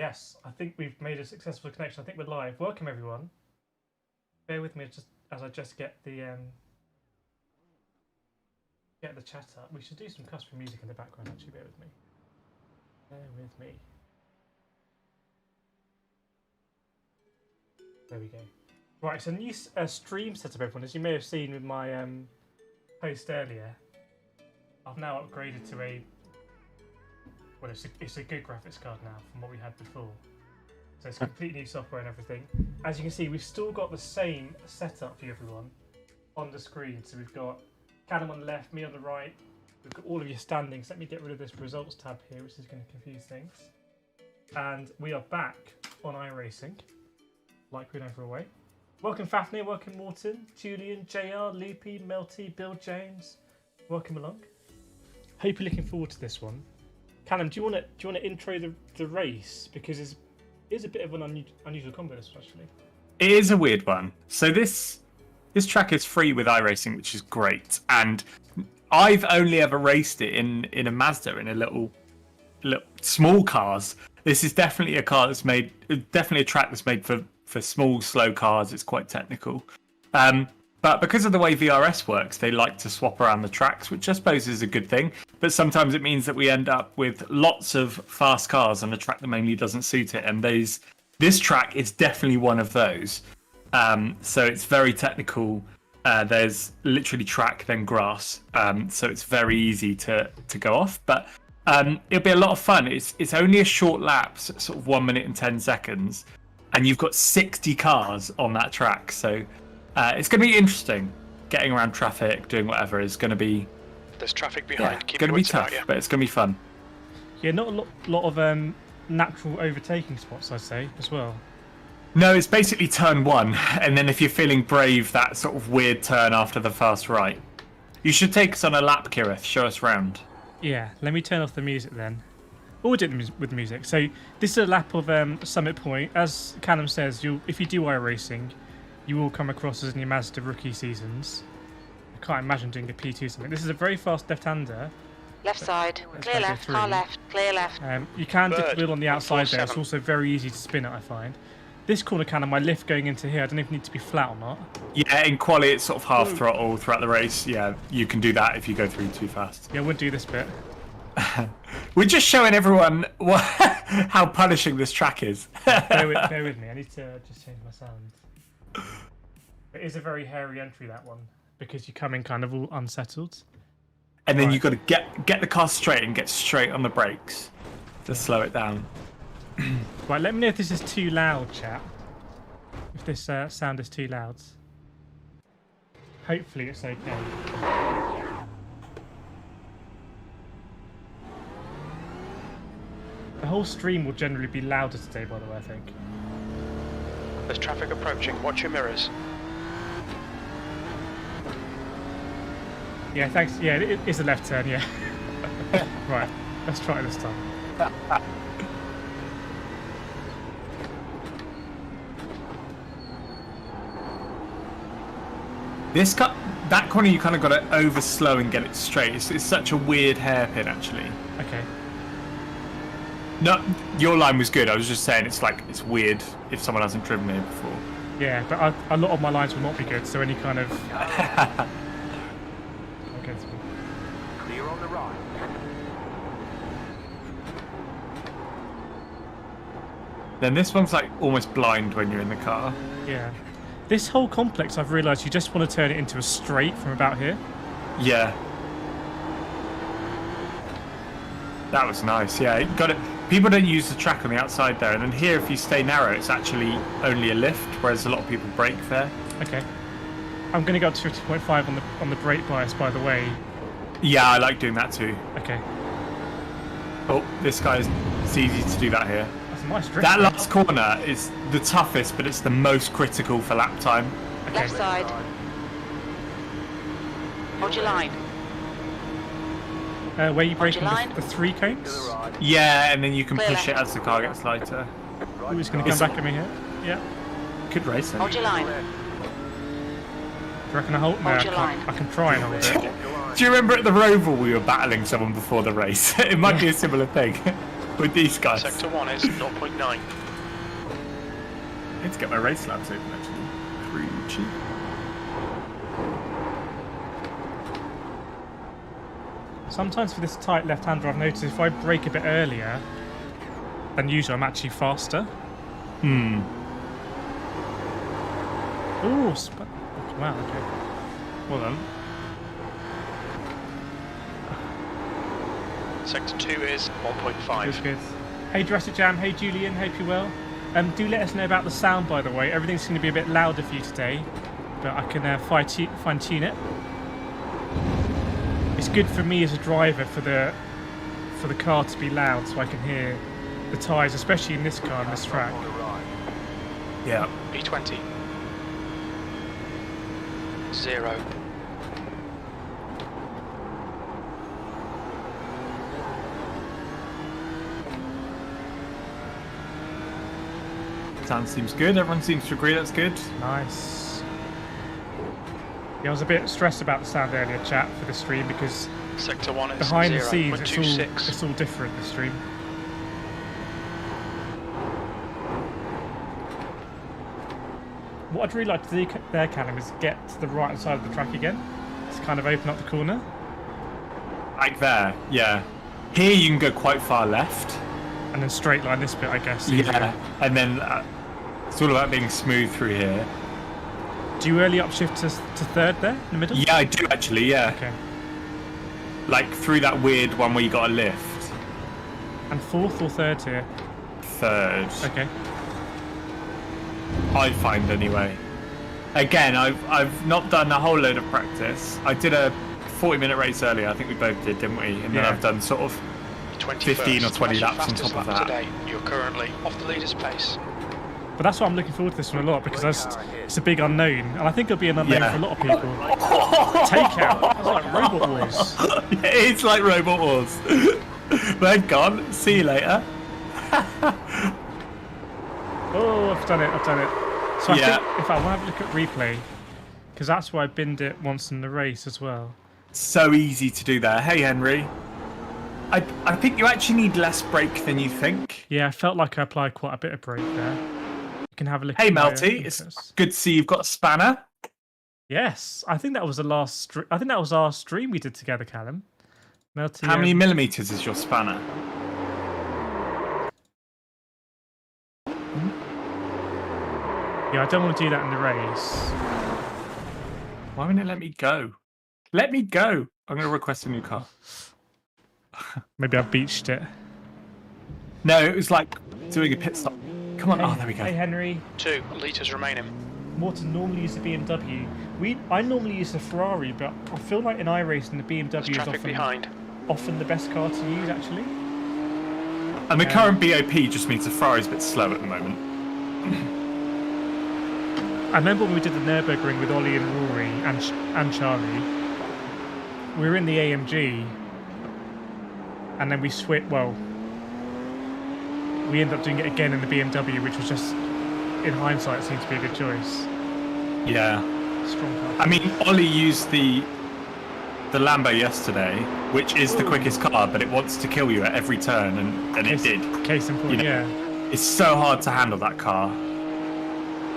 Yes, I think we've made a successful connection. I think we're live. Welcome, everyone. Bear with me just as I just get the chat up. We should do some custom music in the background, actually. Bear with me. Bear with me. There we go. Right, so new stream setup, everyone. As you may have seen with my post earlier, I've now upgraded to a... Well, it's a good graphics card now from what we had before. So it's complete new software and everything. As you can see, we've still got the same setup for everyone on the screen. So we've got Callum on the left, me on the right. We've got all of your standings. Let me get rid of this results tab here, which is going to confuse things. And we are back on iRacing, like we're never away. Welcome Fafnir, welcome Morton, Julian, JR, Loopy, Melty, Bill James. Welcome along. Hope you're looking forward to this one. Callum, do you want to intro the race, because it's a bit of an unusual combo, this actually. It is a weird one. So this track is free with iRacing, which is great, and I've only ever raced it in a Mazda, in a little small cars. This is definitely a car that's made, definitely a track that's made for small, slow cars. It's quite technical. But because of the way VRS works, they like to swap around the tracks, which I suppose is a good thing. But sometimes it means that we end up with lots of fast cars on a track that mainly doesn't suit it. And this track is definitely one of those. So it's very technical. There's literally track, then grass. So it's very easy to go off. But it'll be a lot of fun. It's only a short lap, sort of 1 minute and 10 seconds. And you've got 60 cars on that track. So... it's going to be interesting. Getting around traffic, doing whatever is going to be... There's traffic behind. Yeah, going to be tough, but it's going to be fun. Yeah, not a lot of natural overtaking spots, I'd say, as well. No, it's basically turn one, and then if you're feeling brave, that sort of weird turn after the fast right. You should take us on a lap, Kireth. Show us round. Yeah, let me turn off the music then. Or do it with music. So this is a lap of Summit Point. As Callum says, if you do iRacing, you will come across as in your Mazda rookie seasons. I can't imagine doing a P2 something. This is a very fast left-hander. Left side, clear left, car left, clear left. You can dip the wheel on the outside there. It's also very easy to spin it, I find. This corner cannon, my lift going into here, I don't know if it needs to be flat or not. Yeah, in quali it's sort of half throttle throughout the race. Yeah, you can do that if you go through too fast. Yeah, I wouldn't do this bit. We're just showing everyone how punishing this track is. bear with me, I need to just change my sound. It is a very hairy entry, that one, because you come in kind of all unsettled. And then you've got to get the car straight and get straight on the brakes to slow it down. Right, let me know if this is too loud, chat. If this sound is too loud. Hopefully it's okay. The whole stream will generally be louder today, by the way, I think. There's traffic approaching. Watch your mirrors. Yeah, thanks. Yeah, it is a left turn, yeah. Right, let's try it this time. That corner you kind of got to over slow and get it straight. It's such a weird hairpin, actually. Okay. No, your line was good. I was just saying it's weird if someone hasn't driven here before. Yeah, but a lot of my lines will not be good, so any kind of... Okay, clear on the right. Then this one's like almost blind when you're in the car. Yeah. This whole complex, I've realised you just want to turn it into a straight from about here. Yeah. That was nice, yeah. Got it. People don't use the track on the outside there, and then here, if you stay narrow, it's actually only a lift, whereas a lot of people brake there. Okay. I'm going to go up to 50.5 on the brake bias, by the way. Yeah, I like doing that too. Okay. Oh, this guy's... It's easy to do that here. That's a nice drift. That last corner is the toughest, but it's the most critical for lap time. Okay. Left side. Hold your line. Where you breaking line. the 3 cones? Yeah, and then you can Clear push left. it as the car gets lighter. Oh, he's going to come back at me here. Yeah. Good race. Hold your line. Do you reckon I hold? No, Hold your line. I can try and hold it. Do you remember at the Roval we were battling someone before the race? It might be a similar thing. with these guys. Sector 1 is 0.9. I need to get my race labs open actually. Pretty cheap. Sometimes for this tight left-hander, I've noticed if I brake a bit earlier than usual, I'm actually faster. Hmm. Ooh, wow, okay. Well done. Sector 2 is 1.5. Good, good. Hey Jurassic Jam, hey Julian, hope you're well. Do let us know about the sound, by the way. Everything's going to be a bit louder for you today, but I can fine-tune it. It's good for me as a driver for the car to be loud, so I can hear the tyres, especially in this car on this track. Yeah. B20. 0. Sound seems good. Everyone seems to agree that's good. Nice. Yeah, I was a bit stressed about the sound earlier, chat, for the stream because Sector 1 is behind the scenes .26. it's all different, the stream. What I'd really like to do there, Callum, is get to the right side of the track again to kind of open up the corner. Like there, yeah. Here you can go quite far left. And then straight line this bit, I guess. Yeah, and then it's all about being smooth through here. Do you early upshift to third there, in the middle? Yeah, I do actually, yeah. Okay. Like through that weird one where you got a lift. And fourth or third here? Third. Okay. I find anyway. Again, I've not done a whole load of practice. I did a 40-minute race earlier. I think we both did, didn't we? And then I've done sort of 15 or 20 laps on top of that. Today, you're currently off the leader's pace. But that's why I'm looking forward to this one a lot because it's a big unknown, and I think it'll be an unknown for a lot of people. Takeout. It's like Robot Wars. It's like Robot Wars. They're gone. See you later. Oh, I've done it. So I think if I want to have a look at replay, because that's why I binned it once in the race as well. So easy to do there. Hey, Henry. I think you actually need less brake than you think. Yeah, I felt like I applied quite a bit of brake there. You can have a look. Hey, at my, Melty. It's good to see you've got a spanner. Yes, I think that was the last. I think that was our stream we did together, Callum. Melty. How many millimeters is your spanner? Yeah, I don't want to do that in the race. Why won't it let me go? Let me go. I'm going to request a new car. Maybe I've beached it. No, it was like doing a pit stop. Come on. Hey, oh, there we go. Hey, Henry. 2 litres remaining. Morton normally used the BMW. I normally use the Ferrari, but I feel like in iRacing the BMW is often the best car to use, actually. And the current BOP just means the Ferrari's a bit slow at the moment. I remember when we did the Nürburgring with Ollie and Rory and Charlie. We were in the AMG, and then we switched. Well, we ended up doing it again in the BMW, which was just, in hindsight, seemed to be a good choice. Yeah. Strong car. I mean, Ollie used the Lambo yesterday, which is the quickest car, but it wants to kill you at every turn, and it did. Case in point, yeah. It's so hard to handle that car.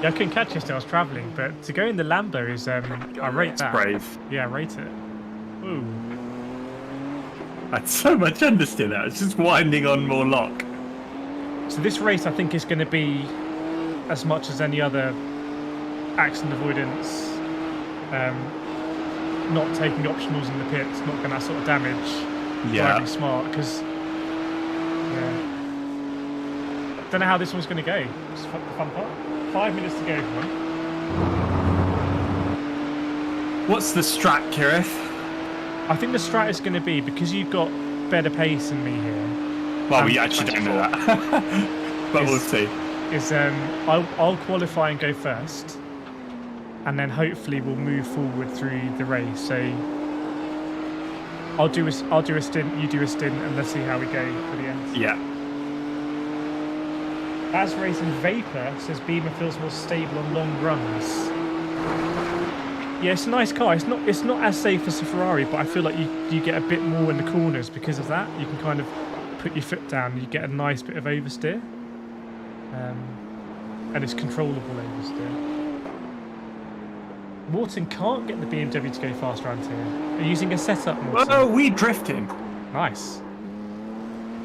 Yeah, I couldn't catch it still, I was travelling, but to go in the Lambo is, I rate that. Brave. Yeah, I rate it. Ooh. That's so much understeer there. It's just winding on more lock. So this race, I think, is going to be as much as any other accident avoidance, not taking optionals in the pits, not getting that sort of damage, driving smart, because, don't know how this one's going to go. It's the fun part. 5 minutes to go, everyone. What's the strat, Kireth? I think the strat is going to be, because you've got better pace than me here. Well, we actually don't know that. But we'll see. I'll qualify and go first, and then hopefully we'll move forward through the race. So I'll do a stint, you do a stint, and let's see how we go for the end. Yeah. As Racing Vapor says, Beamer feels more stable on long runs. Yeah, it's a nice car. It's not as safe as a Ferrari, but I feel like you get a bit more in the corners because of that. You can kind of put your foot down, you get a nice bit of oversteer. And it's controllable oversteer. Morton can't get the BMW to go faster around here. Are you using a setup, Morton? Oh, we drifting. Nice.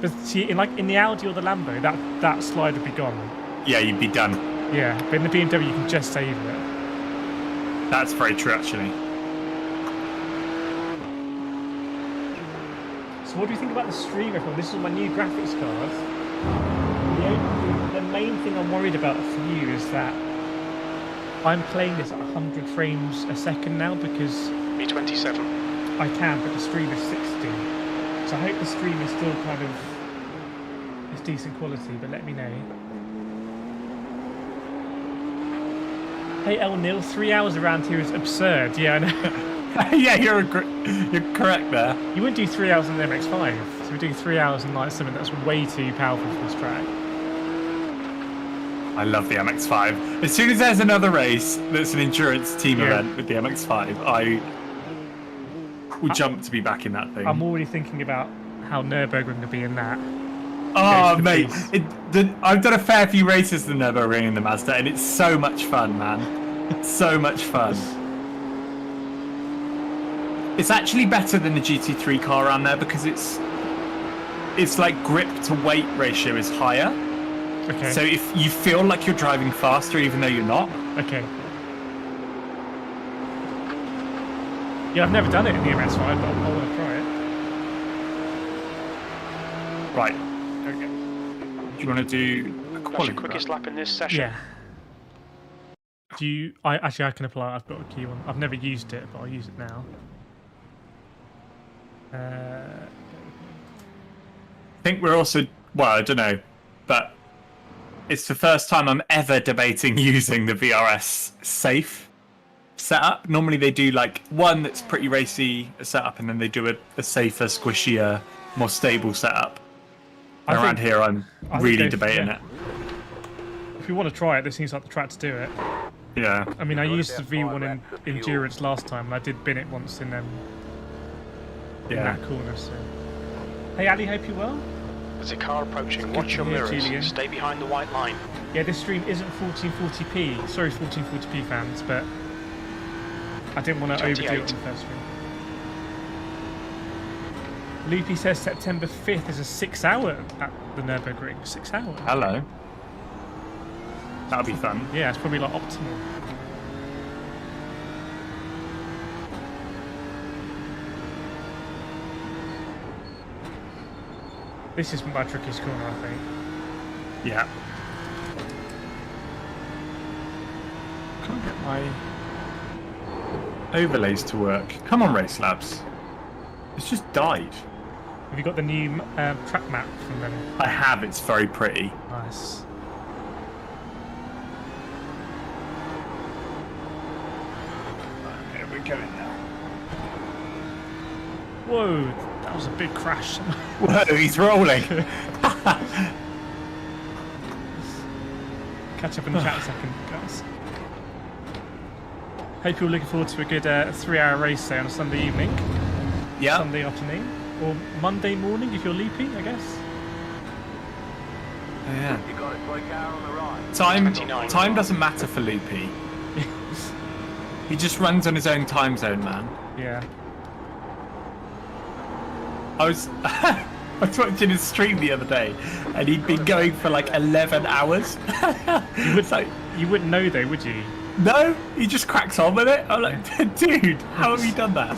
But see, in the Audi or the Lambo, that slide would be gone. Yeah, you'd be done. Yeah, but in the BMW, you can just save it. That's very true, actually. So what do you think about the stream, everyone? This is my new graphics card. The main thing I'm worried about for you is that I'm playing this at 100 frames a second now because... B27. I can, but the stream is 60. So I hope the stream is still kind of... It's decent quality, but let me know. Hey, El Nil, 3 hours around here is absurd. Yeah, I know. Yeah, you're correct there. You wouldn't do 3 hours on the MX-5. So we're doing 3 hours on like something that's way too powerful for this track. I love the MX-5. As soon as there's another race that's an endurance team event with the MX-5, I will jump to be back in that thing. I'm already thinking about how Nürburgring will be in that. Oh, mate. I've done a fair few races in the Nürburgring in the Mazda, and it's so much fun, man. It's so much fun. It's actually better than the GT3 car around there because it's like grip to weight ratio is higher. Okay. So if you feel like you're driving faster even though you're not. Okay. Yeah, I've never done it in the MS5, but I want to try it. Right. Okay. Do you want to do a That's quality your quickest lap? lap in this session. Yeah. Do you... I can apply. I've got a key one. I've never used it, but I'll use it now. I think we're also... Well, I don't know. But it's the first time I'm ever debating using the VRS safe setup. Normally they do like one that's pretty racy setup, and then they do a safer, squishier, more stable setup. And around here, I'm really debating it. If you want to try it, this seems like the track to do it. Yeah. I mean, I used the V1 in Endurance last time, and I did bin it once in that corner. So, hey Ali, hope you're well. There's a car approaching. Watch your mirrors. Julian. Stay behind the white line. Yeah, this stream isn't 1440p. Sorry, 1440p fans, but I didn't want to overdo it on the first stream. Loopy says September 5th is a 6 hour at the Nürburgring. 6 hours. Hello. That'll be fun. Yeah, it's probably like optimal. This is my trickiest corner, I think. Yeah. Can't get my overlays to work. Come on, Race Labs. It's just died. Have you got the new track map from them? I have. It's very pretty. Nice. Here we're going now. Whoa, that was a big crash. Whoa, he's rolling. Catch up in the chat a second, guys. Hope you're looking forward to a good 3 hour race say on a Sunday evening. Yeah. Sunday afternoon. Or Monday morning if you're loopy, I guess. Yeah. You got it, quick hour on the right. Time doesn't matter for Loopy. He just runs on his own time zone, man. Yeah. I was watching his stream the other day, and he'd been going for like 11 hours. You wouldn't know though, would you? No, he just cracks on with it. I'm like, dude, how have you done that?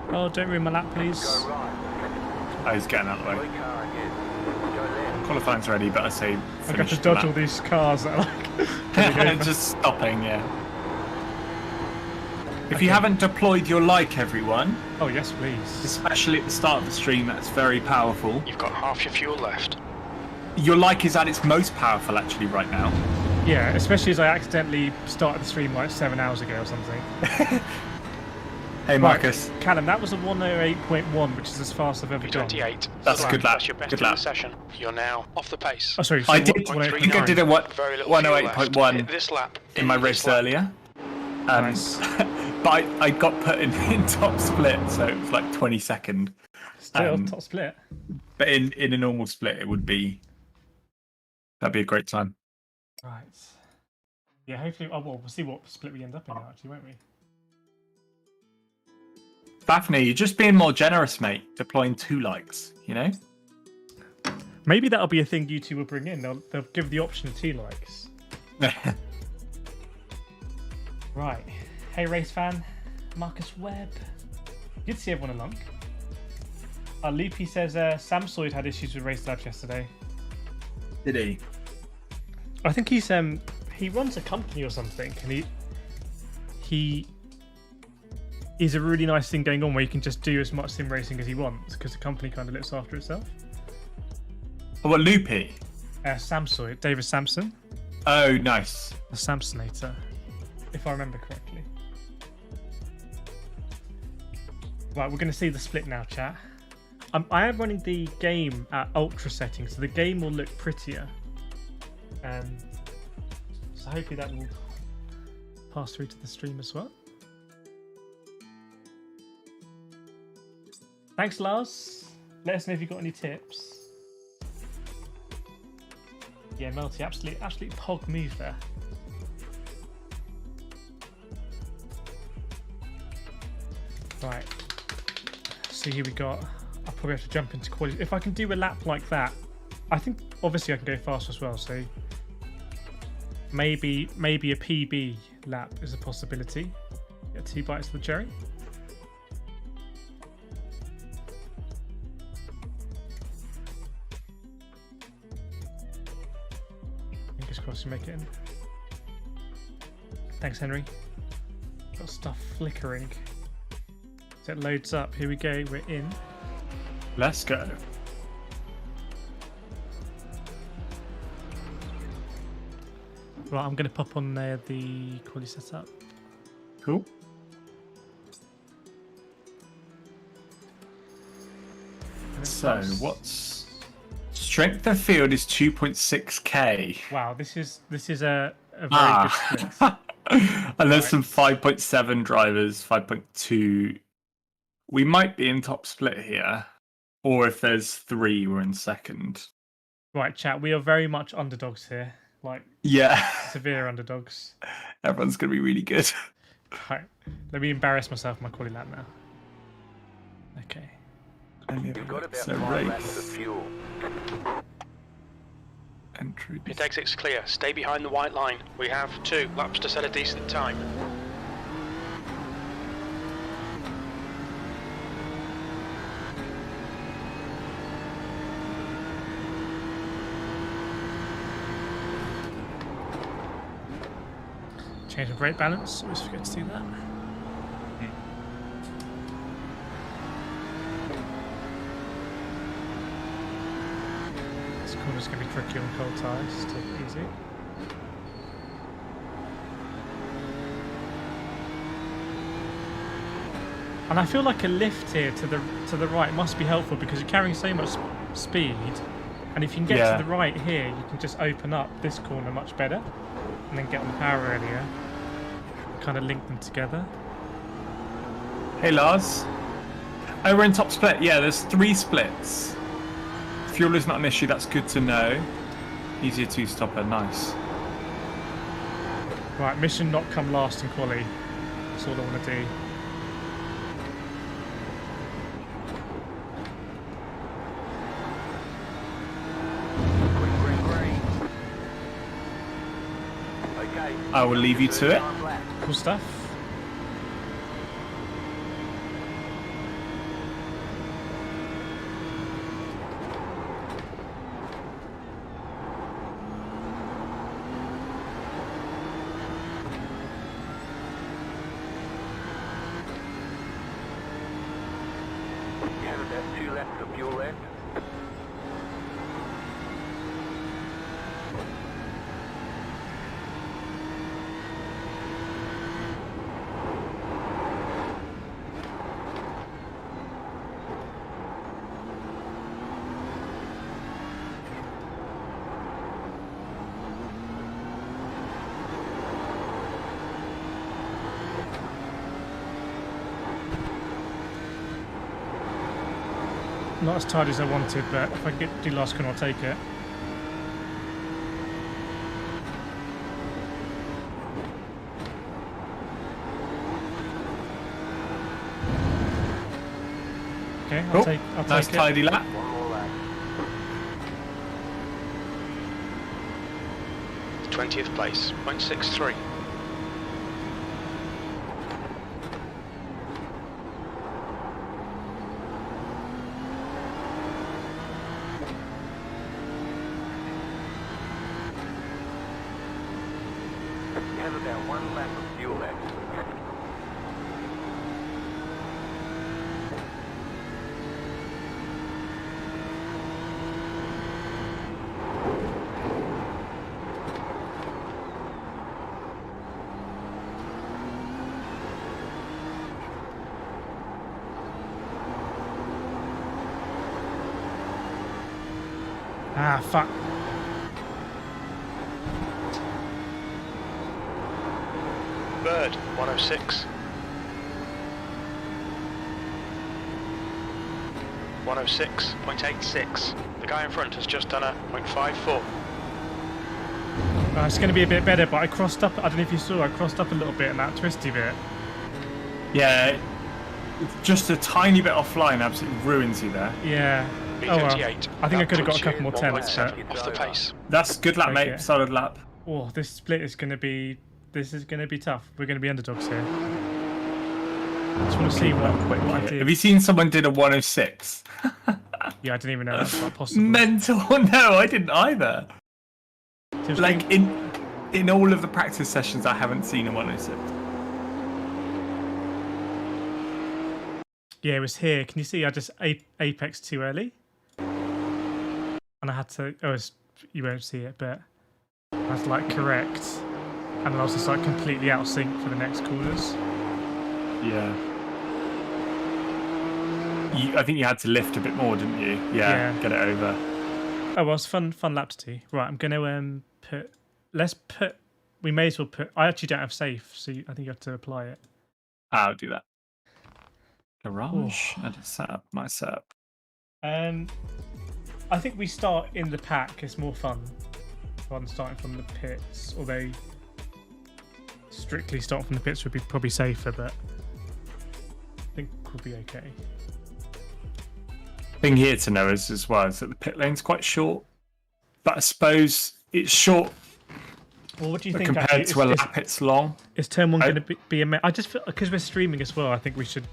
Oh, don't ruin my lap, please. Oh, he's getting out of the way. Qualifying's ready, but I say I've got to dodge all these cars that are like... just stopping, yeah. If you haven't deployed your like, everyone... Oh, yes, please. Especially at the start of the stream, that's very powerful. You've got half your fuel left. Your like is at its most powerful, actually, right now. Yeah, especially as I accidentally started the stream like 7 hours ago or something. Hey, Marcus. Right, Callum, that was a 108.1, which is as fast as I've ever gone. 28. That's a good lap. That's your best Good in the lap. session. You're now off the pace. Oh, sorry. I did. I think I did a Very little fuel left. 108.1 This lap. in my race earlier. Nice. But I got put in top split, so it was like 22nd. Still top split. But in a normal split, that'd be a great time. Right. Yeah, hopefully. Oh, well, we'll see what split we end up in now, actually, won't we? Daphne, you're just being more generous, mate. Deploying 2 likes, you know? Maybe that'll be a thing you two will bring in. They'll give the option of 2 likes. Right. Hey, race fan. Marcus Webb. Good to see everyone along. Loopy says Samsoid had issues with Race Labs yesterday. Did he? I think he runs a company or something, and he is a really nice thing going on where you can just do as much sim racing as he wants because the company kind of looks after itself. Oh, what, Loopy? Samsoid, David Sampson. Oh, nice. The Samsonator, if I remember correctly. Right, we're going to see the split now, chat. I am running the game at ultra settings, so the game will look prettier. So hopefully that will pass through to the stream as well. Thanks, Lars. Let us know if you've got any tips. Yeah, Melty, absolute pog move there. Right. So here we got. I'll probably have to jump into quality. If I can do a lap like that, I think obviously I can go fast as well. So maybe a PB lap is a possibility. Get 2 bites of the cherry. Fingers crossed you make it in. Thanks, Henry. Got stuff flickering. So it loads up. Here we go. We're in. Let's go. Right, I'm going to pop on there the quality setup. Cool. So, what's strength of field is 2.6k. Wow, this is a very good split. And there's some 5.7 drivers, 5.2. We might be in top split here, or if there's 3, we're in second. Right, chat. We are very much underdogs here, like severe underdogs. Everyone's gonna be really good. Right, let me embarrass myself in my quality lap now. Okay. You've got about 5 laps of fuel. Entry. Pit exit's clear. Stay behind the white line. We have 2 laps to set a decent time. Change of brake balance. Always forget to do that. This corner's going to be tricky on cold tyres. Take it easy. And I feel like a lift here to the right must be helpful because you're carrying so much speed, and if you can get to the right here, you can just open up this corner much better, and then get on the power earlier. Kind of link them together. Hey Lars. Oh, we're in top split. Yeah, there's 3 splits. Fuel is not an issue. That's good to know. Easier to stopper. Nice. Right, mission not come last in quali. That's all I want to do. I will leave you to it. Cool stuff. You have about 2 laps of fuel left. Not as tidy as I wanted, but if I do last corner, I'll take it. Okay, I'll take nice it. tidy lap. One more lap. 20th place, 0.63. You have about 1 lap of fuel left. Ah, fuck. Bird, 106. 106.86. The guy in front has just done a 0.54. It's going to be a bit better, but I crossed up. I don't know if you saw. I crossed up a little bit in that twisty bit. Yeah, just a tiny bit offline absolutely ruins you there. Yeah. Oh well. B58. I think I That could have got puts a couple you more tenths, but 1.7 off the pace. That's good lap, mate. Okay. Solid lap. oh, this split is going to be. This is going to be tough. We're going to be underdogs here. I just want to see what I did. Have you seen someone did a 106? Yeah, I didn't even know that's not possible. Mental. No, I didn't either. Seems Like in all of the practice sessions, I haven't seen a 106. Yeah, it was here. Can you see? I just apex too early, and I had to. You won't see it, but I had to like correct, and I was just like completely out of sync for the next corners. Yeah. I think you had to lift a bit more, didn't you? Yeah. Get it over. Oh well, it's fun lap to do. Right, I'm gonna put. Let's put. We may as well put. I actually don't have safe, so I think you have to apply it. I'll do that. Garage. I just set up my setup. I think we start in the pack. It's more fun rather than starting from the pits. Although strictly starting from the pits would be probably safer, but I think we'll be okay. Thing here to know is as well is that the pit lane's quite short, but I suppose it's short. Well, what do you but think? compared actually? to a lap, it's long. Is turn one going to be a? I just feel because we're streaming as well. I think we should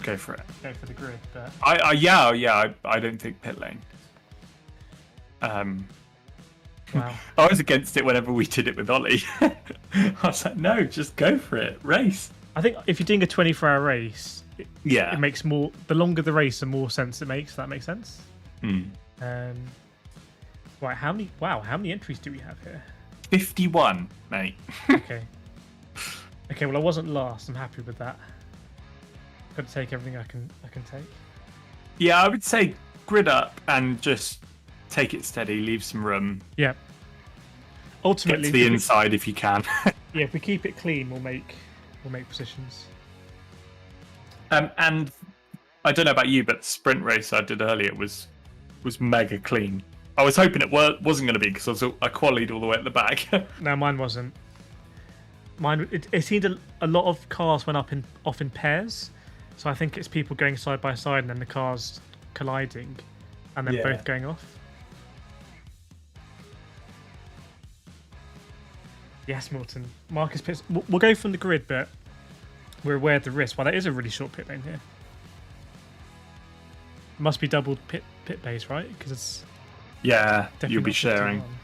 Go for it. go for the grid. But I don't think pit lane. wow, I was against it whenever we did it with Ollie. I was like, no, just go for it, race. I think if you're doing a 24-hour race, Yeah. it makes more. The longer the race, the more sense it makes. Does that make sense? Hmm. Right, how many? Wow, how many entries do we have here? 51, mate. Okay. Okay, well I wasn't last. I'm happy with that. Got to take everything I can take. Yeah, I would say grid up and just take it steady, leave some room. Yeah. Get Ultimately, to the inside if you can. yeah, if we keep it clean, we'll make positions. And I don't know about you, but the sprint race I did earlier was mega clean. I was hoping it wasn't going to be because I qualied all the way at the back. No, mine wasn't. Mine. It seemed a lot of cars went off in pairs, so I think it's people going side by side and then the cars colliding, and then Yeah. both going off. Yes, Milton. Marcus pits. We'll go from the grid, but we're aware of the risk. Well, that is a really short pit lane here. Must be doubled pit bays, right? Because it's Yeah, definitely you'll be not sharing. 51.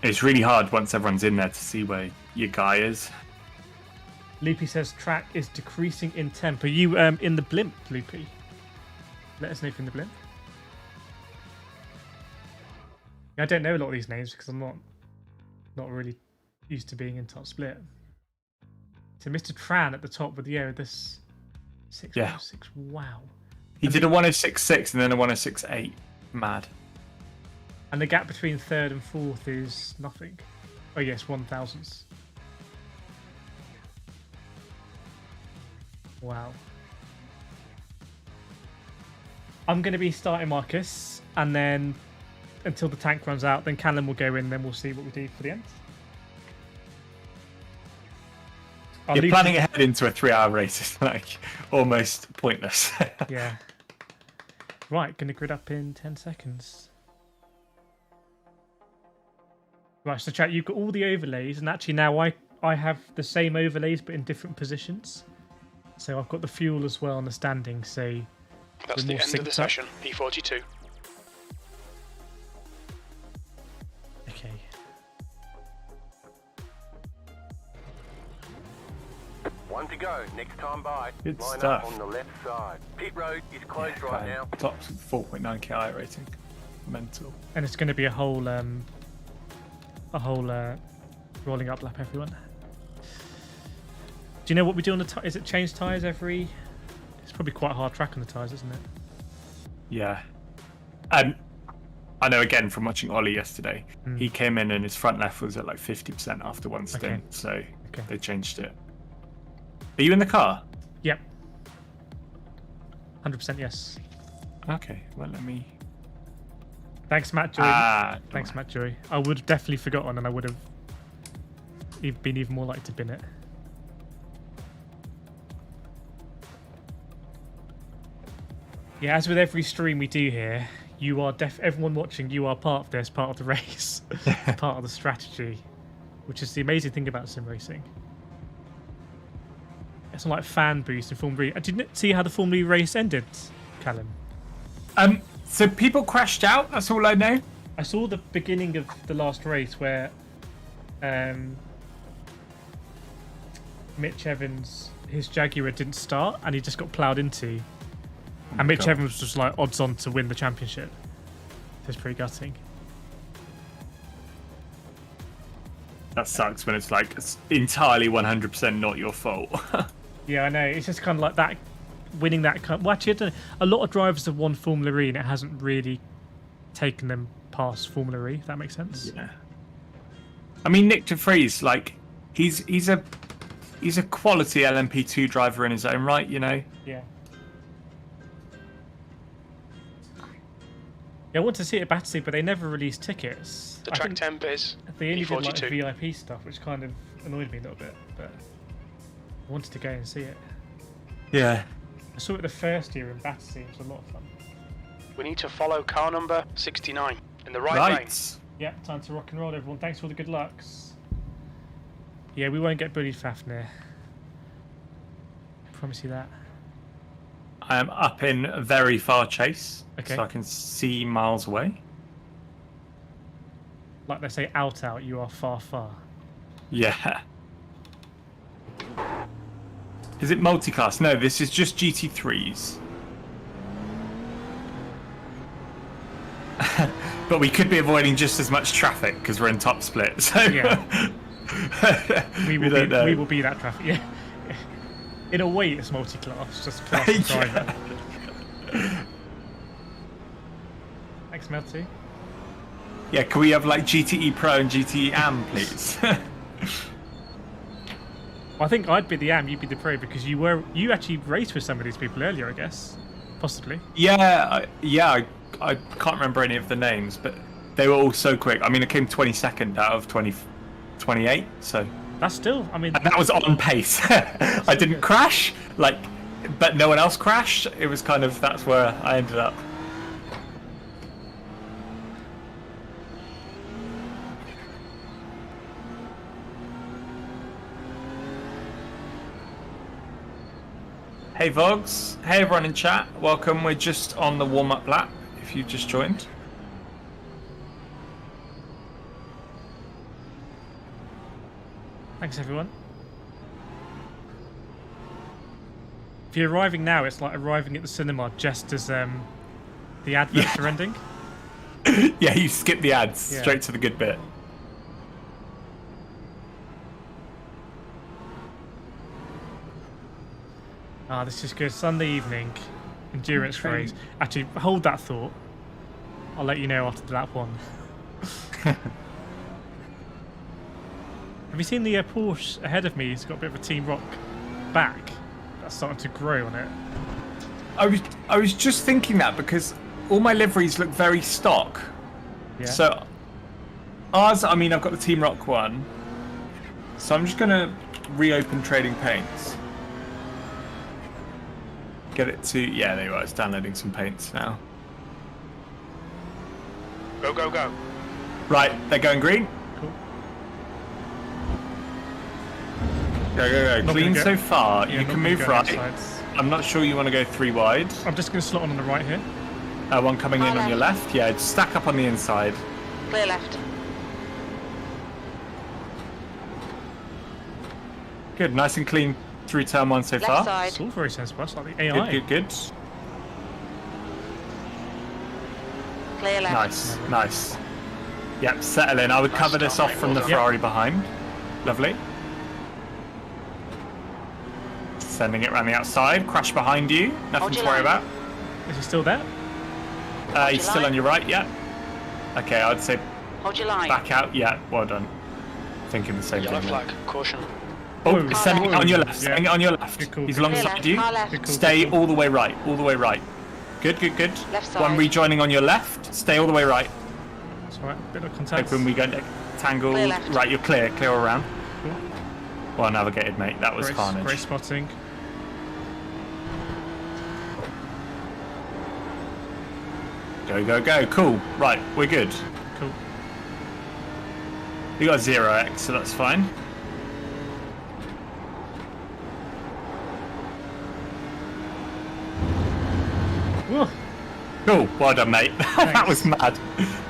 It's really hard once everyone's in there to see where your guy is. Loopy says track is decreasing in temp. Are you in the blimp, Loopy? Let us know if you're in the blimp. I don't know a lot of these names because I'm not really used to being in top split. So Mr. Tran at the top with this 606. Wow. He did a 106.6 and then a 106.8. Mad. And the gap between third and fourth is nothing. Oh yes, 1,000ths. Wow. I'm going to be starting Marcus, and then until the tank runs out, then Callum will go in, then we'll see what we do for the end. You're planning ahead into a 3-hour race is like almost pointless. Yeah. Right, going to grid up in 10 seconds. Right, so chat, you've got all the overlays, and actually now I have the same overlays but in different positions. So I've got the fuel as well on the standing, so that's the end of the session, P42. Okay. One to go. Next time by. Good Line stuff. up on the left side. Pit road is closed right now. Top 4.9k iRacing. Mental. And it's going to be a whole rolling up lap, everyone. Do you know what we do on the is it change tyres every? It's probably quite a hard track on the tyres, isn't it? Yeah. I know again from watching Ollie yesterday, he came in and his front left was at like 50% after one stint, so they changed it. Are you in the car? Yep. 100% yes. Okay, well let me... Thanks, Matt Joy. Thanks, Matt Joy. I would have definitely forgotten, and I would have been even more likely to bin it. Yeah, as with every stream we do here, you are everyone watching, you are part of this, part of the race, part of the strategy, which is the amazing thing about sim racing. It's not like fan boost in Formula E. I didn't see how the Formula E race ended, Callum. So people crashed out, that's all I know. I saw the beginning of the last race where Mitch Evans, his Jaguar didn't start and he just got ploughed into. And Mitch Evans was like odds on to win the championship. It was pretty gutting. That sucks when it's like it's entirely 100% not your fault. Yeah, I know. It's just kind of like that, winning that. Well, actually, I don't know. A lot of drivers have won Formula E and it hasn't really taken them past Formula E, if that makes sense. Yeah. I mean, Nick de Vries, like, he's a quality LMP2 driver in his own right, you know? Yeah. Yeah, I want to see it at Battersea, but they never released tickets. The track temp is they only did like P42. VIP stuff, which kind of annoyed me a little bit, but I wanted to go and see it. Yeah. I saw it the first year in Battersea. It was a lot of fun. We need to follow car number 69 in the right lane. Yeah, time to rock and roll, everyone. Thanks for all the good lucks. Yeah, we won't get bullied, Fafnir. I promise you that. I am up in a very far chase, Okay. so I can see miles away. Like they say, out, you are far, far. Yeah. Is it multiclass? No, this is just GT3s. But we could be avoiding just as much traffic because we're in top split. So Yeah. we will be that traffic. Yeah. In a way, it's multi-class, just class and driver. Thanks, Melty. Yeah, can we have like GTE Pro and GTE Am, please? I think I'd be the Am, you'd be the Pro, because you actually raced with some of these people earlier, I guess, possibly. Yeah, I can't remember any of the names, but they were all so quick. I mean, I came 22nd out of 28, so. That's still, I mean... And that was on pace. I didn't crash, but no one else crashed. It was kind of, that's where I ended up. Hey Vogs, hey everyone in chat, welcome. We're just on the warm-up lap, if you've just joined. Thanks, everyone. If you're arriving now, it's like arriving at the cinema just as the adverts are ending. Yeah, you skip the ads, straight to the good bit. Ah, this is good. Sunday evening, endurance race. Actually, hold that thought. I'll let you know after the lap one. Have you seen the Porsche ahead of me? He's got a bit of a Team Rock back. That's starting to grow on it. I was just thinking that because all my liveries look very stock. Yeah. So ours, I mean, I've got the Team Rock one. So I'm just gonna reopen Trading Paints. Get it to, yeah, there you are. It's downloading some paints now. Go, go, go. Right, they're going green. Cool. Go, go, go. Not Clean gonna so go. far. Yeah, You not can gonna move go right. outsides. I'm not sure you want to go 3 wide. I'm just going to slot on the right here. One coming in on your left. Yeah, just stack up on the inside. Clear left. Good, nice and clean through turn 1 so Left far. side. It's all very sensible. It's like the AI. Good, good, good. Clear left. Nice, nice. Yep, settle in. I would cover this start, off mate. from the Well done. Ferrari behind. Lovely. Sending it around the outside. Crash behind you. Nothing Hold to your worry line. about. Is he still there? He's your still line. on your right, yeah. Okay, I'd say Hold your line. back out. Yeah, well done. Thinking the same Yellow thing. flag. Caution. Oh, Whoa. sending it on your left. Yeah. Sending it on your left. Good call, He's good Clear alongside left. you. Car left. Good call. Stay all the way right. All the way right. Good, good, good. Left side. One rejoining on your left. Stay all the way right. That's all right. Bit of contact. Open, we go tangle. Clear left. Right, you're clear. Clear all around. Cool. Well navigated, mate. That was Great, carnage. great spotting. Go, go, go. Cool. Right, we're good. Cool. We got 0x, so that's fine. Whoa. Cool. Well done, mate. that Thanks. was mad.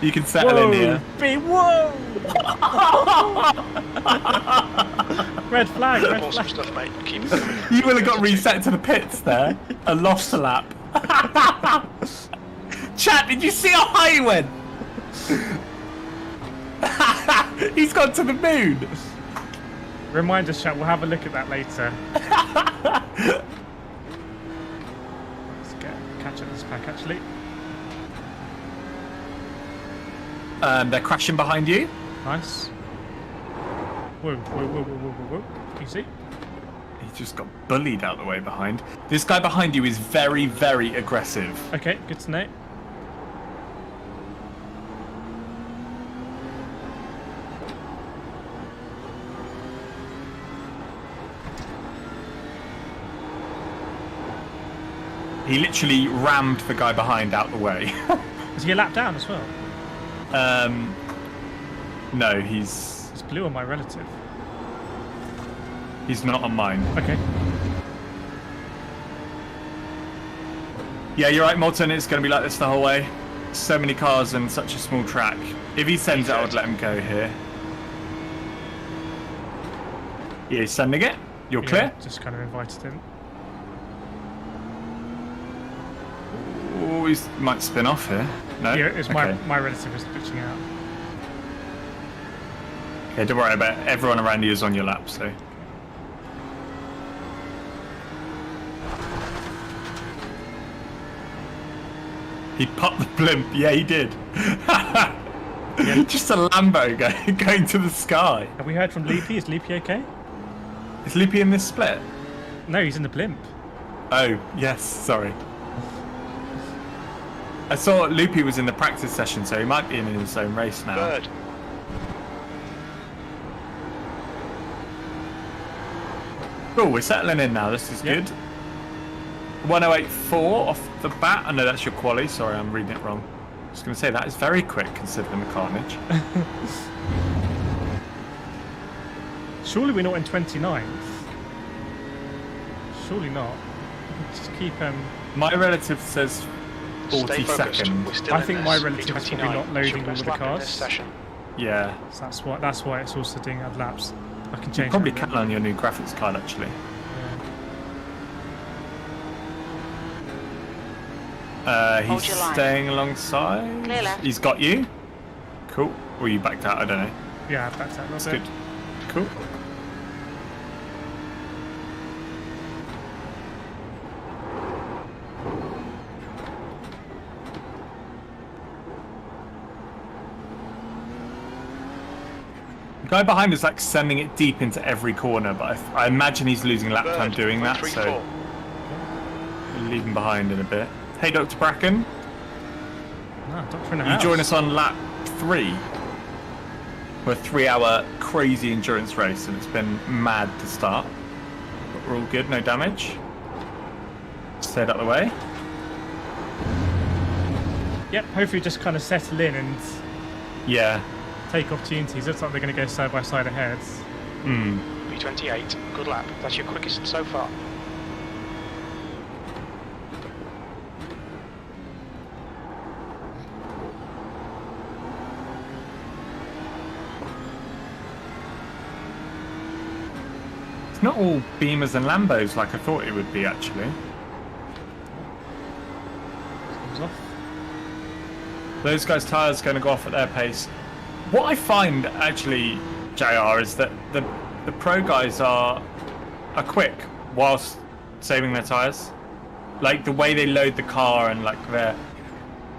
You can settle in here. Whoa! Red flag, red Awesome flag. stuff, mate. Keep it coming. You will have got reset to the pits there and lost a lap. Chat, did you see how high he went? He's gone to the moon. Remind us, chat, we'll have a look at that later. Let's catch up this pack, actually. They're crashing behind you. Nice. Whoa, whoa, whoa, whoa, whoa, whoa. You see? He just got bullied out the way behind. This guy behind you is very, very aggressive. Okay, good to know. He literally rammed the guy behind out the way. Is he a lap down as well? No, he's It's blue on my relative. not on mine. Okay. Yeah, you're right, Morton. It's going to be like this the whole way. So many cars and such a small track. If he sends it, I would let him go here. Yeah, he's sending it. You're clear. Yeah, just kind of invited him. Oh, he might spin off here. No. Yeah, it's Okay. my relative is glitching out. Okay, don't worry about it. Everyone around you is on your lap, so. He popped the blimp. Yeah, he did. Just a Lambo going to the sky. Have we heard from Leapy? Is Leapy okay? Is Loopy in this split? No, he's in the blimp. Oh, yes, sorry. I saw Loopy was in the practice session, so he might be in his own race now. Bird. Cool, we're settling in now. This is Yep. good. 1084 off the bat. I know that's your quali. Sorry, I'm reading it wrong. I was going to say that is very quick considering the carnage. Surely we're not in 29th. Surely not. Just keep My relative says 40 Stay focused. seconds. We're still I in think this. my relative is probably P29. not loading Should all best of the lap in cars. this session. Yeah, So that's why it's also doing ad laps. I can change. probably that. can on your new graphics card actually. He's Hold your line. staying alongside. Clear left. He's got you. Cool. Or you backed out? I don't know. Yeah, that's that. That's good. Cool. The guy behind is like sending it deep into every corner, but I imagine he's losing lap time Bird. doing that. 334. So leaving behind in a bit. Hey, Dr. BracKen. Ah, Doctor in the You house. join us on lap 3. We're a 3-hour crazy endurance race, and it's been mad to start. But we're all good, no damage. Stayed out the way. Yep, hopefully just kind of settle in and Yeah. take opportunities. Looks like they're going to go side by side ahead. B28, good lap. That's your quickest so far. It's not all Beamers and Lambos like I thought it would be, actually. Comes off. Those guys' tyres are going to go off at their pace. What I find, actually, JR, is that the pro guys are quick whilst saving their tyres. Like, the way they load the car and, like, they're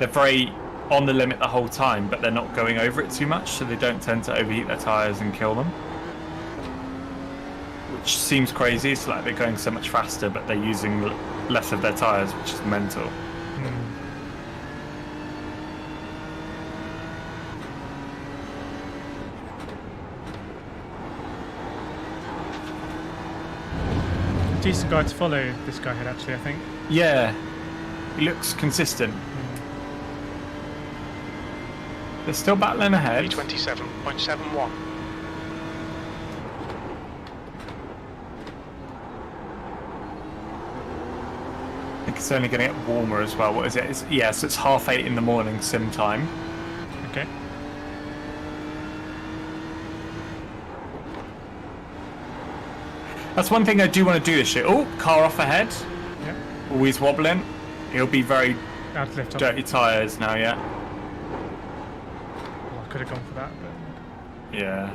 very on the limit the whole time, but they're not going over it too much, so they don't tend to overheat their tyres and kill them. Which seems crazy. It's like they're going so much faster, but they're using less of their tyres, which is mental. Decent guy to follow, this guy here, actually, I think. Yeah, he looks consistent. They're still battling ahead. B27.71. I think it's only going to get warmer as well. What is it? So it's 8:30 in the morning sim time. Okay. That's one thing I do want to do this year. Oh, car off ahead. Yep. Always wobbling. He'll be very Out to lift off. dirty tyres now, yeah. Oh, I could have gone for that, but... Yeah.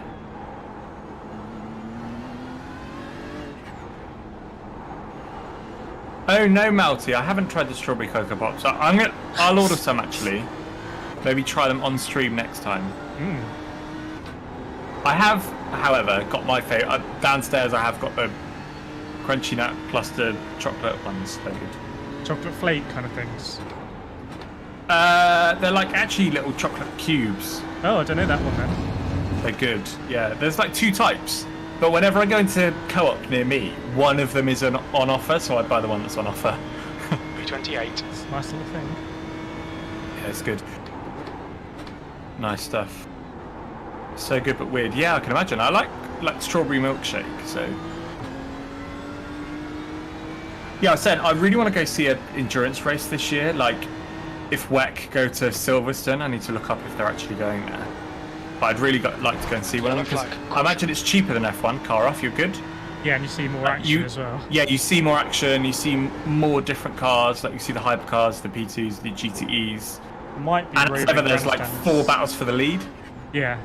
Oh no, Malty, I haven't tried the strawberry cocoa pops. I'll order some actually. Maybe try them on stream next time. I have, however, got my favourite. Downstairs I have got the crunchy nut plus the chocolate ones. They're good. Chocolate flake kind of things. They're like actually little chocolate cubes. Oh, I don't know that one then. They're good. Yeah, there's like 2 types. But whenever I go into Co-op near me, one of them is on offer, so I buy the one that's on offer. B28. It's a nice little thing. Yeah, it's good. Nice stuff. So good but weird. Yeah, I can imagine. I like strawberry milkshake, so... Yeah, I said I really want to go see an endurance race this year. Like, if WEC go to Silverstone, I need to look up if they're actually going there. But I'd really like to go and see one of them, because I imagine it's cheaper than F1. Car off, you're good. Yeah, and you see more action as well. Yeah, you see more action, you see more different cars, like you see the hypercars, the P2s, the GTEs. Might be and as ever, there's like 4 battles for the lead. Yeah.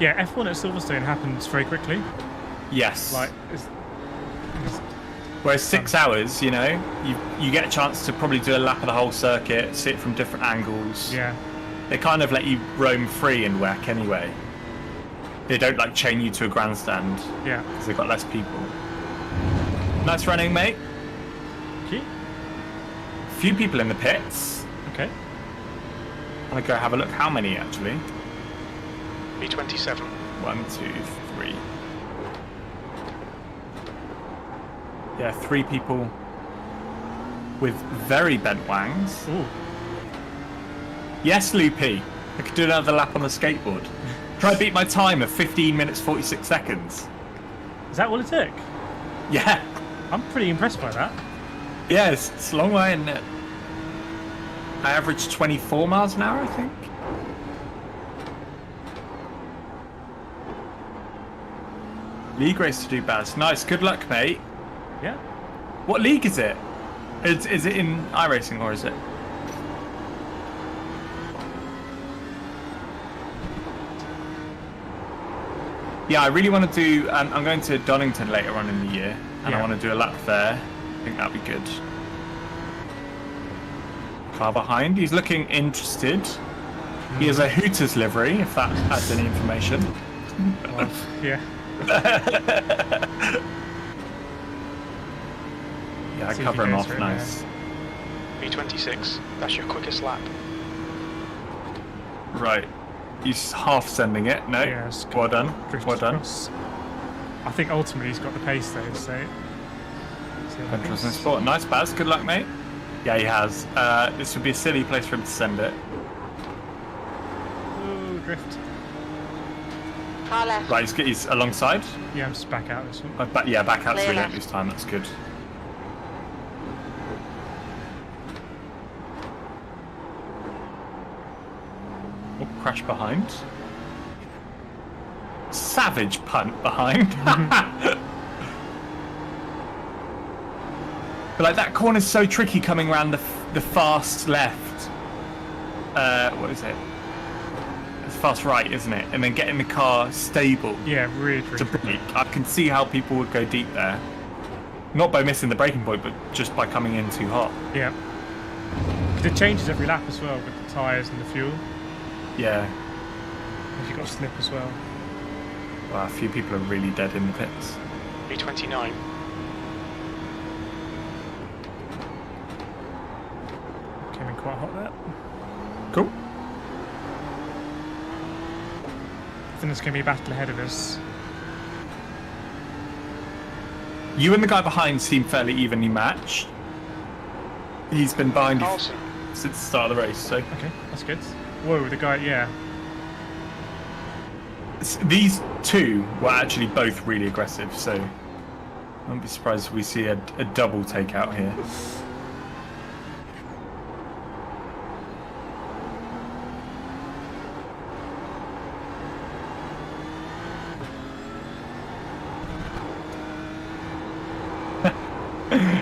Yeah, F1 at Silverstone happens very quickly. Yes. Like, whereas 6 hours, you know, you get a chance to probably do a lap of the whole circuit, see it from different angles. yeah. They kind of let you roam free in WEC anyway. They don't like chain you to a grandstand. Yeah. Because they've got less people. Nice running, mate. Okay. Few people in the pits. Okay. I'm gonna go have a look. How many actually? B27. 1, 2, 3. Yeah, 3 people with very bent wangs. Ooh. Yes, Loopy. I could do another lap on the skateboard. Try and beat my time of 15 minutes 46 seconds. Is that what it took? Yeah. I'm pretty impressed by that. Yeah, it's a long way, isn't it? I averaged 24 miles an hour, I think. League race to do Baz. Nice, good luck, mate. Yeah. What league is it? Is it in iRacing or is it? Yeah, I really want to do... I'm going to Donington later on in the year, and I Yeah. want to do a lap there. I think that'd be good. Car behind. He's looking interested. He has a Hooters livery, if that adds any information. Well, yeah. Yeah, I See if cover he him goes off, for it nice. B26, that's your quickest lap. Right. He's half sending it. No. Yeah, it's Well done. drifted Well done. across. I think ultimately he's got the pace though, so. Interesting sport. Nice, Baz. Good luck, mate. Yeah, he has. This would be a silly place for him to send it. Ooh, drift. Car left. Right, he's alongside. Yeah, I'm just back out this one. Yeah, back out so Clear we don't left. lose time. That's good. Oh, crash behind. Savage punt behind. But like that corner's so tricky coming around the fast left. What is it? It's fast right, isn't it? And then getting the car stable Yeah, really to brake. I can see how people would go deep there. Not by missing the braking point, but just by coming in too hot. Yeah. 'Cause it changes every lap as well with the tyres and the fuel. Yeah. If you've got slip as well. Well, a few people are really dead in the pits. B29. Came in quite hot there. Cool. I think there's going to be a battle ahead of us. You and the guy behind seem fairly evenly matched. He's been behind you Carlson. since the start of the race, so... Okay, that's good. Whoa, the guy, yeah. These two were actually both really aggressive, so... I wouldn't be surprised if we see a double takeout here.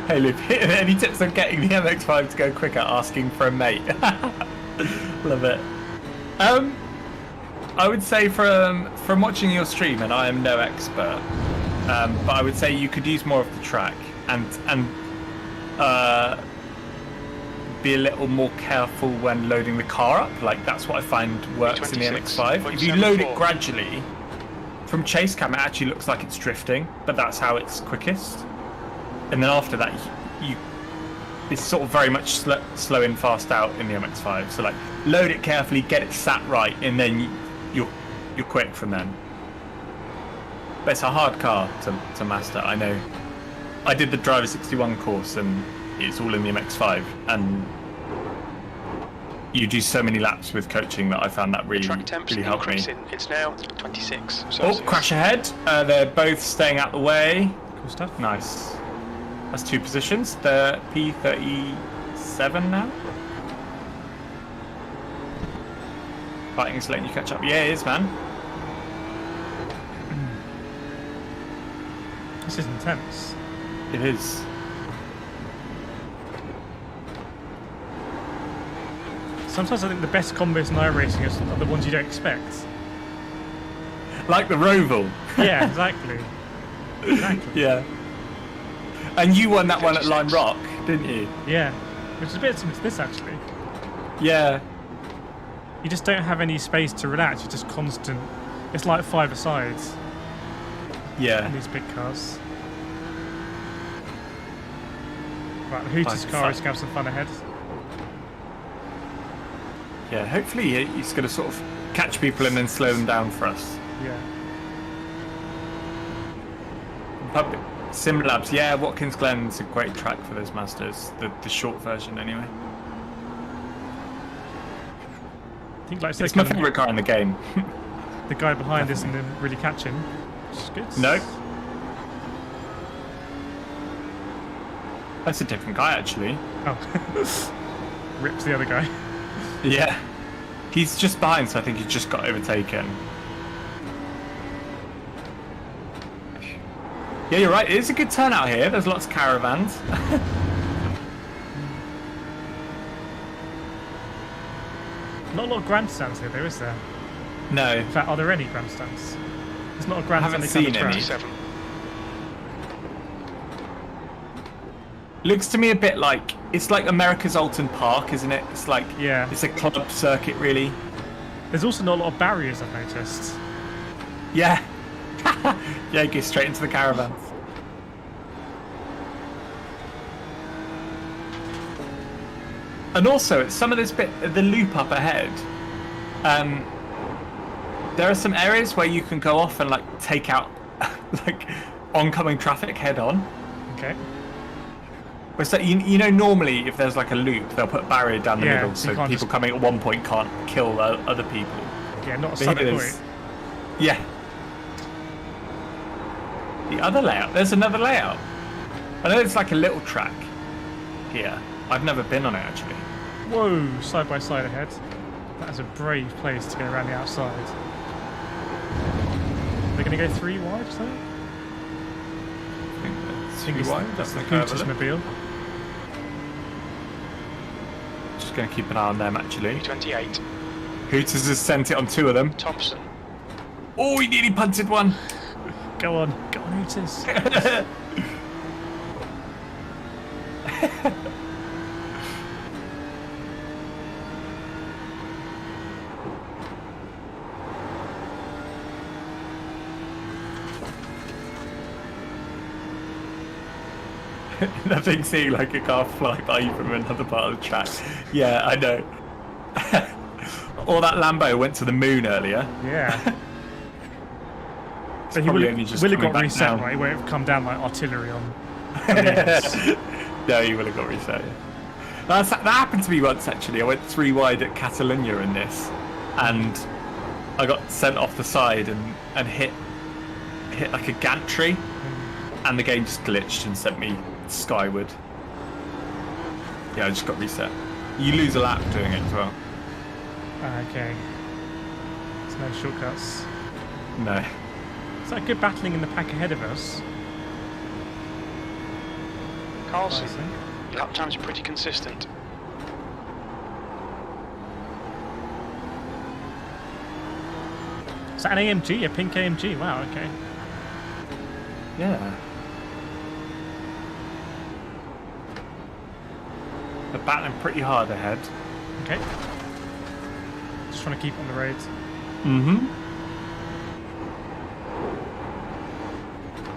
Hey Luke, any tips on getting the MX-5 to go quicker? Asking for a mate. Love it. I would say from watching your stream, and I am no expert, but I would say you could use more of the track and be a little more careful when loading the car up. Like that's what I find works in the MX-5. If you load it gradually, from chase cam it actually looks like it's drifting, but that's how it's quickest. And then after that, it's sort of very much slow in, fast out in the MX-5. So like, load it carefully, get it sat right, and then you're quick from then. But it's a hard car to master. I know. I did the Driver 61 course, and it's all in the MX-5, and you do so many laps with coaching that I found that really Track temps really helped me. increasing. It's now 26. Oh, Celsius. crash ahead! They're both staying out the way. Cool stuff. Nice. That's two positions. The P37 now. Fighting is letting you catch up. Yeah, it is, man. This is intense. It is. Sometimes I think the best combos in iRacing are the ones you don't expect. Like the Roval. Yeah, exactly. Exactly. Yeah. And you won that one at Lime Rock, didn't you? Yeah, which is a bit similar to this actually. Yeah. You just don't have any space to relax. You're just constant. It's like five-a-sides Yeah. in these big cars. Right, the Hooters car is going to have some fun ahead. Yeah, hopefully he's going to sort of catch people and then slow them down for us. Yeah. Public Sim Labs, yeah, Watkins Glen's a great track for those Masters, the short version anyway. I think like It's my favourite car in the game. the guy behind isn't really catching, which is good. No. That's a different guy actually. Oh. Rips the other guy. Yeah. He's just behind, so I think he just got overtaken. Yeah, you're right. It is a good turnout here. There's lots of caravans. Not a lot of grandstands here, though, is there? No. In fact, are there any grandstands? There's not a I grandstand. haven't that seen kind of any. track. 27. Looks to me a bit like it's like America's Alton Park, isn't it? It's like Yeah. it's a club circuit, really. There's also not a lot of barriers, I've noticed. Yeah. Yeah, go straight into the caravans. And also, at some of this bit, the loop up ahead, there are some areas where you can go off and like take out like oncoming traffic head on. Okay. So you know, normally if there's like a loop, they'll put a barrier down the middle so so people coming at one point can't kill other people. Yeah, not a But sudden here it point. is. Yeah. The other layout. There's another layout. I know it's like a little track here. I've never been on it actually. Whoa, side by side ahead. That is a brave place to go around the outside. They're going to go 3 wide, so? I think that's I think too wide. that's the curve, is Hooter's it? mobile. Just going to keep an eye on them actually. 28. Hooters has sent it on 2 of them. Thompson. Oh, he nearly punted one. Go on, Hooters. Nothing seeing like a car fly by you from another part of the track. Yeah, I know. Or that Lambo went to the moon earlier. Yeah. So he probably will only just have coming got back reset, now. right? He won't have come down like artillery on. No, you will have got reset. Yeah. That happened to me once actually. I went 3 wide at Catalonia in this, and I got sent off the side and hit like a gantry, and the game just glitched and sent me skyward. Yeah, I just got reset. You lose a lap doing it as well. Okay. There's no shortcuts. No. Is that good battling in the pack ahead of us? Carlson. Rising. Your lap times are pretty consistent. Is that an AMG? A pink AMG? Wow, okay. Yeah. They're battling pretty hard ahead. Okay. Just trying to keep on the road. Mm-hmm.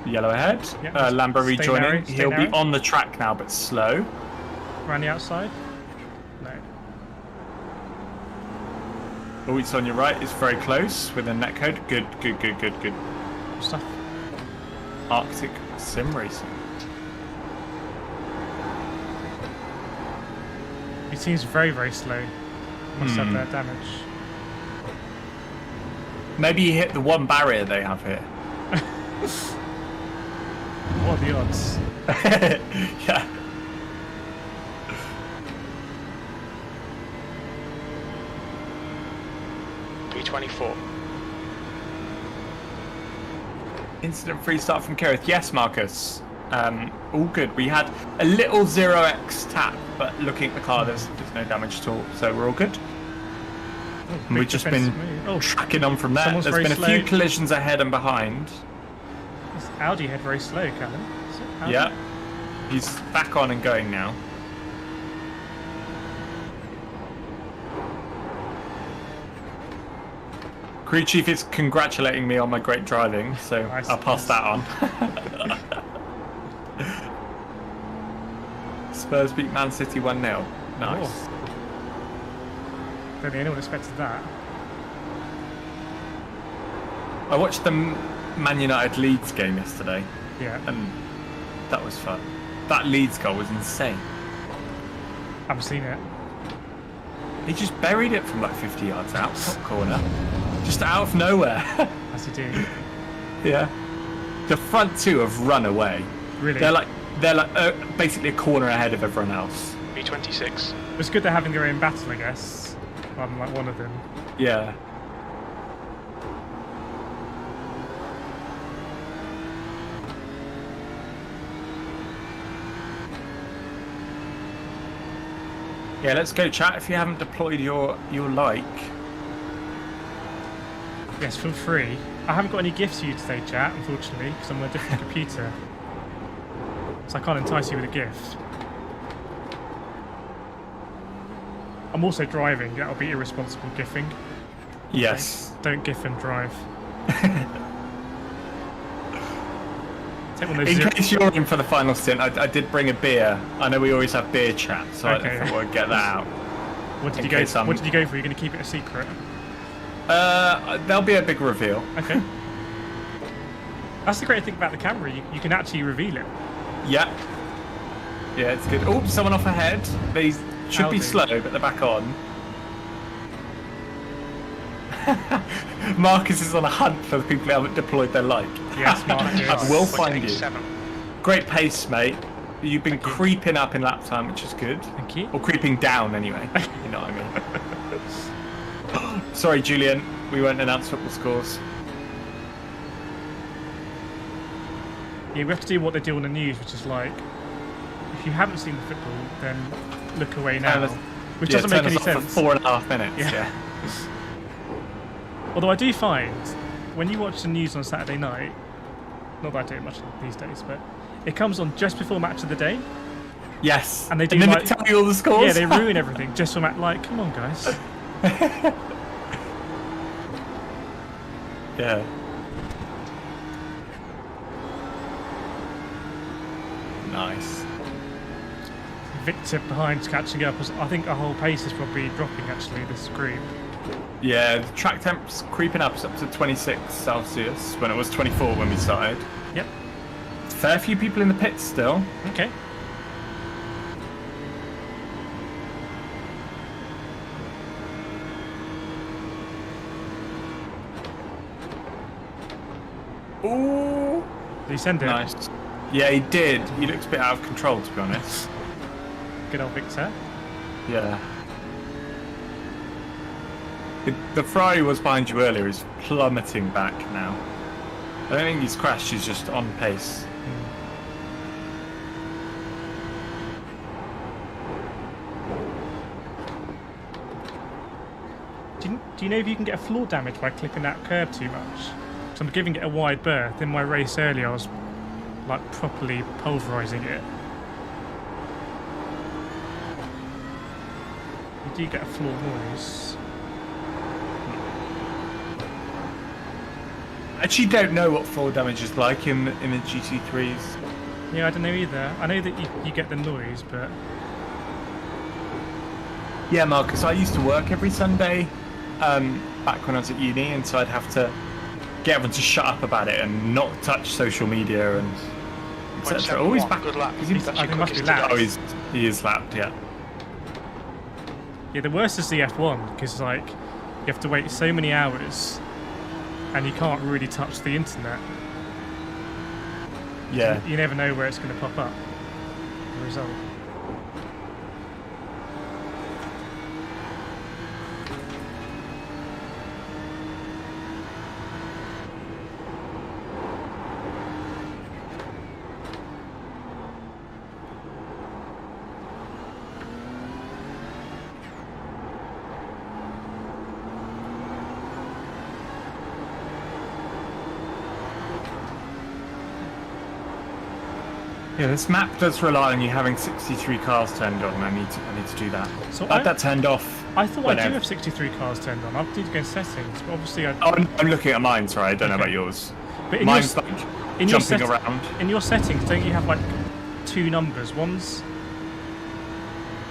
Yellow ahead. Yep, Lambo stay rejoining. narrow, stay He'll be narrow. on the track now, but slow. Around the outside? No. Oh, it's on your right. It's very close with a netcode. Good. Good stuff. Arctic sim racing. He seems very, very slow. Must have their damage. Maybe you hit the one barrier they have here. What are the odds? Yeah. P24. Incident-free start from Kireth. Yes, Marcus. All good. We had a little 0x tap, but looking at the car, there's no damage at all, so we're all good. And we've just been tracking on from there. Someone's There's very been a few slow. collisions ahead and behind. This Audi head very slow, Callum. Is it Audi? Yeah. He's back on and going now. Crew Chief is congratulating me on my great driving, so Nice. I'll pass that on. Spurs beat Man City 1-0. Nice. Oh. Don't think anyone expected that. I watched the Man United Leeds game yesterday, Yeah. and that was fun. That Leeds goal was insane. Haven't seen it. He just buried it from like 50 yards out, top corner. Just out of nowhere. As you do. Yeah. The front two have run away. Really? They're like basically a corner ahead of everyone else. P26. It's good they're having their own battle, I guess. Rather than like one of them. Yeah. Yeah, let's go chat if you haven't deployed your like. Yes, feel free. I haven't got any gifts for you today, chat, unfortunately, because I'm on a different computer. So I can't entice you with a gift. I'm also driving. That'll be irresponsible gifting. Yes. Don't gif and drive. Take one of In those case you're in for the final stint, I did bring a beer. I know we always have beer chat, so Okay. I thought we'd get that out. What did in you go? case What did you go for? You're going to keep it a secret. There'll be a big reveal. Okay. That's the great thing about the camera. You can actually reveal it. Yeah. Yeah, it's good. Oh, someone off ahead. They should be Howdy. slow, but they're back on. Marcus is on a hunt for the people who haven't deployed their like. Yes, Marcus. I will We're find getting you. 7. Great pace, mate. You've been Thank you. creeping up in lap time, which is good. Thank you. Or creeping down, anyway. You know what I mean. Sorry, Julian. We won't announce football scores. Yeah, we have to do what they do on the news, which is like, if you haven't seen the football, then look away now. Which doesn't make turn any us off sense. For 4.5 minutes. Yeah. Although I do find, when you watch the news on Saturday night, not that I do it much these days, but it comes on just before match of the day. Yes. And they do then like- they tell you all the scores. Yeah, they ruin everything just for like, come on, guys. Yeah. Nice. Victor behind's catching up. I think our whole pace is probably dropping actually this group. Yeah, the track temp's creeping up. It's up to 26 Celsius when it was 24 when we started. Yep. Fair few people in the pits still. Okay. Ooh. Did he send it? Nice. Yeah, he did. He looks a bit out of control, to be honest. Good old Victor. Yeah. The Ferrari was behind you earlier is plummeting back now. I don't think he's crashed, he's just on pace. Do you know if you can get a floor damage by clipping that curb too much? So I'm giving it a wide berth. In my race earlier, I was like properly pulverizing it. You do get a floor noise. I actually don't know what floor damage is like in the GT3s. Yeah, I don't know either. I know that you get the noise, but Yeah, Marcus, I used to work every Sunday back when I was at uni, and so I'd have to get everyone to shut up about it and not touch social media and etc. Always back. Good luck. Is he- That's I your think must be quickest lapped. today. Oh, he is lapped, yeah. yeah, the worst is the F1 because like you have to wait so many hours, and you can't really touch the internet. Yeah. You never know where it's going to pop up. The result. Yeah, this map does rely on you having 63 cars turned on. I need to do that. So I had that turned off. I thought I whenever. do have 63 cars turned on. I need to go in settings, but obviously I. Oh, I'm looking at mine. Sorry, I don't know Okay. about yours. But in Mine's your, like in your jumping set- around. In your settings, don't you have like two numbers? One's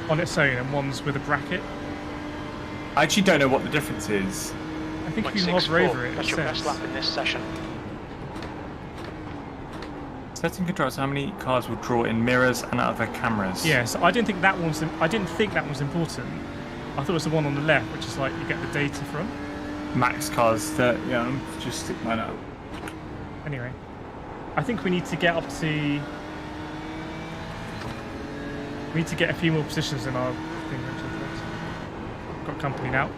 on its own and one's with a bracket. I actually don't know what the difference is. I think if you 0.64. hover over it, That's it your best says. lap in this session. Setting controls how many cars will draw in mirrors and other cameras. Yes, I didn't think that one's. I didn't think that was important. I thought it was the one on the left, which is like you get the data from. Max cars that, yeah, I'll just stick mine up. Anyway, I think we need to get up to. We need to get a few more positions in our thing. Got company now.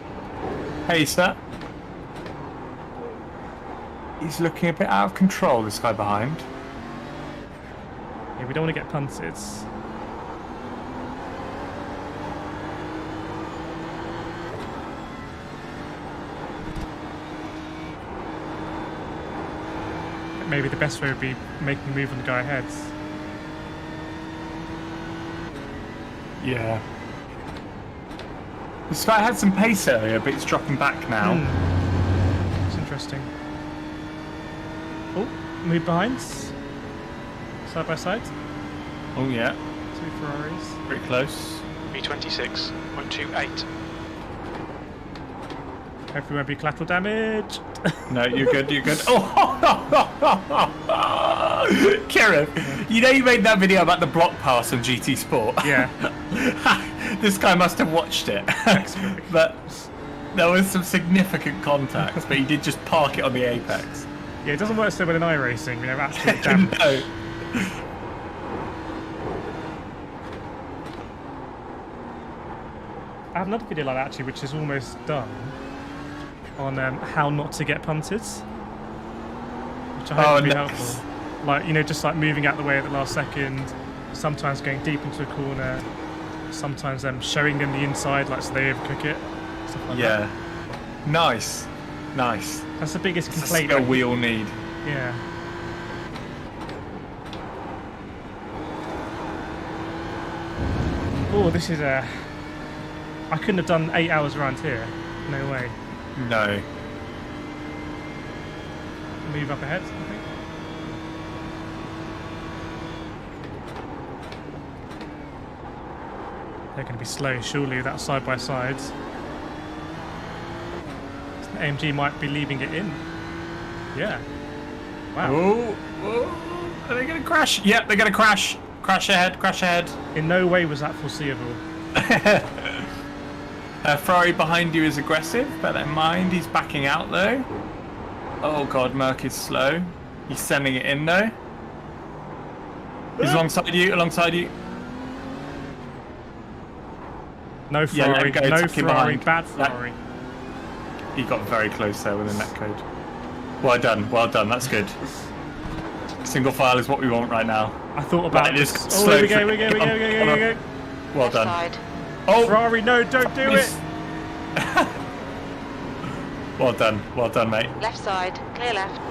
Hey, sir. He's looking a bit out of control, this guy behind. Yeah, we don't want to get punted. Maybe the best way would be making a move on the guy ahead. Yeah. This guy had some pace earlier, but it's dropping back now. It's interesting. Oh, move behind. side by side. Oh yeah, 2 Ferraris. pretty close. B26.28. Hopefully won't be collateral damage. No, you're good, you're good. Oh, Kireth, you know you made that video about the block pass on GT Sport? Yeah. This guy must have watched it. But there was some significant contact, but he did just park it on the apex. Yeah, it doesn't work so well in iRacing. We have absolute damage. No. I have another video like that actually, which is almost done, on how not to get punted, which I hope will be helpful. Like, you know, just like moving out the way at the last second, sometimes going deep into a corner, sometimes showing them the inside, like so they overcook it, stuff like that. Nice. Nice. That's the biggest It's a complaint. skill we all need. Yeah. Oh, this is I couldn't have done 8 hours around here. No way. No. Move up ahead, I think. They're going to be slow, surely, without side by sides. The AMG might be leaving it in. Yeah. Wow. Oh, are they going to crash? Yep, they're going to crash. Crash ahead, crash ahead. In no way was that foreseeable. Ferrari behind you is aggressive, bear that in mind. He's backing out though. Oh god, Merc is slow. He's sending it in though. He's alongside you, alongside you. No Ferrari, Yeah, no Ferrari, bad Yeah. Ferrari. He got very close there with the net code. Well done, that's good. Single file is what we want right now. I thought about Right, this. just Oh, slow here we go, for- we go. Well Left done. side. Oh, Ferrari, no, don't do it. well done, mate. Left side. Clear left.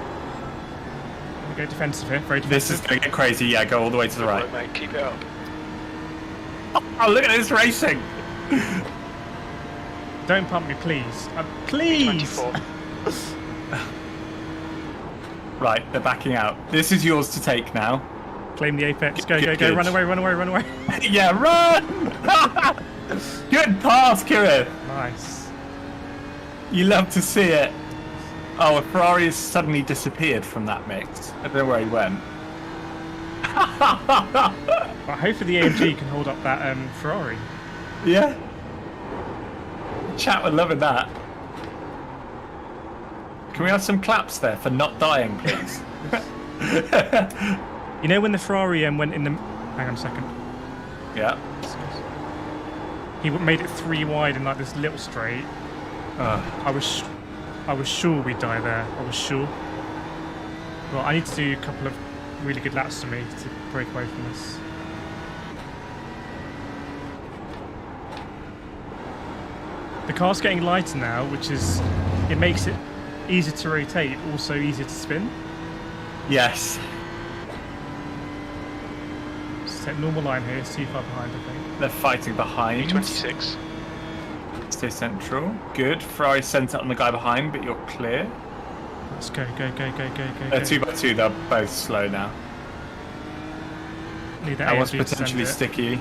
We go defensive here, very This is defensive. going to get crazy. Yeah, go all the way to the right. Right, mate, keep it up. Oh, look at this racing. Don't pump me, please. Please! 24. Right, they're backing out. This is yours to take now. Claim the apex. Go, Good, go, go. good. Run away, run away, run away. Yeah, run! Good pass, Kireth. Nice. You love to see it. Oh, a Ferrari has suddenly disappeared from that mix. I don't know where he went. Well, hopefully the AMG can hold up that Ferrari. Yeah. Chat would loving that. Can we have some claps there for not dying, please? You know when the Ferrari went in the... Hang on a second. Yeah. He made it 3 wide in like this little straight. I was sure we'd die there. I was sure. Well, I need to do a couple of really good laps to me to break away from this. The car's getting lighter now, which is... It makes it easier to rotate, also easier to spin. Yes. Just take normal line here, it's too far behind, I think. They're fighting behind. B26. Stay central. Good. Ferrari sent it on the guy behind, but you're clear. Let's go, go, go, go, go, go. They're 2x2. They're both slow now. Need That was AMG to send potentially it. sticky.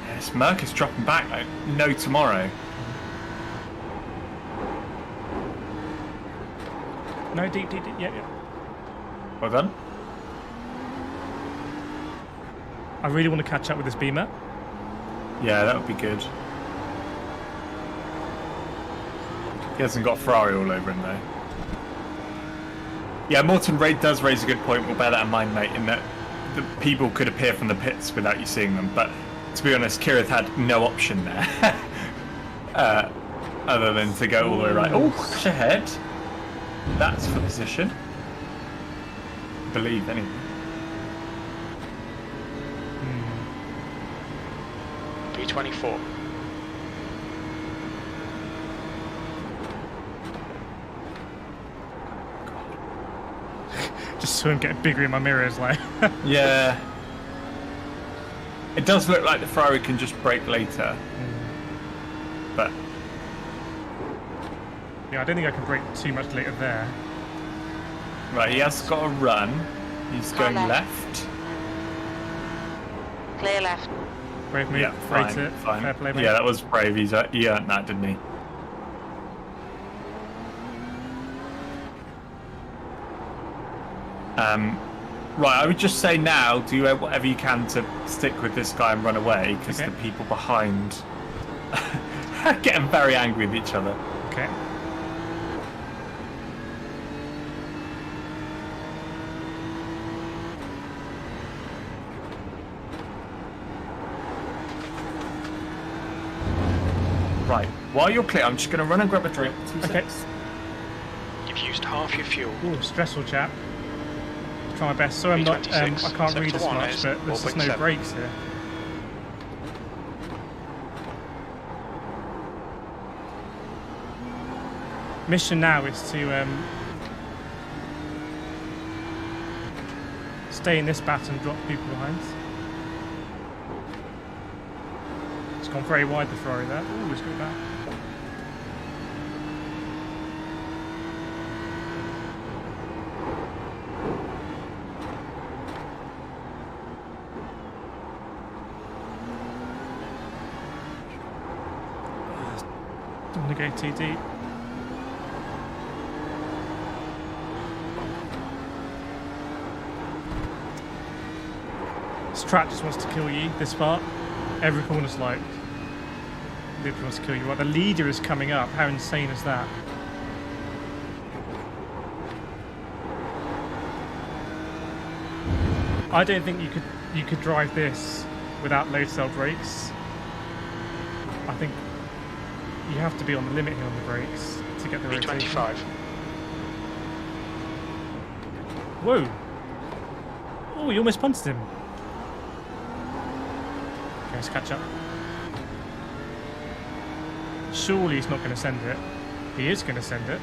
Yes, Merc is dropping back like no tomorrow. No, deep, deep, deep. Yeah, yeah. Well done. I really want to catch up with this Beamer. Yeah, that would be good. He hasn't got Ferrari all over him though. Yeah, Morton Raid does raise a good point. We'll bear that in mind, mate, in that the people could appear from the pits without you seeing them. But to be honest, Kireth had no option there. Other than to go all the way right. Oh, crash ahead. That's for position. Believe anything. B24. Just saw him get bigger in my mirrors, like. Yeah. It does look like the Ferrari can just brake later. But Yeah, I don't think I can brake too much later there. Right, he has got a run. He's going left. left. Clear left. Brave move, Yeah, rate fine, it. fine. Fair play, mate. Yeah, that was brave. He earned that, didn't he? Right, I would just say now, do whatever you can to stick with this guy and run away, because Okay. the people behind are getting very angry with each other. Okay. Right, while you're clear, I'm just going to run and grab a drink. 2 Okay. seconds. You've used half your fuel. Ooh, stressful chap. Try my best. So I'm not. I 326, can't sector read as 1 much, is but there's just no 4.7. brakes here. Mission now is to stay in this bat and drop people behind. It's gone very wide, the Ferrari there. Ooh, it's got back. Don't want to go too deep. This track just wants to kill you, this part. Every corner's like, literally wants to kill you. Right, the leader is coming up. How insane is that? I don't think you could drive this without load cell brakes. I think you have to be on the limit here on the brakes to get the rotation. B25. Whoa! Oh, you almost punted him. Okay, let's catch up. Surely he's not going to send it. He is going to send it.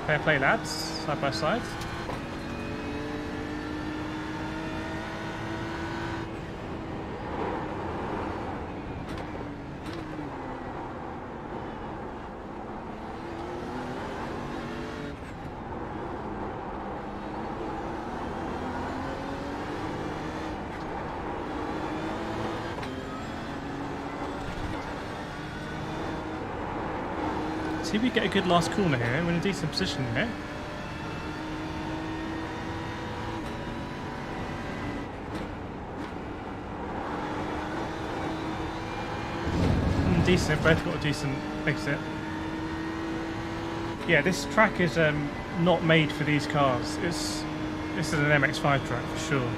Fair play, lads. Side by side. See if we get a good last corner here. We're in a decent position here. Decent, both got a decent exit. Yeah, this track is not made for these cars. This is an MX-5 track for sure.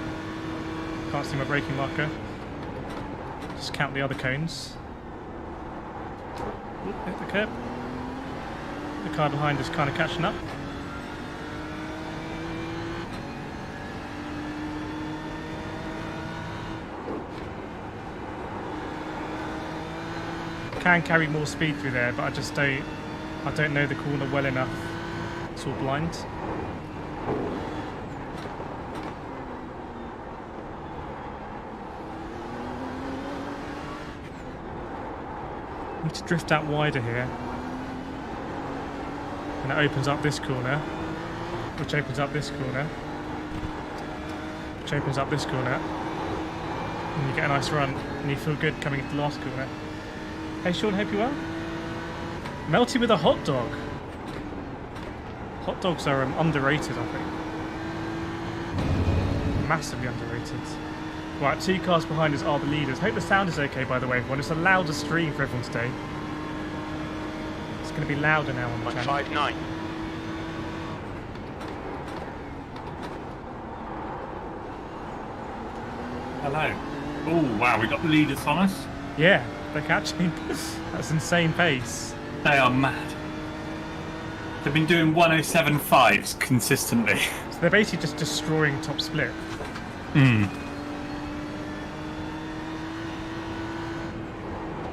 Can't see my braking marker. Just count the other cones. Oop, hit the curb. The car behind is kind of catching up. Can carry more speed through there, but I don't know the corner well enough. It's all blind. Need to drift out wider here. And it opens up this corner, which opens up this corner, which opens up this corner. And you get a nice run, and you feel good coming into the last corner. Hey Sean, hope you well. Melty with a hot dog. Hot dogs are underrated, I think. Massively underrated. Right, 2 cars behind us are the leaders. Hope the sound is okay, by the way, everyone. It's a louder stream for everyone today. It's going to be louder now on the channel. 159. Hello. Oh, wow, we got the leaders on us. Yeah, they're catching. That's insane pace. They are mad. They've been doing 107.5s consistently. So they're basically just destroying top split.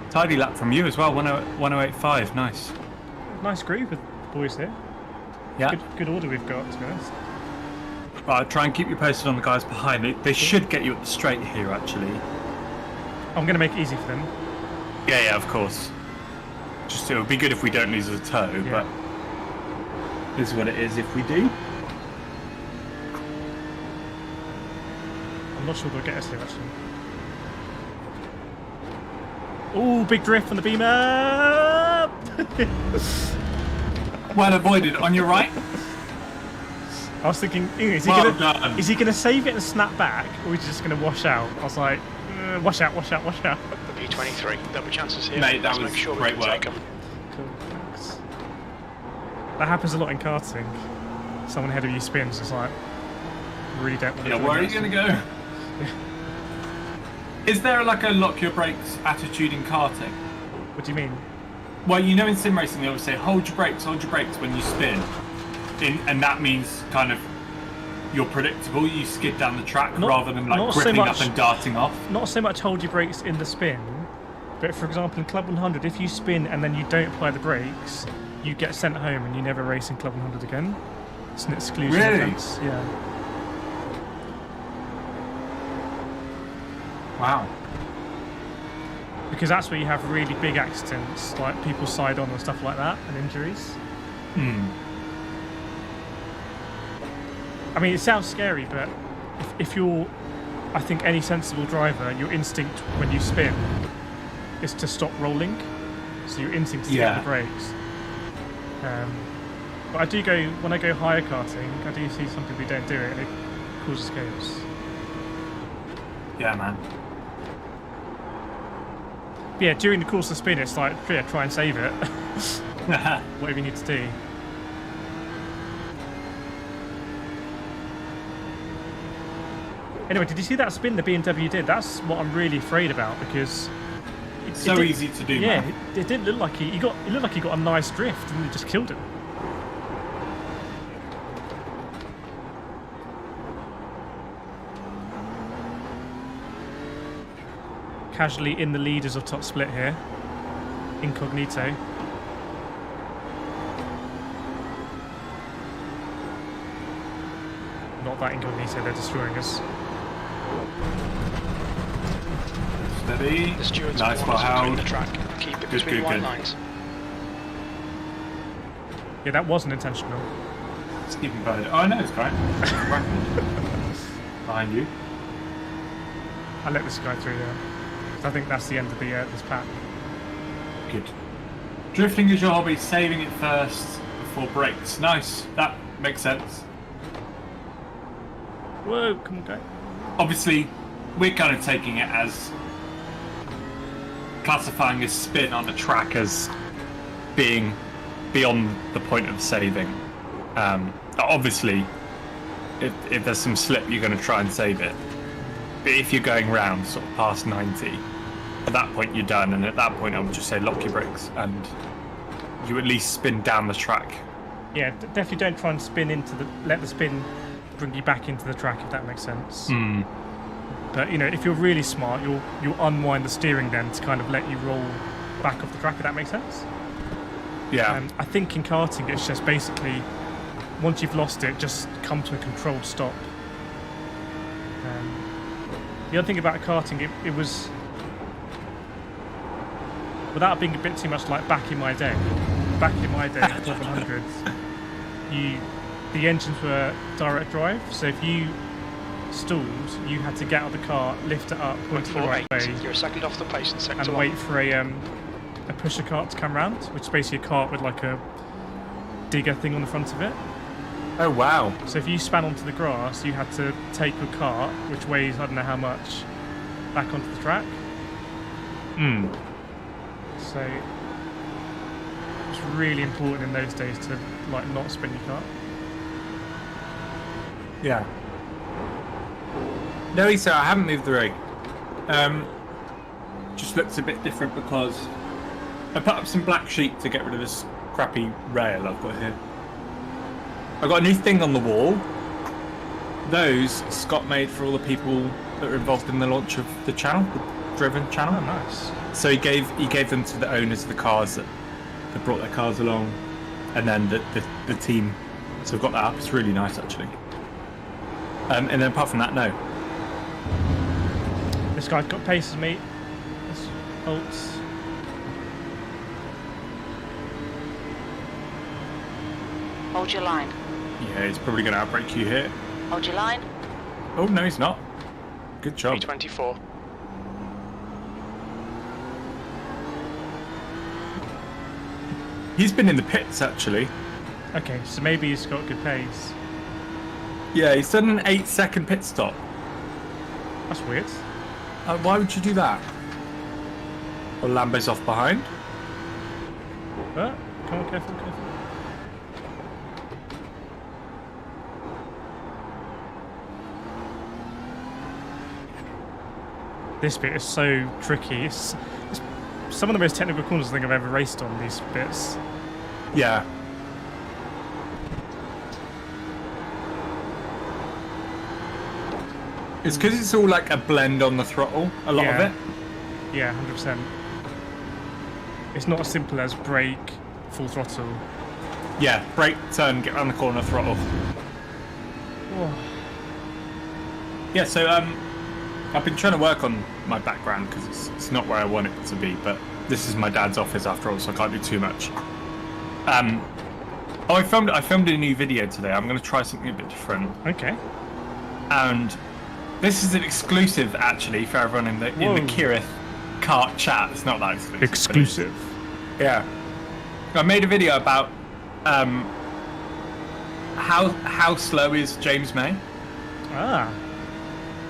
Tidy lap from you as well, 108.5, nice. Nice groove with the boys here. Yeah. Good order we've got, to be honest. Right, try and keep you posted on the guys behind. They should get you at the straight here, actually. I'm going to make it easy for them. Yeah, of course. Just it would be good if we don't lose a toe, but this is what it is if we do. I'm not sure they'll get us here actually. Oh, big drift from the beam up! Well avoided. On your right. I was thinking, is he gonna save it and snap back, or is he just gonna wash out? I was like, wash out. The B23, there'll be chances here. Mate, that Let's was make sure we great can work. take 'em. Cool, thanks. That happens a lot in karting. Someone ahead of you spins, it's like, really don't want to. Yeah, where are you gonna go? Is there like a lock your brakes attitude in karting? What do you mean? Well, you know in sim racing they always say hold your brakes when you spin. And that means kind of you're predictable, you skid down the track rather than like gripping up and darting off. Not so much hold your brakes in the spin, but for example in Club 100, if you spin and then you don't apply the brakes, you get sent home and you never race in Club 100 again. It's an exclusion offence. Yeah. Wow. Because that's where you have really big accidents, like people side on and stuff like that, and injuries. I mean, it sounds scary, but if you're, I think any sensible driver, your instinct when you spin is to stop rolling. So your instinct is to get the brakes. But I do go, when I go higher karting, I do see some people who don't do it, and it causes chaos. Yeah, man. But yeah, during the course of spin, it's like, yeah, try and save it. Whatever you need to do. Anyway, did you see that spin the BMW did? That's what I'm really afraid about, because it's so easy to do. Yeah, man. it didn't look like he got. It looked like he got a nice drift, and it just killed him. Casually in the leaders of top split here, incognito. Not that incognito, they're destroying us. Steady. The stewards nice want us between held. the track. Keep it between white lines. Yeah, that wasn't intentional. It's keeping better. Oh no, it's great. Behind you. I let this guy through there. I think that's the end of the this pack. Good. Drifting is your hobby, saving it first before brakes. Nice. That makes sense. Whoa, come on, go. Obviously, we're kind of taking it as classifying a spin on the track as being beyond the point of saving. Obviously, if there's some slip, you're going to try and save it. But if you're going round sort of past 90, at that point you're done, and at that point I would just say lock your brakes and you at least spin down the track. Yeah, definitely don't try and spin into the. Let the spin bring you back into the track, if that makes sense. But you know, if you're really smart, you'll unwind the steering then to kind of let you roll back off the track, if that makes sense. Yeah. I think in karting it's just basically once you've lost it, just come to a controlled stop. The other thing about karting, it was, without being a bit too much like back in my day, Club 100s, the engines were direct drive, so if you stalled, you had to get out of the car, lift it up, point it the right way, You're a second off the pace and second and wait for a pusher cart to come round, which is basically a cart with like a digger thing on the front of it. Oh wow. So if you span onto the grass, you had to take your cart, which weighs I don't know how much, back onto the track. So it's really important in those days to like not spin your cart. Yeah. No, Issa, I haven't moved the rig. Just looks a bit different because I put up some black sheet to get rid of this crappy rail I've got here. I've got a new thing on the wall. Those Scott made for all the people that were involved in the launch of the channel, the Driven channel. Oh, nice. So he gave them to the owners of the cars that brought their cars along, and then the team. So I've got that up. It's really nice actually. And then apart from that, no. This guy's got pace as me. Holtz. Hold your line. Yeah, he's probably going to outbrake you here. Hold your line. Oh, no, he's not. Good job. 324. He's been in the pits, actually. Okay, so maybe he's got good pace. Yeah, he's done an 8-second pit stop. That's weird. Why would you do that? Well, Lambo's off behind. But, come on, careful, careful. This bit is so tricky. It's some of the most technical corners I think I've ever raced on, these bits. Yeah. It's because it's all like a blend on the throttle, a lot of it. Yeah, 100%. It's not as simple as brake, full throttle. Yeah, brake, turn, get around the corner, throttle. Oh. Yeah, so I've been trying to work on my background because it's not where I want it to be, but this is my dad's office after all, so I can't do too much. I filmed a new video today. I'm going to try something a bit different. Okay. And this is an exclusive, actually, for everyone in the Kireth kart chat. It's not that exclusive. Exclusive. Yeah. I made a video about how slow is James May. Ah.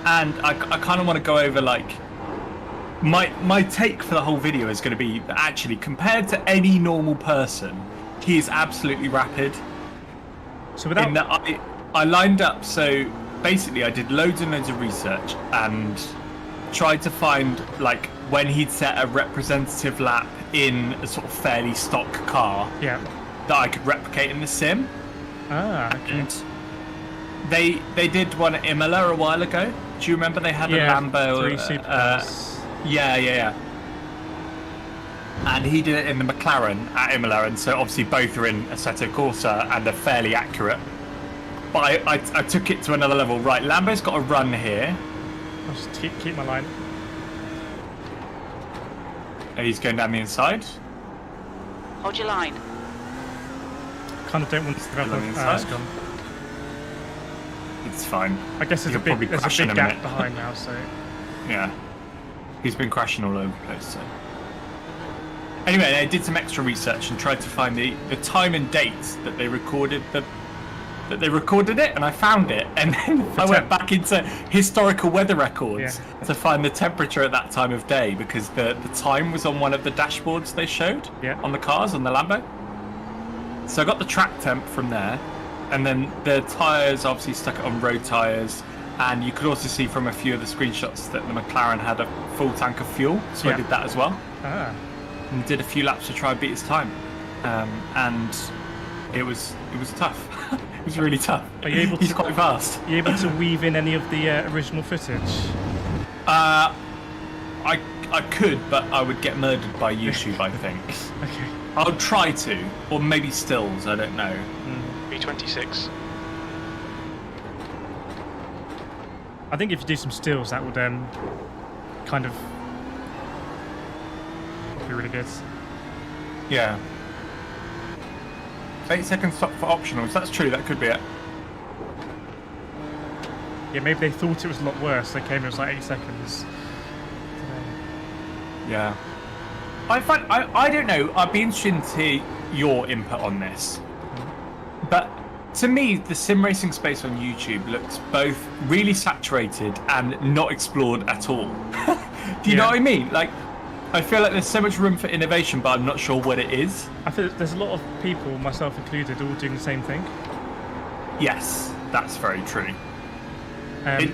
And I kind of want to go over, like, my take for the whole video is going to be that actually, compared to any normal person, he is absolutely rapid. So without... In that I lined up, so basically I did loads and loads of research and tried to find, like, when he'd set a representative lap in a sort of fairly stock car Yeah. that I could replicate in the sim. Ah, okay. And they did one at Imola a while ago. Do you remember they had a Lambo? 3 Supercars. Yeah. And he did it in the McLaren at Imola, and so obviously both are in Assetto Corsa and are fairly accurate. But I took it to another level. Right, Lambo's got a run here. I'll just keep my line. And he's going down the inside. Hold your line. Kind of don't want to develop Along the it's inside. gone. It's fine. I guess there's a He'll big probably crash in a gap minute. behind now, so... Yeah. He's been crashing all over the place, so... Anyway, I did some extra research and tried to find the time and dates that they recorded it, and I found it, and then I went back into historical weather records to find the temperature at that time of day, because the time was on one of the dashboards they showed on the cars, on the Lambo. So I got the track temp from there, and then the tyres, obviously stuck it on road tyres, and you could also see from a few of the screenshots that the McLaren had a full tank of fuel, so I did that as well. Ah. And did a few laps to try and beat his time, and it was tough. It was really tough. Are you able He's to, quite fast. Are you able to weave in any of the original footage? I could, but I would get murdered by YouTube, I think. Okay. I would try to, or maybe stills. I don't know. B26. I think if you do some stills, that would kind of be really good. Yeah. 8-second stop for optionals. That's true. That could be it. Yeah, maybe they thought it was a lot worse. They came in, it was like 8 seconds. Yeah. I don't know. I'd be interested to hear your input on this. But to me, the sim racing space on YouTube looks both really saturated and not explored at all. Do you know what I mean? Like, I feel like there's so much room for innovation, but I'm not sure what it is. I feel there's a lot of people, myself included, all doing the same thing. Yes, that's very true. Um,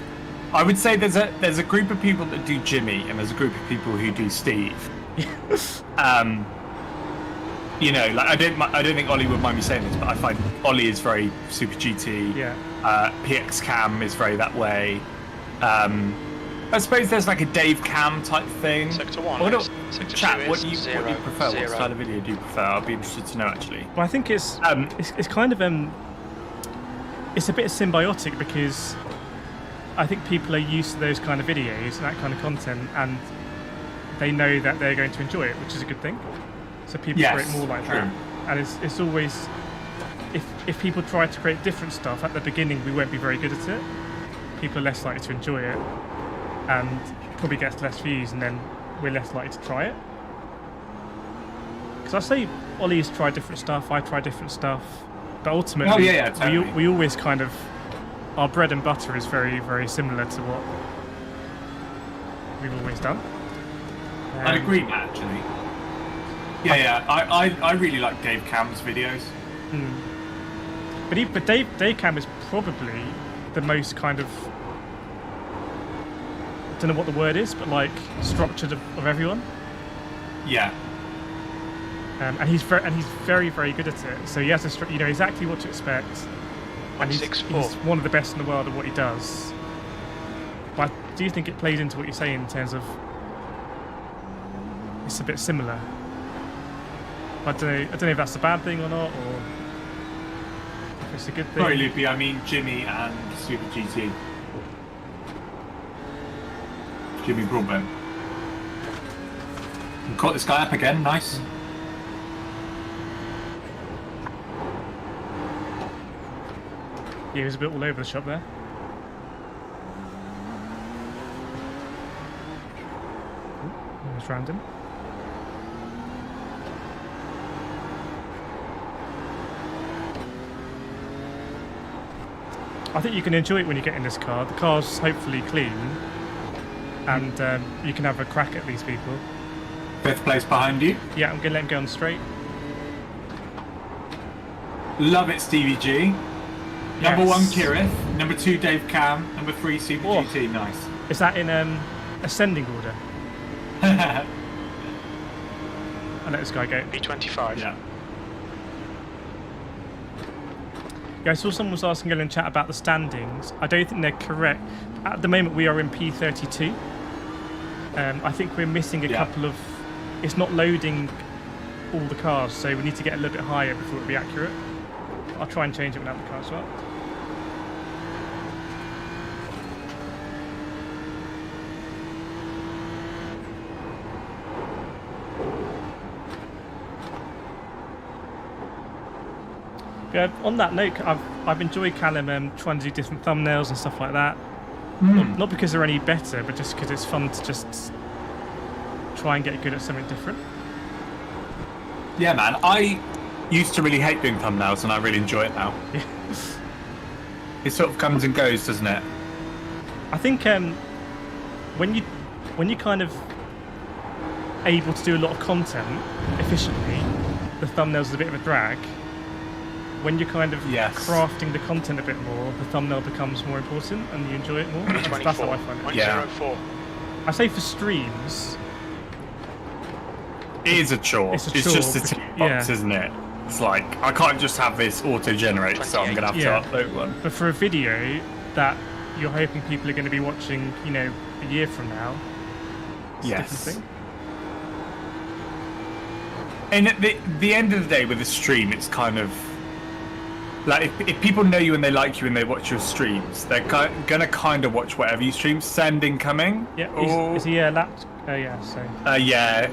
I would say there's a group of people that do Jimmy, and there's a group of people who do Steve. You know, like I don't think Ollie would mind me saying this, but I find Ollie is very Super GT. Yeah. PX Cam is very that way. I suppose there's like a Dave Cam type thing. Sector 1. What Sector chat, 2 what do you is prefer? 0. What style of video do you prefer? I'd be interested to know actually. Well, I think it's kind of it's a bit symbiotic, because I think people are used to those kind of videos and that kind of content, and they know that they're going to enjoy it, which is a good thing. So people create more like that, and it's always if people try to create different stuff at the beginning, we won't be very good at it. People are less likely to enjoy it, and probably gets less views, and then we're less likely to try it. Because I say Ollie's try different stuff, I try different stuff, but ultimately, totally. we always kind of, our bread and butter is very, very similar to what we've always done. I'd agree, Matt, actually. Yeah, I really like Dave Cam's videos. But Dave Cam is probably the most kind of, I don't know what the word is, but like structured of everyone. Yeah. And he's very, very good at it. So he has you know exactly what to expect. And he's one of the best in the world at what he does. But do you think it plays into what you're saying in terms of it's a bit similar? I don't know if that's a bad thing or not, or if it's a good thing. Sorry, Loopy, I mean Jimmy and Super GT. Jimmy Broadbent. Caught this guy up again, nice. Yeah, he was a bit all over the shop there. Almost rammed him. I think you can enjoy it when you get in this car. The car's hopefully clean, and you can have a crack at these people. 5th place behind you. Yeah, I'm going to let him go on straight. Love it, Stevie G. Yes. Number 1, Kireth. Number 2, Dave Cam. Number 3, Super GT. Nice. Is that in ascending order? I'll let this guy go. B25. Yeah. Yeah, I saw someone was asking in chat about the standings. I don't think they're correct. At the moment, we are in P32. I think we're missing a couple of... It's not loading all the cars, so we need to get a little bit higher before it'll be accurate. I'll try and change it without the car as well. Yeah, on that note, I've enjoyed Callum trying to do different thumbnails and stuff like that. Not because they're any better, but just because it's fun to just try and get good at something different. Yeah, man. I used to really hate doing thumbnails, and I really enjoy it now. Yeah. It sort of comes and goes, doesn't it? I think when you kind of able to do a lot of content efficiently, the thumbnail's a bit of a drag. When you're kind of crafting the content a bit more, the thumbnail becomes more important and you enjoy it more. That's how I find it. 104. I say for streams, it is a chore. It's just a tick box, isn't it? It's like, I can't just have this auto-generate, so I'm going to have to upload one. But for a video that you're hoping people are going to be watching, you know, a year from now, it's a different thing. And at the end of the day with a stream, it's kind of... Like, if people know you and they like you and they watch your streams, they're going to kind of watch whatever you stream. Send incoming. Yeah, is he lapped? Yeah, so... yeah.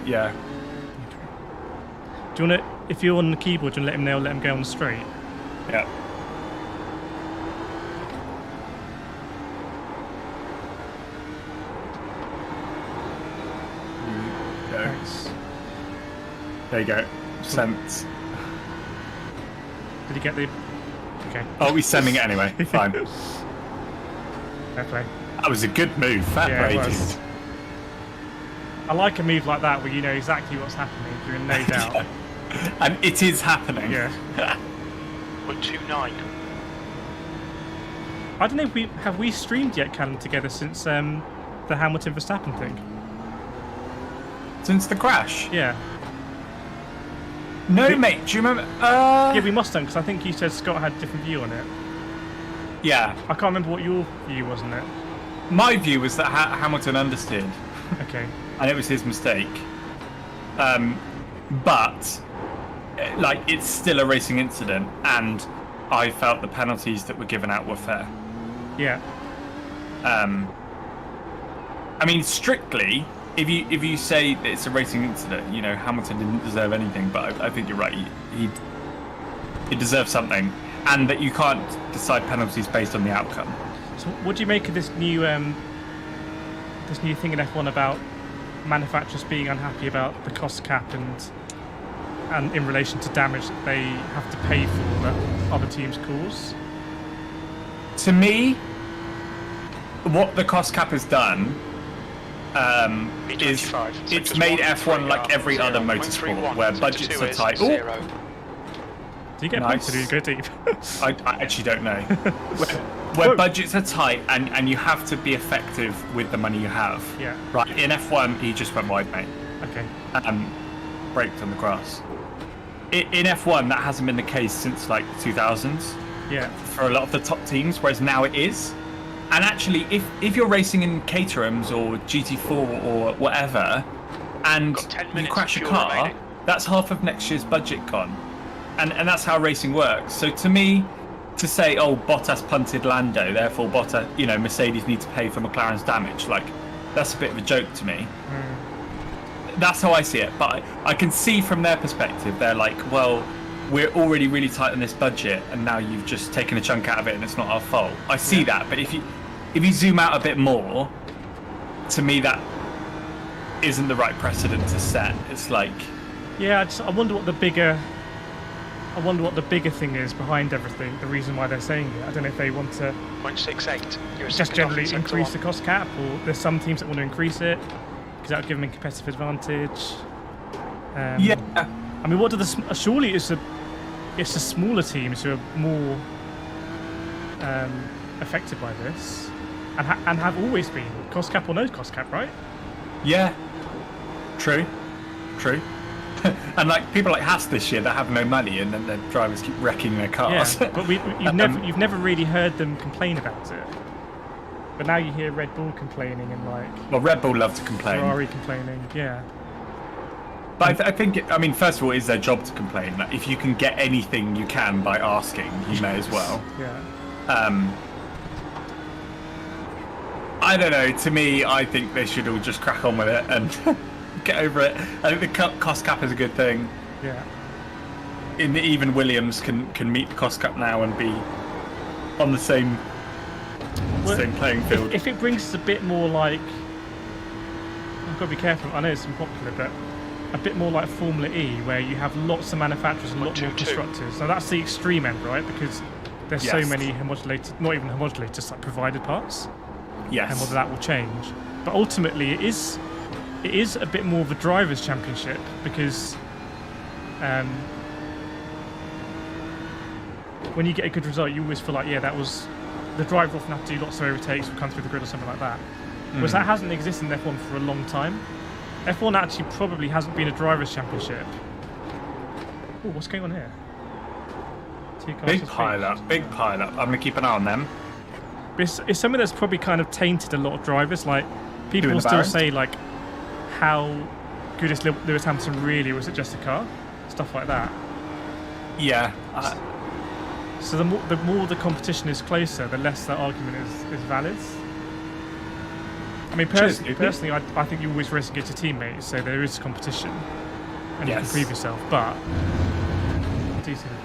Do you want to, if you're on the keyboard, do you want to let him go on the straight? Yeah. Thanks. There you go. Sent. Did he get the... Okay. Oh, he's sending it anyway. Fine. Fair play. That was a good move. Fair play, dude. I like a move like that where you know exactly what's happening. You're in no doubt. And it is happening. Yeah. We're 2-9. I don't know if have we streamed yet, Callum, together since the Hamilton Verstappen thing. Since the crash? Yeah. No, mate. Do you remember? Yeah, we must have, because I think you said Scott had a different view on it. Yeah. I can't remember what your view was on it. My view was that Hamilton understeered. Okay. And it was his mistake. But, like, it's still a racing incident, and I felt the penalties that were given out were fair. Yeah. I mean, strictly, if you say that it's a racing incident, you know, Hamilton didn't deserve anything, but I think you're right. it deserves something, and that you can't decide penalties based on the outcome. So, what do you make of this new thing in F1 about manufacturers being unhappy about the cost cap and in relation to damage that they have to pay for that other teams cause? To me, what the cost cap has done is it's made F1 like every other motorsport where budgets are tight. Ooh. Do you get Nice. points to go deep? I actually don't know. Where budgets are tight and you have to be effective with the money you have. Yeah. Right, in F1, he just went wide, mate. Okay. Braked on the grass. In F1, that hasn't been the case since like the 2000s Yeah. for a lot of the top teams, whereas now it is. And actually, if you're racing in Caterhams or GT4 or whatever, and Got 10 you minutes crash a of fuel car, remaining. that's half of next year's budget gone. And that's how racing works. So to me, to say, oh, Bottas punted Lando, therefore Mercedes need to pay for McLaren's damage, like, that's a bit of a joke to me. That's how I see it. But I can see from their perspective, they're like, well, we're already really tight on this budget, and now you've just taken a chunk out of it, and it's not our fault. I see that, but if you zoom out a bit more, to me that isn't the right precedent to set. It's like, Yeah, I wonder what the bigger thing is behind everything. The reason why they're saying it. I don't know if they want to 0.68. You're a just second generally off in sector increase the one. cost cap, or there's some teams that want to increase it because that would give them a competitive advantage. yeah, I mean, what do surely it's the smaller teams who are more affected by this, and have always been cost cap or no cost cap, right? yeah, true. And like people like Haas this year that have no money, and then their drivers keep wrecking their cars. Yeah, but you've never really heard them complain about it. But now you hear Red Bull complaining and like Well, Red Bull love to complain. Ferrari complaining, yeah. But I think, first of all, it's their job to complain. Like, if you can get anything you can by asking, you may as well. Yeah. I don't know. To me, I think they should all just crack on with it and get over it. I think the cost cap is a good thing. Yeah. Even Williams can meet the cost cap now and be on the same playing field. If it brings us a bit more like, I've got to be careful. I know it's unpopular, but a bit more like Formula E, where you have lots of manufacturers and a lot more constructors. Now that's the extreme end, right? Because there's so many homogelated, not even homogelated, just like provided parts. Yes. And whether that will change. But ultimately, it is a bit more of a drivers' championship because when you get a good result, you always feel like, yeah, that was the driver often have to do lots of overtakes or come through the grid or something like that. Whereas that hasn't existed in F1 for a long time. F1 actually probably hasn't been a drivers' championship. Oh, what's going on here? Big pile up. I'm going to keep an eye on them. It's something that's probably kind of tainted a lot of drivers. Like, people will still say, like, how good is Lewis Hamilton really, or is it just a car? Stuff like that. Yeah. So the more the competition is closer, the less that argument is valid. I mean, personally, I think you always race against your teammates, so there is competition, and you can prove yourself. But I do see the point.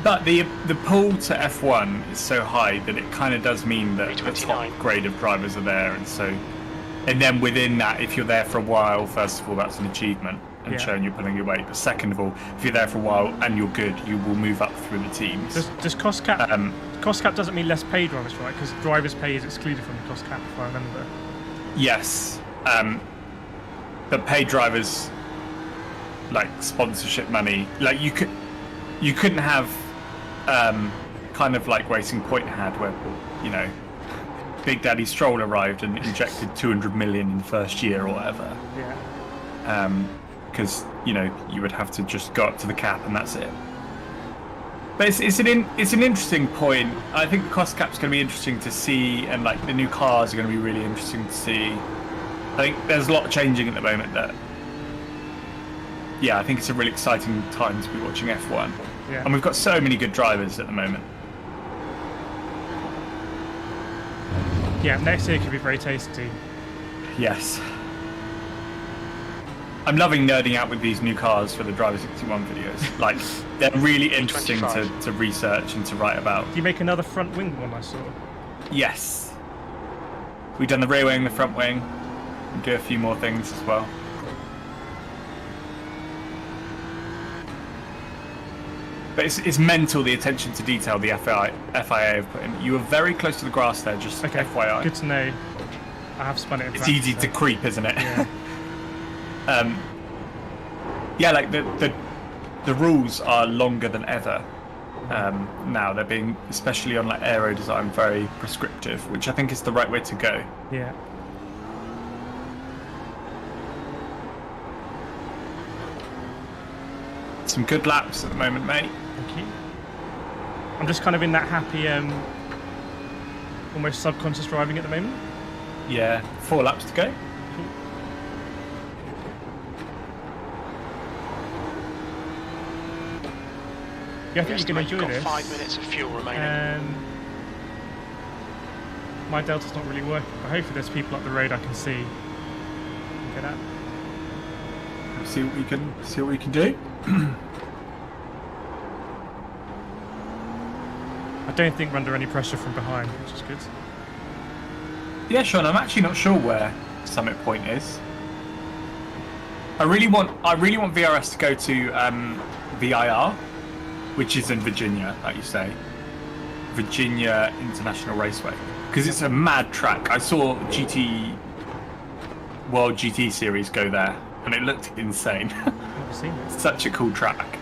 But the pull to F1 is so high that it kind of does mean that the top grade of drivers are there, and then within that, if you're there for a while, first of all, that's an achievement and showing you're pulling your weight. But second of all, if you're there for a while and you're good, you will move up through the teams. Does cost cap? Cost cap doesn't mean less paid drivers, right? Because drivers' pay is excluded from the cost cap, if I remember. Yes, but paid drivers, like sponsorship money, like you couldn't have kind of like Racing Point had, where Big Daddy Stroll arrived and injected 200 million in the first year or whatever. Yeah. Because you would have to just go up to the cap and that's it. But it's an interesting point. I think the cost cap's going to be interesting to see, and like the new cars are going to be really interesting to see. I think there's a lot changing at the moment that. Yeah, I think it's a really exciting time to be watching F1. Yeah. And we've got so many good drivers at the moment. Yeah, next year could be very tasty. Yes. I'm loving nerding out with these new cars for the Driver 61 videos. Like, they're really interesting to research and to write about. Do you make another front wing one I saw? Yes. We've done the rear wing, the front wing, and do a few more things as well. But it's mental, the attention to detail the FIA have put in. You were very close to the grass there, just Okay, FYI. good to know. I have spun it in It's practice, easy to so- creep, isn't it? Yeah. Yeah, like the rules are longer than ever now. They're being, especially on like aero design, very prescriptive, which I think is the right way to go. Yeah. Some good laps at the moment, mate. Thank you. I'm just kind of in that happy, almost subconscious driving at the moment. Yeah, 4 laps to go. Yeah, I think you're going to enjoy Got this. 5 minutes of fuel remaining. My delta's not really working, but hopefully there's people up the road I can see. Get at. See what we can do. I don't think we're under any pressure from behind, which is good. Yeah, Sean, I'm actually not sure where Summit Point is. I really want VRS to go to VIR, which is in Virginia, like you say, Virginia International Raceway, because it's a mad track. I saw World GT Series go there, and it looked insane. Never seen it. Such a cool track.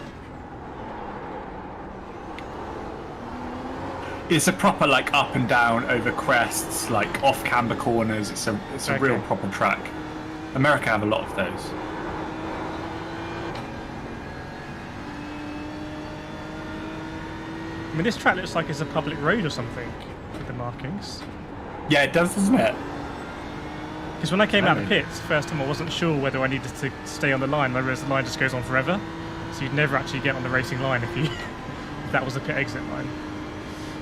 It's a proper like up and down over crests, like off camber corners. It's a real proper track. America have a lot of those. I mean, this track looks like it's a public road or something with the markings. Yeah, it does, doesn't it? Because when I came out of the pits, first time I wasn't sure whether I needed to stay on the line. I realised the line just goes on forever, so you'd never actually get on the racing line if that was the pit exit line.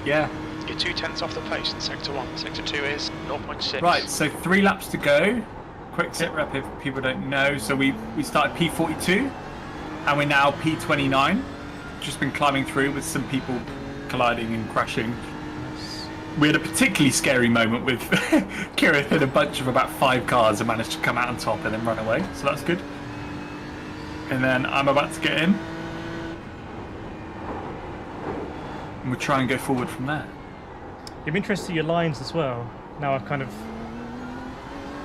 Yeah. You're 2/10 off the pace in Sector 1. Sector 2 is 0.6. Right, so 3 laps to go. Quick sit rep if people don't know. So we started P42 and we're now P29. Just been climbing through with some people colliding and crashing. We had a particularly scary moment with Kireth in a bunch of about 5 cars and managed to come out on top and then run away. So that's good. And then I'm about to get in. And we'll try and go forward from there. I'm interested in your lines as well. Now I've kind of...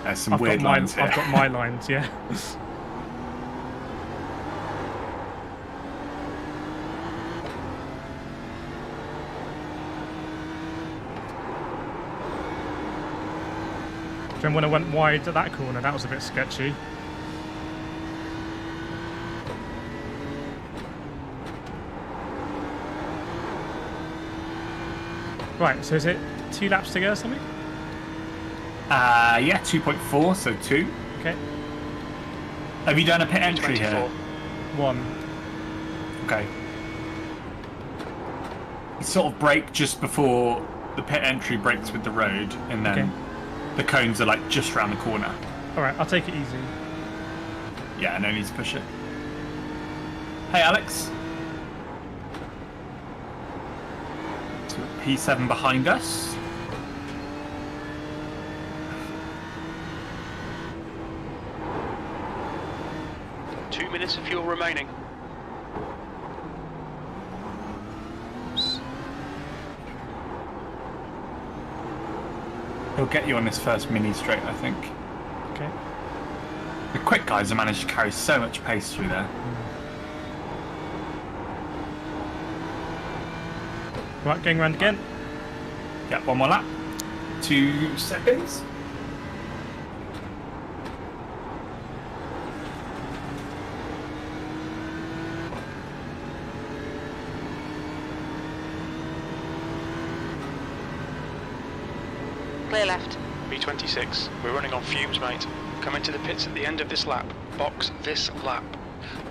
There's some weird lines here. I've got my lines, yeah. Then when I went wide at that corner, that was a bit sketchy. Right, so is it 2 laps to go or something? Yeah, 2.4, so 2. Okay. Have you done a pit entry 24. here? 1. Okay. You sort of brake just before the pit entry breaks with the road, and then the cones are like just around the corner. Alright, I'll take it easy. Yeah, no need to push it. Hey, Alex. So P7 behind us. Two minutes of fuel remaining. He'll get you on this first mini straight, I think. Okay. The quick guys have managed to carry so much pace through there. Right, going round again. Yeah, 1 more lap. 2 seconds. Clear left. B26. We're running on fumes, mate. Come into the pits at the end of this lap. Box this lap.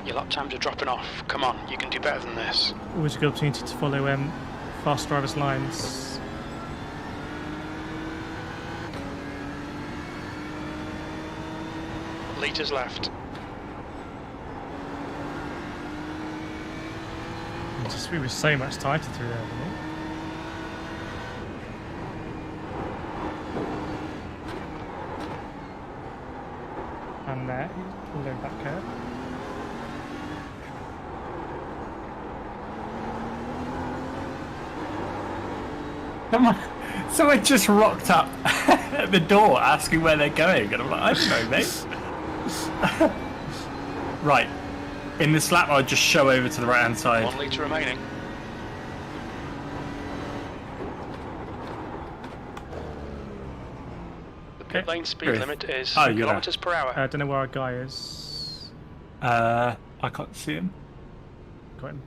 Your lap times are dropping off. Come on, you can do better than this. Always a good opportunity to follow fast drivers' lines. Litres left. We were so much tighter through there, wasn't it? And there, pulled over that curve. Someone just rocked up at the door asking where they're going, and I'm like, I don't know, mate. Right. In this lap, I'll just show over to the right-hand side. 1 litre remaining. The pit lane speed Kireth. limit is Oh, 3 you're kilometres per hour. I don't know where our guy is. I can't see him. Got him.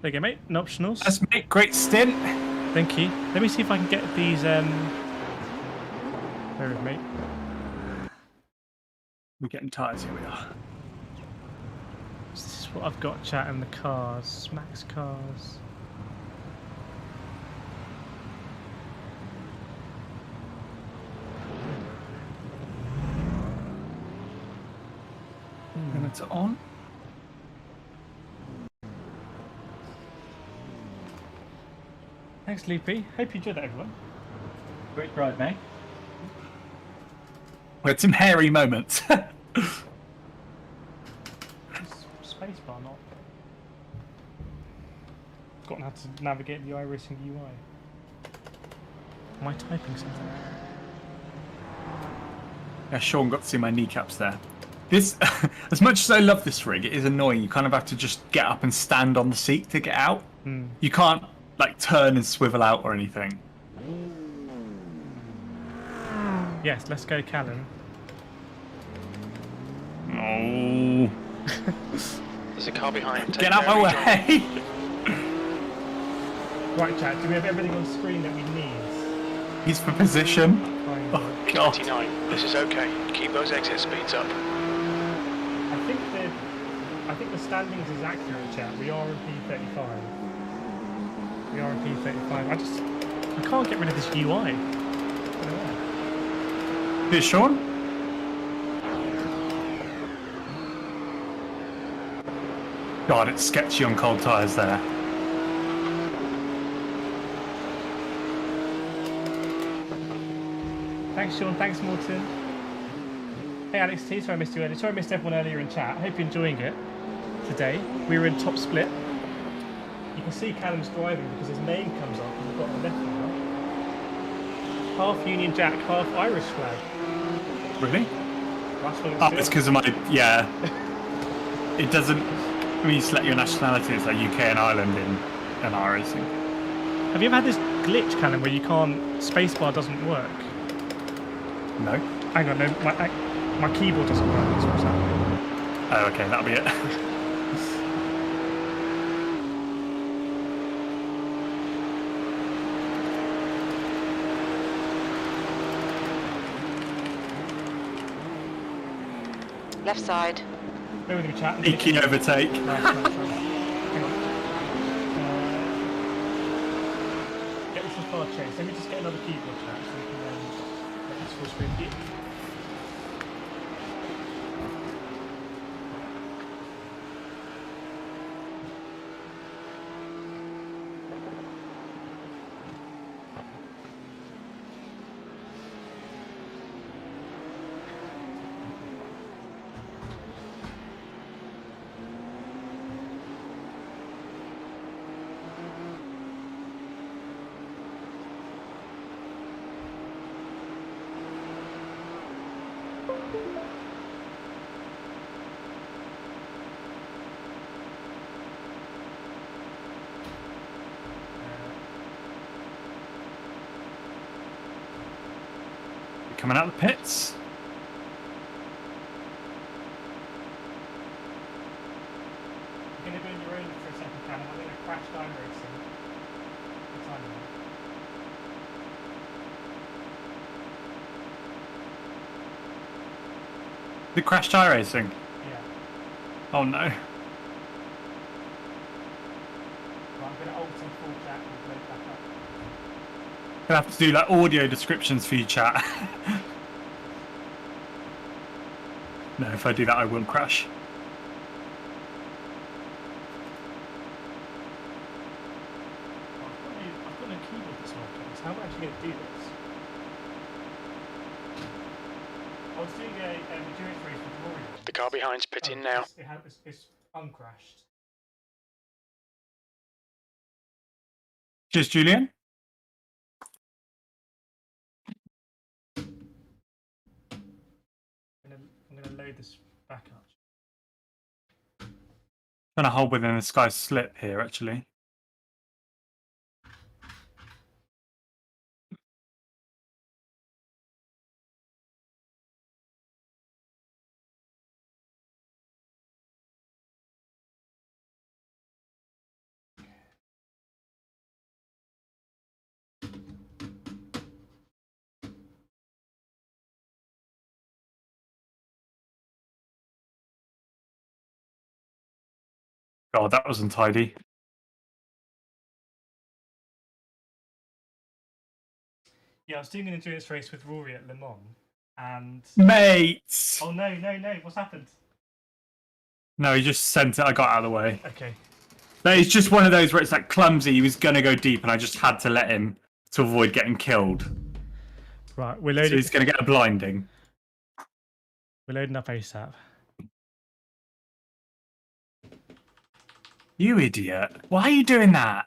There you go, mate. No optionals. That's mate, great stint. Thank you. Let me see if I can get these. There with me. We're getting tyres, here we are. This is what I've got, chat, in the cars. Max cars. Limits are on. Thanks, Loopy. Hope you enjoyed that, everyone. Great drive, mate. We had some hairy moments. Spacebar not. Forgotten how to navigate the iRacing UI. Am I typing something? Yeah, Sean got to see my kneecaps there. This, as much as I love this rig, it is annoying. You kind of have to just get up and stand on the seat to get out. You can't like turn and swivel out or anything. Yes, let's go, Callum. Oh. There's a car behind. Get out my way! Right, chat, do we have everything on screen that we need? He's for position. Fine. Oh, God. 29. This is okay. Keep those exit speeds up. I think the standings is accurate, chat. We are in P35. We are in P35. I can't get rid of this UI. I don't know. Is it Sean? God, it's sketchy on cold tyres there. Thanks, Sean. Thanks, Morton. Hey, Alex T. Sorry I missed you earlier. Sorry I missed everyone earlier in chat. I hope you're enjoying it today. We were in top split. You can see Callum's driving because his name comes up on the bottom left now. Half Union Jack, half Irish flag. Really? That's what Oh, it's because of my... Yeah. It doesn't... When you select your nationality, it's like UK and Ireland in iRacing. Have you ever had this glitch, Callum, where you can't... Spacebar doesn't work? No? Hang on, no, my keyboard doesn't work. That's what's happening. Oh, okay, that'll be it. Left side. Where are we chatting? Sneaky overtake. Nice. Hang on. Get this as far chase. Let me just get another keyboard chat so we can get this full screen view. Coming out of the pits. You're going to go on your own for a second, Callum. I'm going to crash iRacing. What time is it? The crashed iRacing. Yeah. Oh no. Right, I'm going to alter full chat and load back up. Gonna have to do like audio descriptions for you, chat. No, if I do that, I will crash. do this. I was doing a endurance race with Rory. The car behind's pitting now. It's uncrashed. Cheers, Julian. I'm gonna load this back up. Trying to hold within the sky slip here, actually. God, that was untidy. Yeah, I was doing an endurance race with Rory at Le Mans, and Mate! oh no, what's happened? No, he just sent it. I got out of the way. Okay. But it's just one of those where it's like clumsy. He was going to go deep, and I just had to let him to avoid getting killed. Right, we're So loading. he's going to get a blinding. We're loading up ASAP. You idiot. Why are you doing that?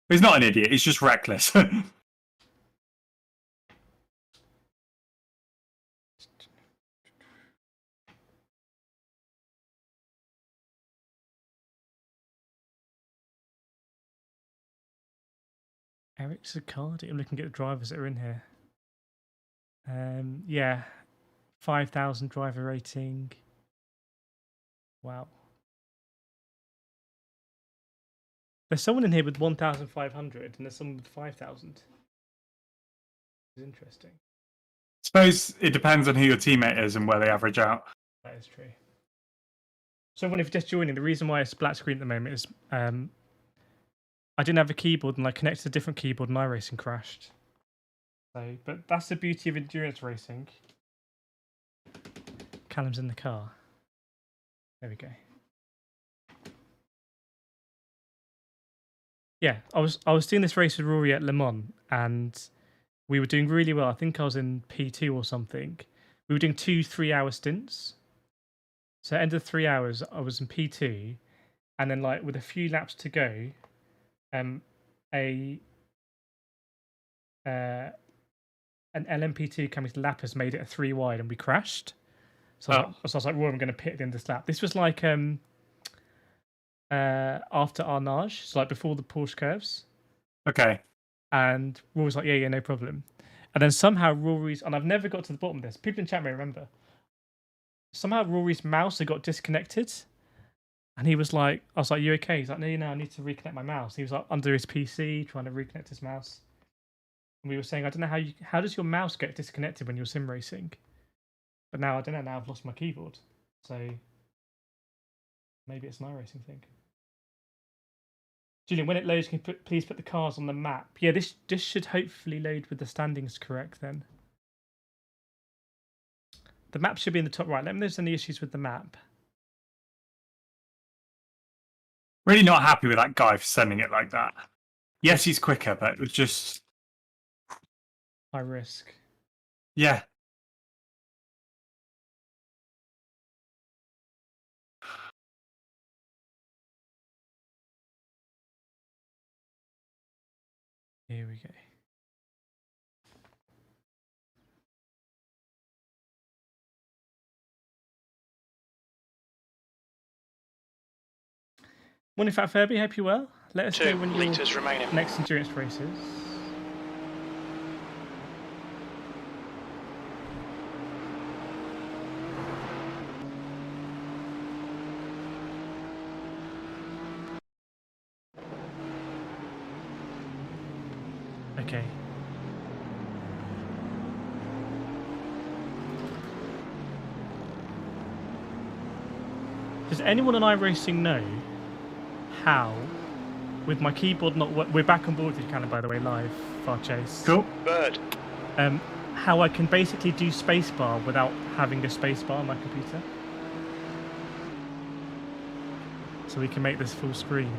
He's not an idiot. He's just reckless. Eric Zicardi. I'm looking at the drivers that are in here. Yeah, 5,000 driver rating. Wow. There's someone in here with 1,500, and there's someone with 5,000. It's interesting. Suppose it depends on who your teammate is and where they average out. That is true. So, if you're just joining, the reason why it's black screen at the moment is I didn't have a keyboard, and I connected a different keyboard, and iRacing crashed. So, but that's the beauty of endurance racing. Callum's in the car. There we go. Yeah, I was doing this race with Rory at Le Mans, and we were doing really well. I think I was in P2 or something. We were doing 2 3-hour stints. So at the end of 3 hours, I was in P2, and then like with a few laps to go, an LMP2 coming to lap has made it a 3 wide, and we crashed. So I was like, Rory, I'm going to pit at the end of this lap. This was like after carnage, so like before the Porsche curves. Okay. And Rory was like, yeah, no problem. And then somehow Rory's, and I've never got to the bottom of this, people in chat may remember, somehow Rory's mouse had got disconnected. And he was like, I was like, you okay? He's like, no, I need to reconnect my mouse. He was like under his PC trying to reconnect his mouse. And we were saying, I don't know how does your mouse get disconnected when you're sim racing? But now I don't know, now I've lost my keyboard. So maybe it's an iRacing thing. Julian, when it loads, can you please put the cars on the map? Yeah, this should hopefully load with the standings correct then. The map should be in the top right. Let me know if there's any issues with the map. Really not happy with that guy for sending it like that. Yes, he's quicker, but it was just... High risk. Yeah. Here we go. Morning, Fat Furby. Hope you're well. Let us know 2 when your litres remaining. next endurance race is. Okay. Does anyone on iRacing know how, with my keyboard not we're back on board with you, Callum, by the way, live, Far Chase. Cool. Bird. How I can basically do spacebar without having a spacebar on my computer. So we can make this full screen.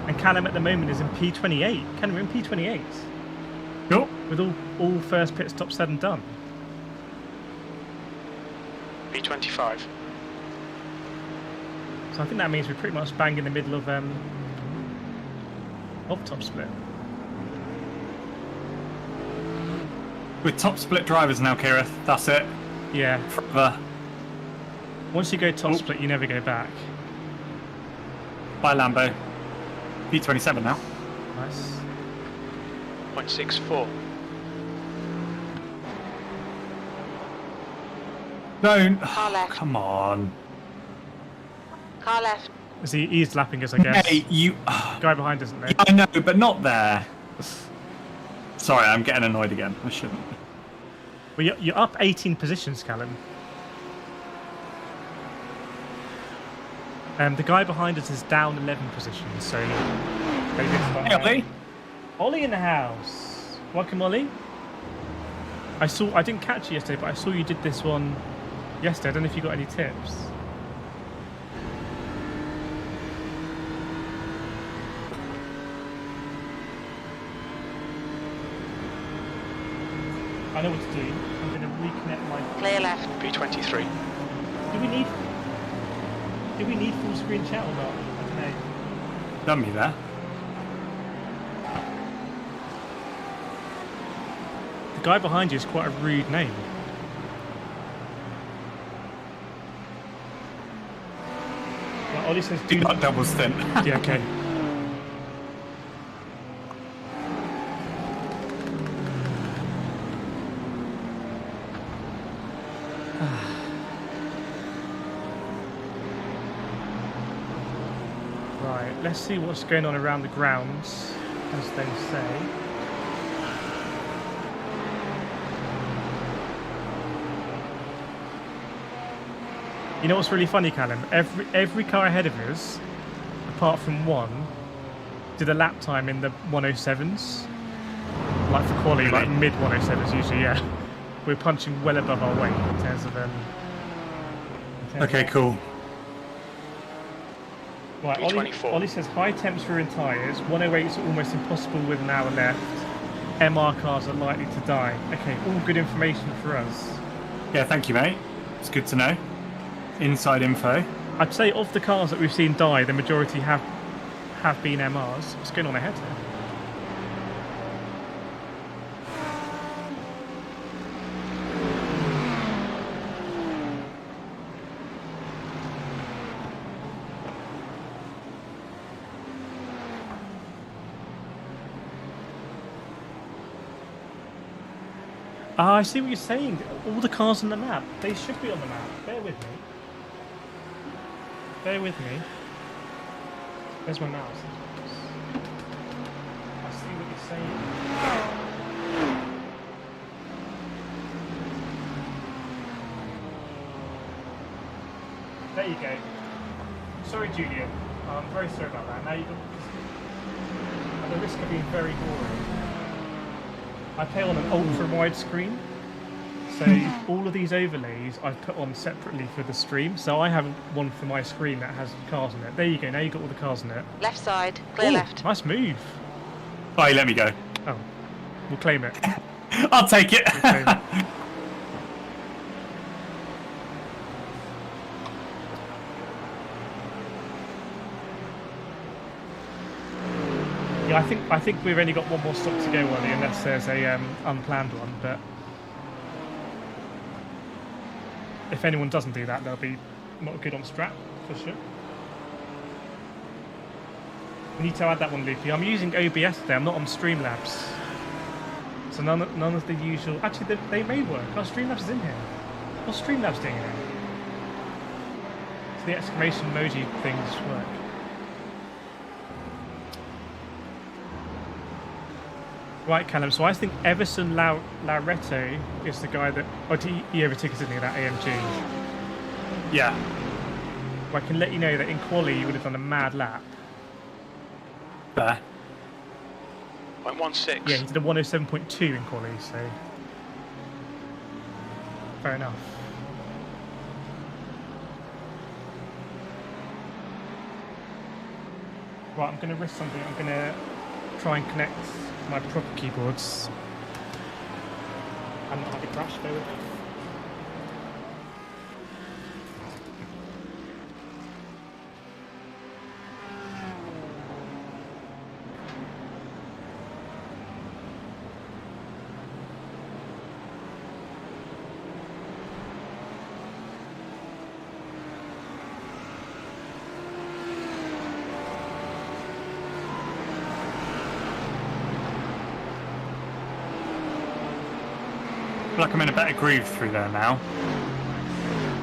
And Callum at the moment is in P28. Callum, we're in P28. Cool. With all first pit stops said and done. P25. So I think that means we're pretty much bang in the middle of top split. With top split drivers now, Kireth. That's it. Yeah. Forever. Once you go top split, you never go back. Bye, Lambo. P27 now. Nice. 0.64. Don't. Car left. Come on. Car left. He's lapping us, I guess. Hey, you. Guy behind isn't there? I know, but not there. Sorry, I'm getting annoyed again. I shouldn't. Well, you're up 18 positions, Callum. The guy behind us is down 11 positions, so maybe it's not. Hey, Ollie. Ollie in the house. Welcome, Ollie. I didn't catch you yesterday, but I saw you did this one yesterday. I don't know if you got any tips. I know what to do. I'm going to reconnect my... Clear left. P23. Do we need full screen chat or not? I don't know. Done me there. The guy behind you is quite a rude name. Well, Ollie says do Not double stint. Yeah, okay. Right, let's see what's going on around the grounds, as they say. You know what's really funny, Callum? Every car ahead of us, apart from one, did a lap time in the 107s. Like for quality, like mid 107s usually, yeah. We're punching well above our weight in terms of... Okay, cool. Right, P24. Ollie says high temps for in tyres, 108 is almost impossible with an hour left. MR cars are likely to die. Okay, all good information for us. Yeah, thank you, mate. It's good to know. Inside info. I'd say of the cars that we've seen die, the majority have been MRs. What's going on ahead here? I see what you're saying. All the cars on the map, they should be on the map. Bear with me. Bear with me. Where's my mouse? I see what you're saying. There you go. Sorry, Julian. I'm very sorry about that. Now you've got... At the risk of being very boring. I play on an ultra-wide screen, so all of these overlays I've put on separately for the stream. So I have one for my screen that has cars on it. There you go, now you've got all the cars on it. Left side. Clear Ooh, left. Nice move. Oh, you let me go. Oh, we'll claim it. I'll take it. We'll claim it. Yeah, I think we've only got one more stop to go, Wally, unless there's a unplanned one. But if anyone doesn't do that, they'll be not good on strap for sure. We need to add that one, Loopy. I'm using OBS today. I'm not on Streamlabs, so none of the usual. Actually, they may work. Oh, Streamlabs is in here. What's Streamlabs doing here? So the exclamation emoji things work. Right, Callum, so I think Everson Lauretto is the guy that... Oh, he overtook us, didn't he, that AMG? Yeah. Well, I can let you know that in quali you would have done a mad lap. There. 0.16. Yeah, he did a 107.2 in quali, so... Fair enough. Right, I'm going to risk something. I'm going to try and connect my proper keyboards. And not have it crash, bear with me. I feel like I'm in a better groove through there now.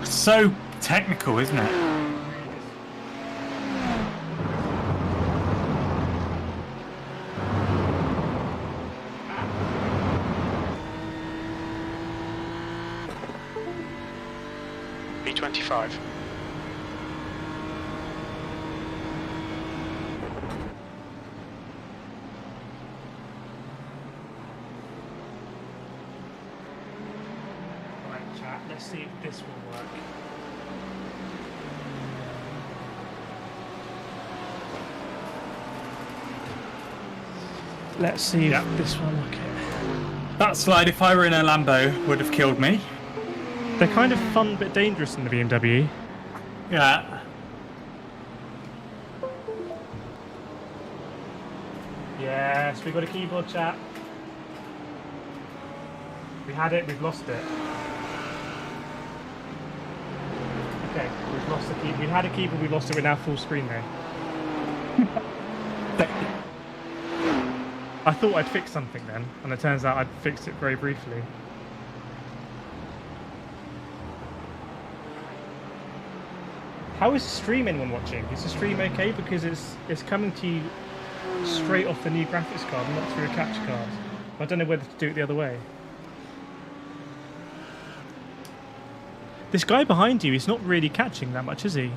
So technical, isn't it? B25. Let's see if this will work. Let's see if this one will okay. That slide, if I were in a Lambo, would have killed me. They're kind of fun but dangerous in the BMW. Yeah. Yes, we got a keyboard, chat. We had it, we've lost it. Okay, we've lost the keyboard. We had a keyboard, we lost it, we're now full screen though. I thought I'd fix something then, and it turns out I'd fixed it very briefly. How is the stream anyone watching? Is the stream okay? Because it's coming to you straight off the new graphics card, not through a capture card. I don't know whether to do it the other way. This guy behind you is not really catching that much, is he?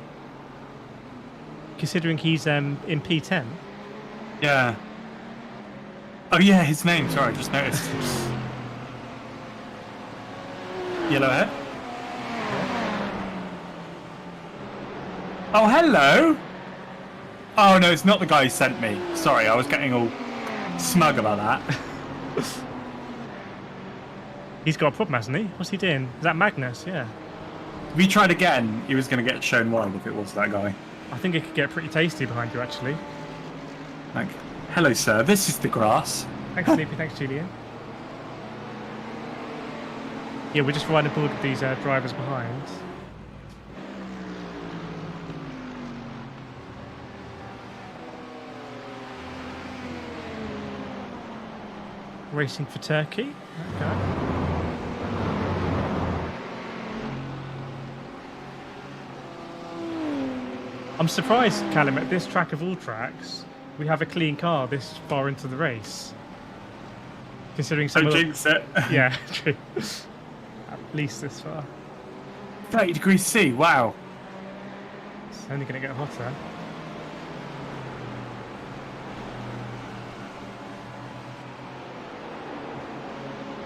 Considering he's in P10. Yeah. Oh yeah, his name, sorry, I just noticed. Yellowhead? Oh, hello! Oh no, it's not the guy who sent me. Sorry, I was getting all smug about that. He's got a problem, hasn't he? What's he doing? Is that Magnus? Yeah. If he tried again, he was going to get shown wide if it was that guy. I think it could get pretty tasty behind you, actually. Like, hello sir, this is the grass. Thanks, Sleepy. Thanks, Julian. Yeah, we're just riding aboard with these drivers behind. Racing for Turkey. Okay. I'm surprised, Callum, at this track of all tracks, we have a clean car this far into the race. Considering some Don't of jinx it. Yeah, true. At least this far. 30 degrees C, wow. It's only going to get hotter.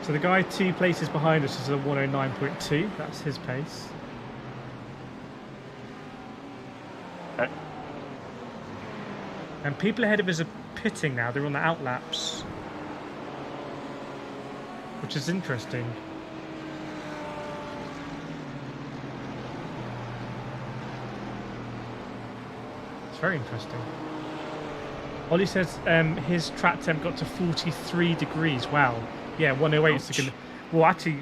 So the guy 2 places behind us is a 109.2. That's his pace. Okay. And people ahead of us are pitting now. They're on the outlaps, which is interesting. It's very interesting. Ollie says his track temp got to 43 degrees. Wow. Yeah, 108 is going to... Well, actually,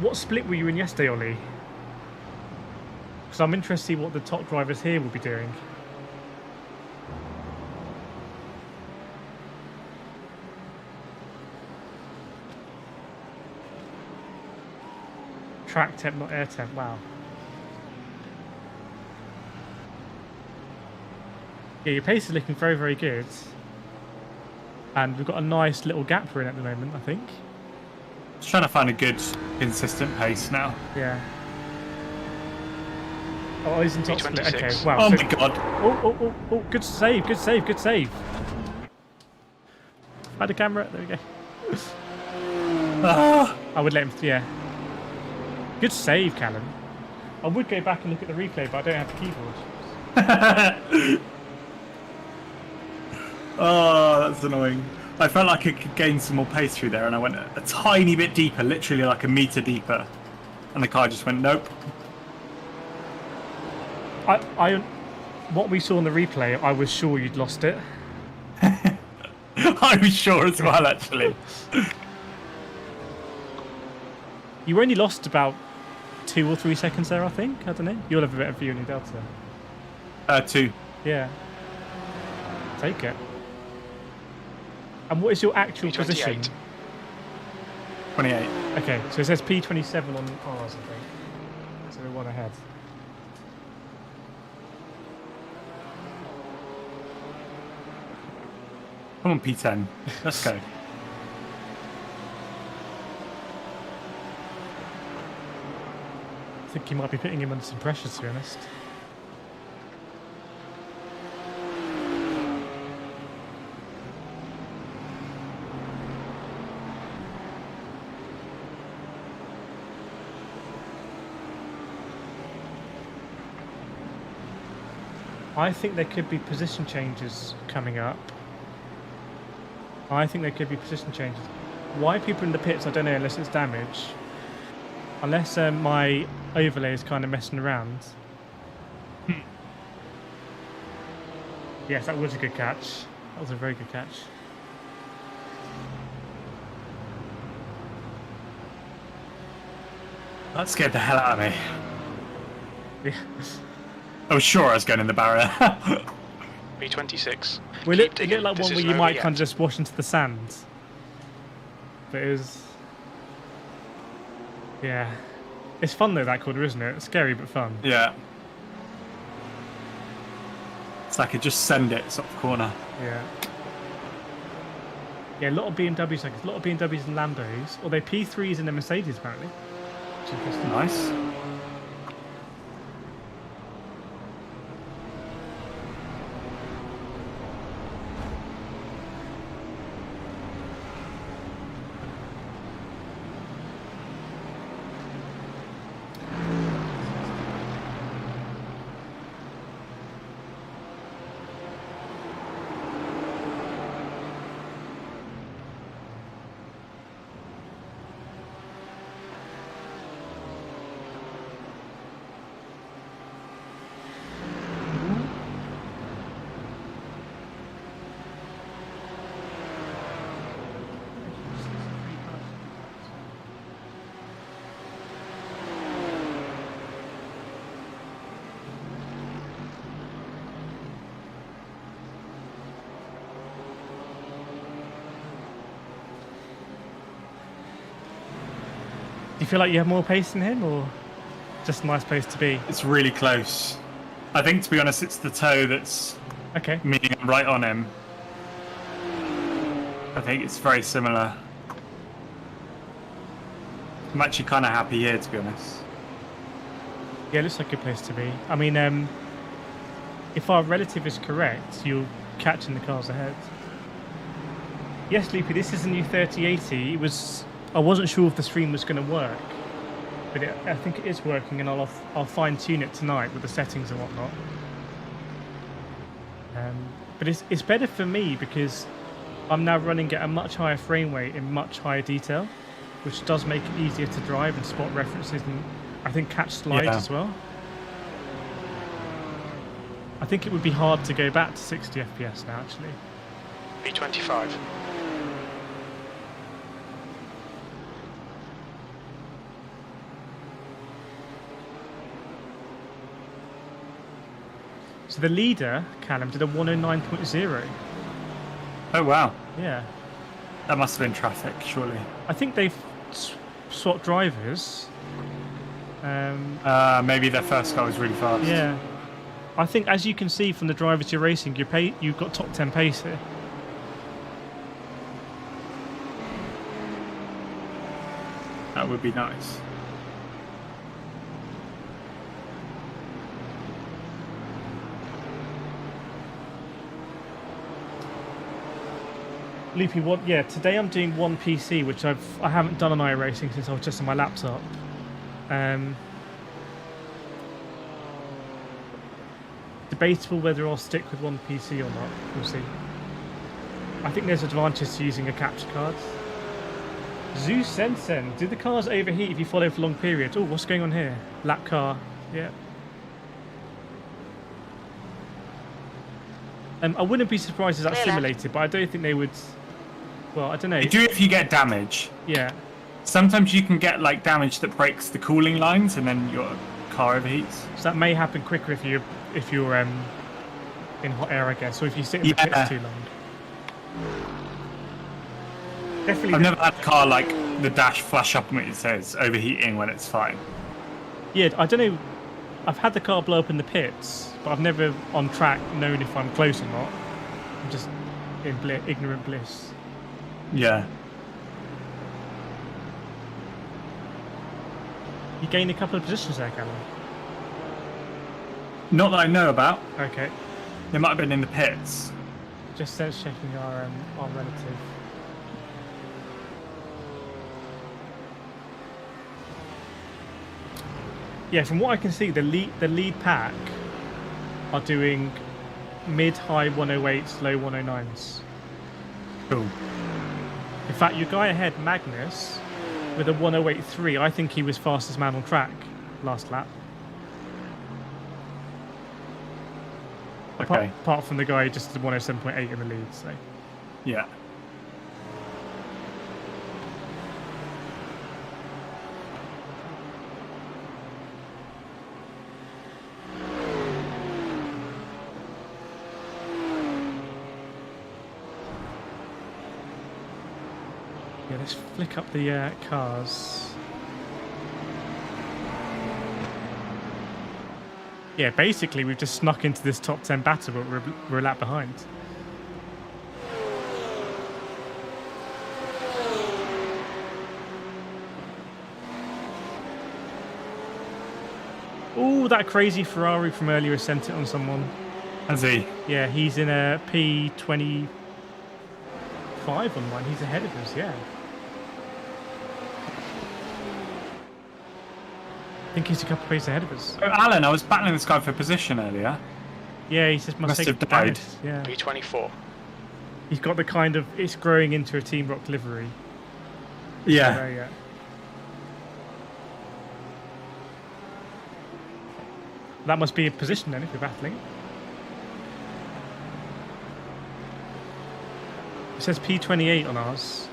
what split were you in yesterday, Ollie? Because I'm interested to see what the top drivers here will be doing. Track temp, not air temp. Wow. Yeah, your pace is looking very, very good. And we've got a nice little gap we're in at the moment, I think. Just trying to find a good, consistent pace now. Yeah. Oh, he's in top split. Okay, wow. Oh so, my god. Oh, good save, good save, good save. Had a camera, there we go. Ah. I would let him, yeah. Good save, Callum. I would go back and look at the replay, but I don't have the keyboard. Oh, that's annoying. I felt like I could gain some more pace through there, and I went a tiny bit deeper, literally like a metre deeper. And the car just went, nope. What we saw on the replay, I was sure you'd lost it. I was sure as well, actually. You only lost about 2 or 3 seconds there, I think. I don't know. You'll have a better view on your delta. 2. Yeah. Take it. And what is your actual P28. position? 28. Okay, so it says P27 on ours, I think. So we're one ahead. Come on, P10. Let's go. I think you might be putting him under some pressure, to be honest. I think there could be position changes coming up. I think there could be position changes. Why people in the pits, I don't know, unless it's damage. Unless my overlay is kind of messing around. Yes, that was a good catch. That was a very good catch. That scared the hell out of me. Yeah. I was sure I was going in the barrier. B26. We Keep look digging. like This one where isn't you over might yet. kind of just wash into the sand. But it was... Yeah. It's fun though, that corner, isn't it? It's scary but fun. Yeah. It's like a just send it sort of corner. Yeah. Yeah, a lot of BMWs, like a lot of BMWs and Lambos. Although P3s and a Mercedes apparently. Which is interesting. Nice. Do you feel like you have more pace than him, or just a nice place to be? It's really close. I think, to be honest, it's the toe that's Okay. meaning I'm right on him. I think it's very similar. I'm actually kind of happy here, to be honest. Yeah, it looks like a good place to be. I mean, if our relative is correct, you're catching the cars ahead. Yes, Loopy, this is a new 3080. I wasn't sure if the stream was going to work, but I think it is working, and I'll fine tune it tonight with the settings and whatnot. But it's better for me because I'm now running at a much higher frame rate in much higher detail, which does make it easier to drive and spot references and I think catch slides Yeah. as well. I think it would be hard to go back to 60 FPS now, actually. B25. So the leader, Callum, did a 109.0. Oh, wow. Yeah. That must have been traffic, surely. I think they've swapped drivers. Maybe their first car was really fast. Yeah. I think, as you can see from the drivers you're racing, you've got top 10 pace here. That would be nice. Loopy, yeah, today I'm doing one PC, which I haven't done on iRacing since I was just on my laptop. Debatable whether I'll stick with one PC or not. We'll see. I think there's advantages to using a capture card. Zeus Sensen, do the cars overheat if you follow for long periods? Oh, what's going on here? Lap car, yeah. I wouldn't be surprised if that's Clear left. simulated, but I don't think they would. Well, I don't know. You do if you get damage. Yeah. Sometimes you can get like damage that breaks the cooling lines, and then your car overheats. So that may happen quicker if you're in hot air, I guess, or if you sit in the Yeah. pits too long. Definitely. I've never had a car like the dash flash up and it says overheating when it's fine. Yeah, I don't know. I've had the car blow up in the pits, but I've never on track known if I'm close or not. I'm just in ignorant bliss. Yeah. You gained a couple of positions there, Callum. Not that I know about. Okay. They might have been in the pits. Just sense checking our relative. Yeah, from what I can see, the lead pack are doing mid-high 108s, low 109s. Cool. In fact, your guy ahead, Magnus, with a 108.3, I think he was fastest man on track last lap. Okay. Apart from the guy who just did 107.8 in the lead, so. Yeah. Yeah, let's flick up the cars. Yeah, basically we've just snuck into this top 10 battle, but we're a lap behind. Oh, that crazy Ferrari from earlier sent it on someone. Has he? Yeah, he's in a P25 on mine. He's ahead of us, yeah. I think he's a couple of paces ahead of us. Oh, Alan, I was battling this guy for position earlier. Yeah, he just must Have take died. damage. Yeah. P24. He's got the kind of, it's growing into a Team Rock livery. Yeah. There yet. That must be a position then if you're battling. It says P28 on ours.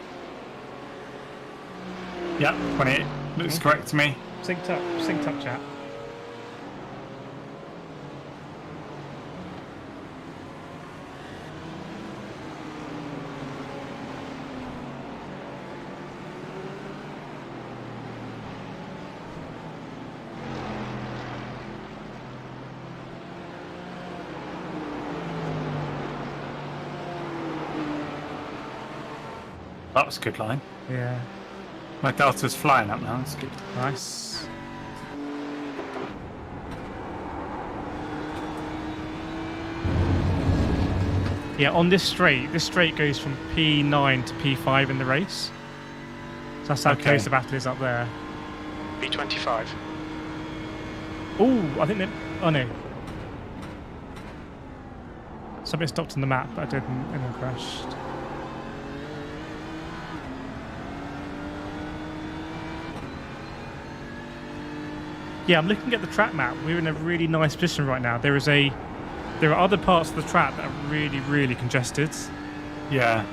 Yeah, 28. Looks correct to me. Synced up, chat. That was a good line. Yeah, My Delta's flying up now. That's good. nice. Yeah, on this straight goes from P9 to P5 in the race. So that's how Okay. close the battle is up there. P25. Oh, I think that. Oh no. Something stopped on the map, but I didn't, and then crashed. Yeah, I'm looking at the track map. We're in a really nice position right now. There are other parts of the track that are really, really congested. Yeah.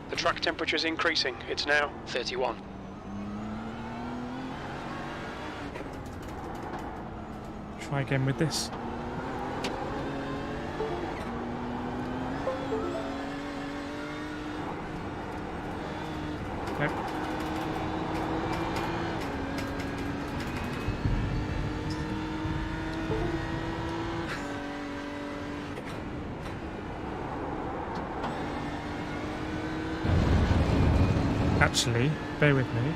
The track temperature is increasing. It's now 31. Try again with this. Nope. Actually, bear with me.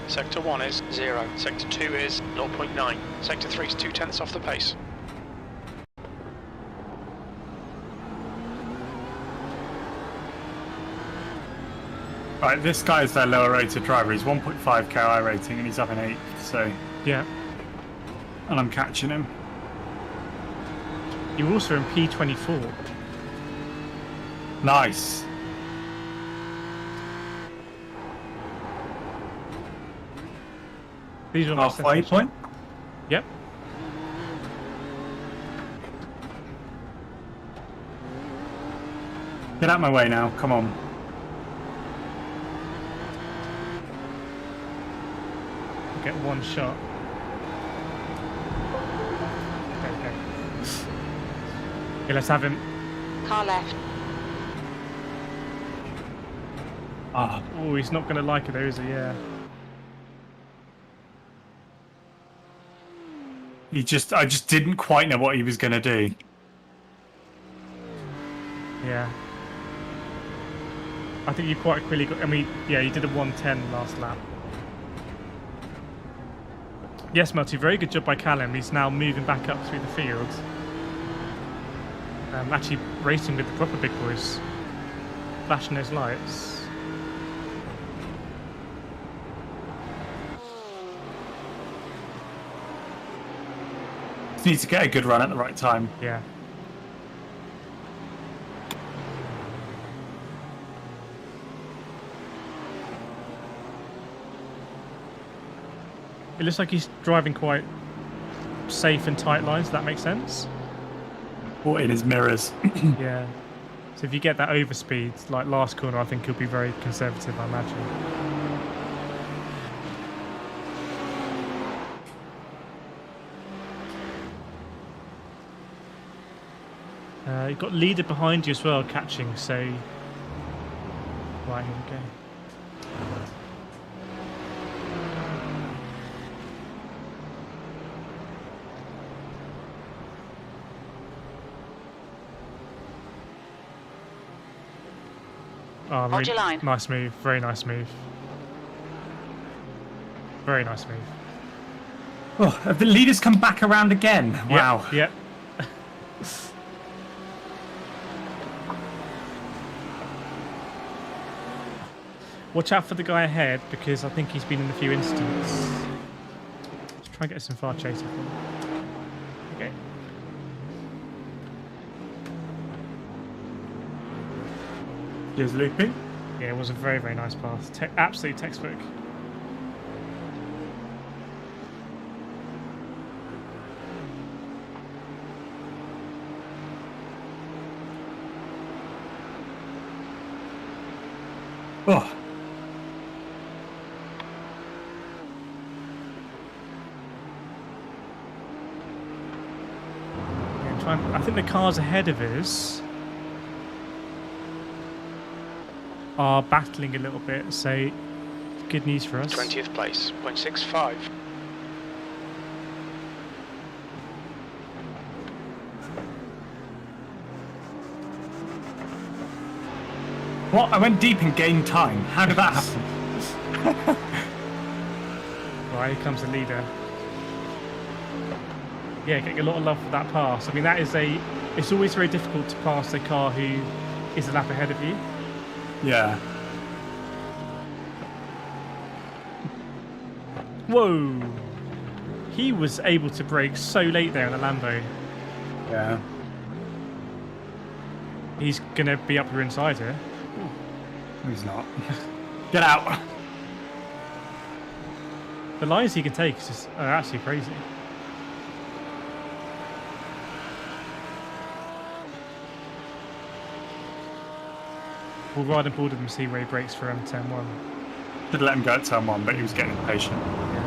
Sector 1 is 0. Sector 2 is 0.9. Sector 3 is 0.2 off the pace. Right, this guy is their lower rated driver. He's 1.5 KI rating and he's up in 8th, so... Yeah. And I'm catching him. You're also in P24. Nice. These are my Halfway settings. point? Yep. Get out my way now, come on. Get one shot. Okay. Okay, let's have him. Car left. Ah, Oh, he's not going to like it though, is he? Yeah. I just didn't quite know what he was going to do. Yeah. I think you quite quickly got... I mean, yeah, you did a 110 last lap. Yes, Melty, very good job by Callum. He's now moving back up through the field. Actually racing with the proper big boys. Flashing those lights. Just need to get a good run at the right time. Yeah. It looks like he's driving quite safe and tight lines, if that makes sense. Or in his mirrors. Yeah. So if you get that overspeed, like last corner, I think he'll be very conservative, I imagine. You've got leader behind you as well, catching, so... Right, here we go. Oh, Hold your line. Nice move, very nice move. Very nice move. Oh, have the leaders come back around again? Wow. Yep. Watch out for the guy ahead because I think he's been in a few incidents. Let's try and get some far chaser from him. Okay. Here's looping. Yeah, it was a very, very nice pass. Absolute textbook. Oh. I think the cars ahead of us are battling a little bit, so good news for us. 20th place, 0.65. What? I went deep and gained time. How did that happen? Right, here comes the leader. Yeah, getting a lot of love for that pass. I mean, that is a... It's always very difficult to pass a car who is a lap ahead of you. Yeah. Whoa! He was able to brake so late there in the Lambo. Yeah. He's going to be up your inside here. He's not. Get out. The lines he can take is just are actually crazy. We'll ride and board with him and see where he brakes for turn 1. Should let him go at turn 1, but he was getting impatient. Yeah.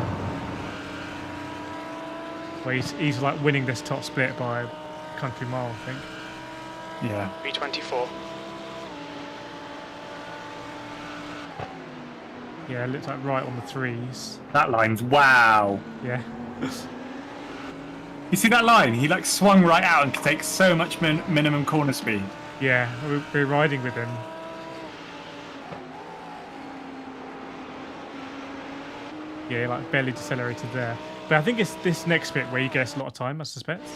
Well, he's like winning this top split by a country mile, I think. Yeah. B24. Yeah, it looks like right on the 3s. That line's wow. Yeah. You see that line? He like swung right out and could take so much minimum corner speed. Yeah, we're riding with him. Yeah, like barely decelerated there. But I think it's this next bit where he gets a lot of time, I suspect.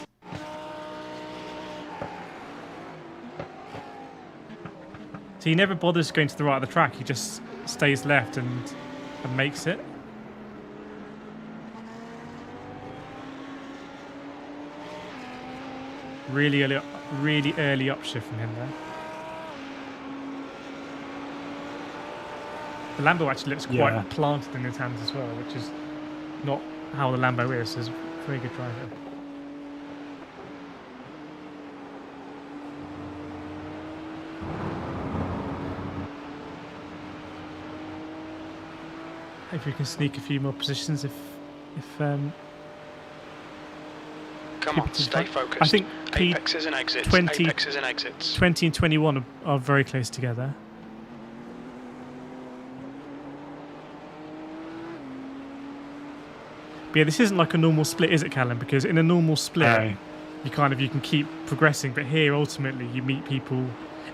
So he never bothers going to the right of the track. He just stays left and makes it. Really early upshift from him there. The Lambo actually looks quite planted in his hands as well, which is not how the Lambo is. He's a very good driver. Hope we can sneak a few more positions if Come on, stay focused. I think apexes and exits. 20, apexes and exits. 20 and 21 are very close together. But yeah, this isn't like a normal split, is it, Callum? Because in a normal split, you can keep progressing, but here ultimately you meet people.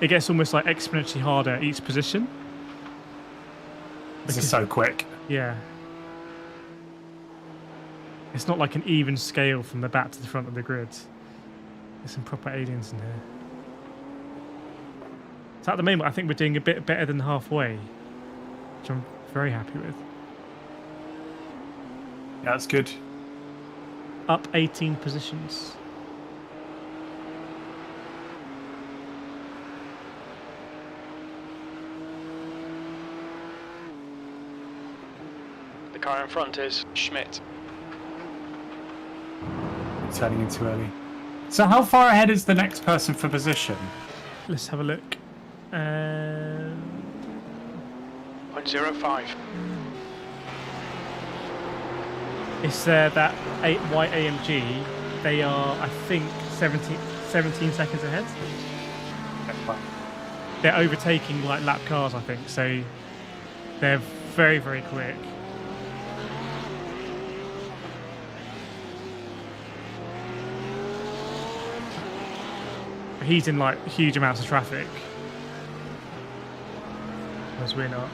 It gets almost like exponentially harder at each position. This is so quick. Yeah. It's not like an even scale from the back to the front of the grid. There's some proper aliens in here. So at the moment, I think we're doing a bit better than halfway, which I'm very happy with. Yeah, that's good. Up 18 positions. The car in front is Schmidt. Turning in too early. So how far ahead is the next person for position? Let's have a look. 0.05. It's that white AMG. They are, I think, 17 seconds ahead. They're overtaking like lap cars, I think. So they're very, very quick. He's in like huge amounts of traffic, whereas we're not.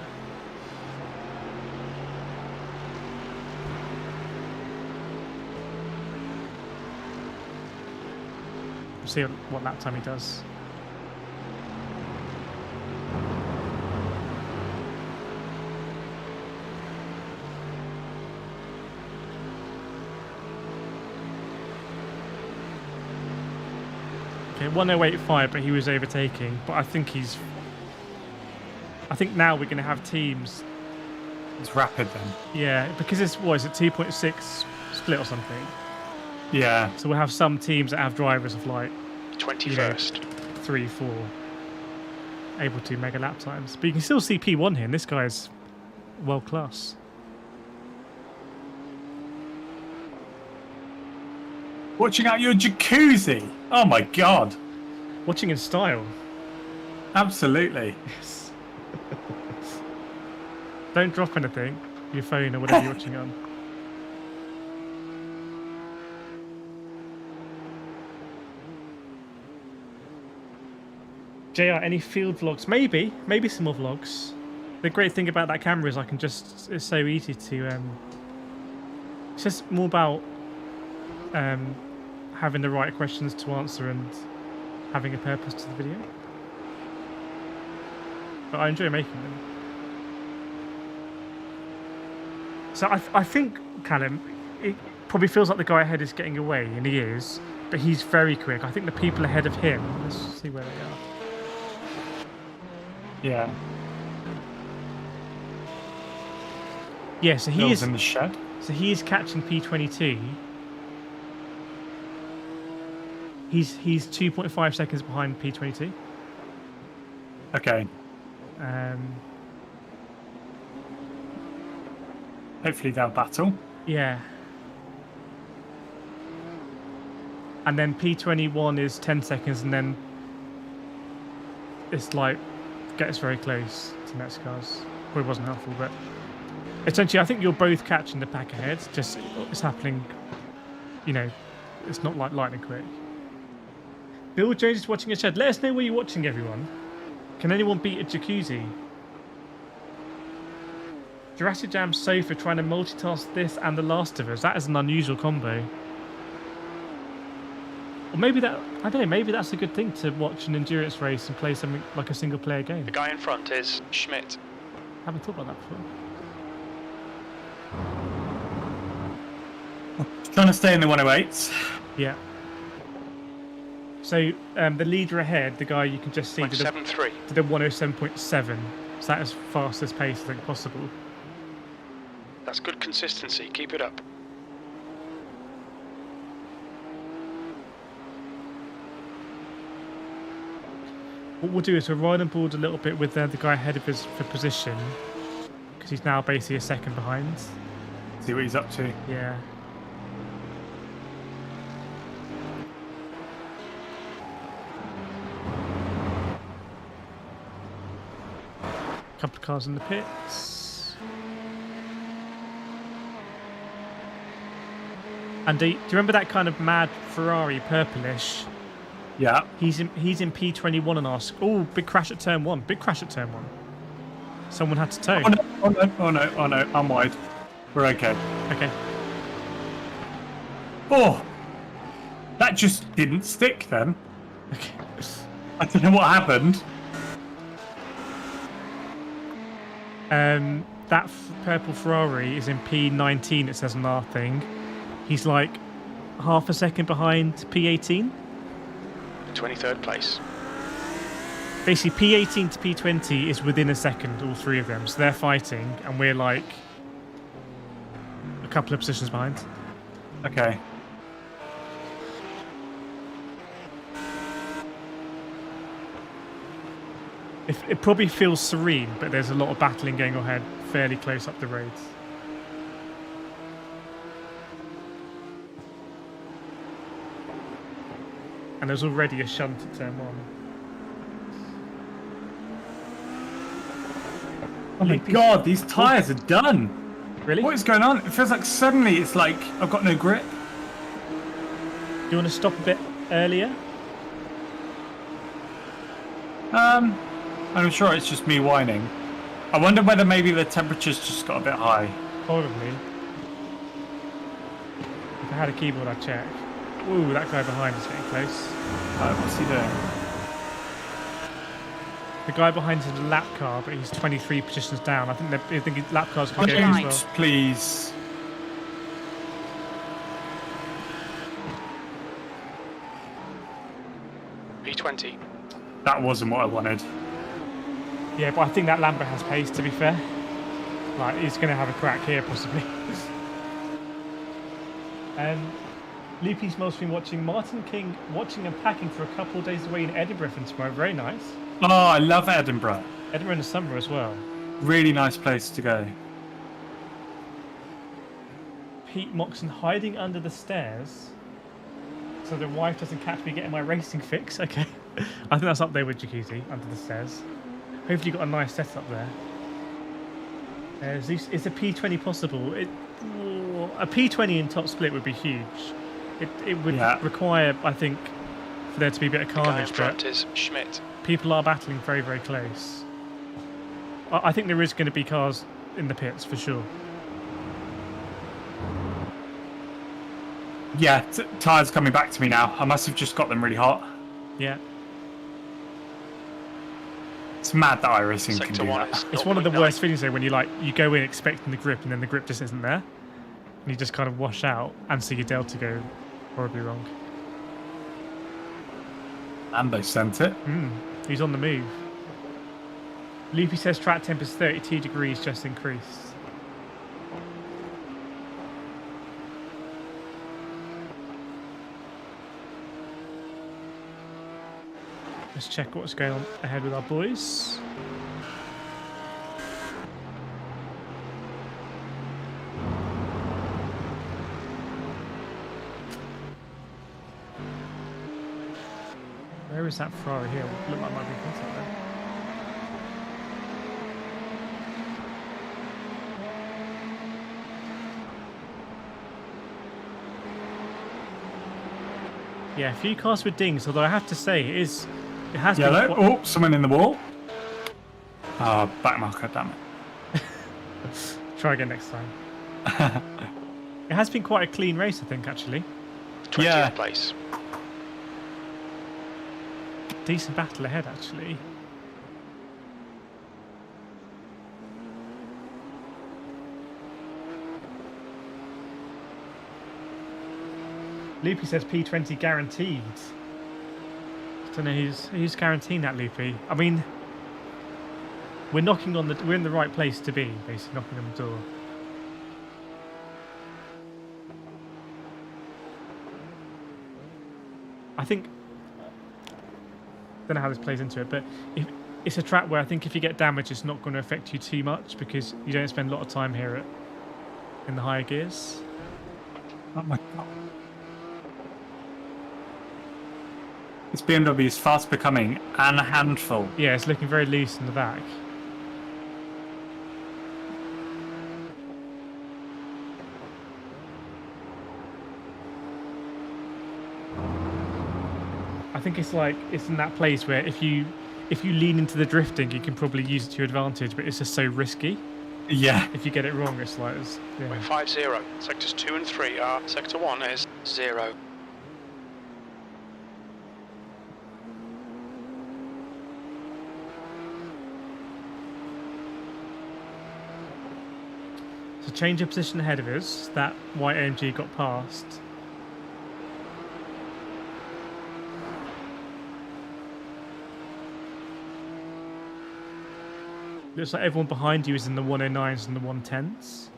We'll see what lap time he does. Okay, 1:08.5, but he was overtaking. But I think now we're going to have teams. It's rapid then. Yeah, because it's, what is it, 2.6 split or something? Yeah. So we'll have some teams that have drivers of like 21st. 3, 4, able to mega lap times. But you can still see P1 here, and this guy's world class. Watching out your jacuzzi. Oh my god. Watching in style. Absolutely. Yes. Don't drop anything, your phone or whatever you're watching on. JR, any field vlogs? Maybe some more vlogs. The great thing about that camera is it's so easy to it's just more about having the right questions to answer and having a purpose to the video. But I enjoy making them. So I think, Callum, it probably feels like the guy ahead is getting away, and he is, but he's very quick. I think the people ahead of him, let's see where they are. Yeah. Yeah, so he Bill's is in the shed. So he is catching P22. He's 2.5 seconds behind P22. Okay. Hopefully they'll battle. Yeah. And then P21 is 10 seconds, and then it's like gets very close to next cars. Probably wasn't helpful, but essentially I think you're both catching the pack ahead. Just it's happening, it's not like lightning quick. Bill Jones is watching a shed. Let us know where you're watching, everyone. Can anyone beat a jacuzzi? Jurassic Jam sofa trying to multitask this and The Last of Us. That is an unusual combo. Or maybe maybe that's a good thing to watch an endurance race and play something like a single player game. The guy in front is Schmidt. Haven't thought about that before. Trying to stay in the 108s. Yeah. So the leader ahead, the guy you can just see, Like did a 7-3. 107.7. So that is fastest pace I think possible. That's good consistency. Keep it up. What we'll do is we'll ride on board a little bit with the guy ahead of us for position, because he's now basically a second behind. See what he's up to. Yeah. Couple of cars in the pits. And do you remember that kind of mad Ferrari purplish? Yeah. He's in P21 and ask. Oh, big crash at turn 1. Big crash at turn 1. Someone had to tow. Oh no, oh no, oh no, oh no, I'm wide. We're okay. Okay. Oh! That just didn't stick then. Okay. I don't know what happened. That purple Ferrari is in P19, it says on our thing. He's like half a second behind P18. 23rd place. Basically, P18 to P20 is within a second, all three of them. So they're fighting, and we're like a couple of positions behind. Okay. It probably feels serene, but there's a lot of battling going on ahead, fairly close up the roads. And there's already a shunt at turn 1. Oh my god, these tyres are done. Really? What is going on? It feels like suddenly it's like I've got no grip. Do you want to stop a bit earlier? I'm sure it's just me whining. I wonder whether maybe the temperature's just got a bit high. Probably. If I had a keyboard, I'd check. Ooh, that guy behind is getting close. What's he doing? The guy behind is in a lap car, but he's 23 positions down. I think lap cars can go Right. as well. Please. P20. That wasn't what I wanted. Yeah, but I think that Lambo has pace, to be fair. Like, he's going to have a crack here, possibly. Loopy's mostly been watching Martin King watching and packing for a couple of days away in Edinburgh from tomorrow. Very nice. Oh, I love Edinburgh. Edinburgh in the summer as well. Really nice place to go. Pete Moxon hiding under the stairs so the wife doesn't catch me getting my racing fix. Okay. I think that's up there with Jacuzzi, under the stairs. Hopefully you got a nice setup there. Is a P20 possible? A P20 in top split would be huge. It would require, I think, for there to be a bit of The guy in carnage, front but is Schmidt. people are battling very, very close. I think there is going to be cars in the pits, for sure. Yeah, tyres coming back to me now. I must have just got them really hot. Yeah. It's mad that iRacing can Sector do 1 that. is It's one of the 0.9. worst feelings though when you go in expecting the grip and then the grip just isn't there. And you just kind of wash out and see your delta go horribly wrong. Lambo sent it. He's on the move. Loopy says track temp is 32 degrees, just increased. Let's check what's going on ahead with our boys. Where is that Ferrari here? Look like I might be in contact there. Yeah, a few cars with dings, although I have to say it has Yellow. been Oh, someone in the wall. Oh, back marker, damn it. Try again next time. It has been quite a clean race, I think, actually. 20th Yeah. place. Decent battle ahead, actually. Loopy says P20 guaranteed. I don't know who's guaranteeing that, Loopy. I mean, we're in the right place to be, basically knocking on the door. I think, don't know how this plays into it, but if it's a track where I think if you get damage, it's not going to affect you too much because you don't spend a lot of time here in the higher gears. Oh my god. This BMW is fast becoming a handful. Yeah, it's looking very loose in the back. I think it's in that place where if you lean into the drifting, you can probably use it to your advantage, but it's just so risky. Yeah. If you get it wrong, it's like... Yeah. We're 5-0. Sectors 2 and 3 are. Sector 1 is 0. So change your position ahead of us. That white AMG got past. Looks like everyone behind you is in the 109s and the 110s.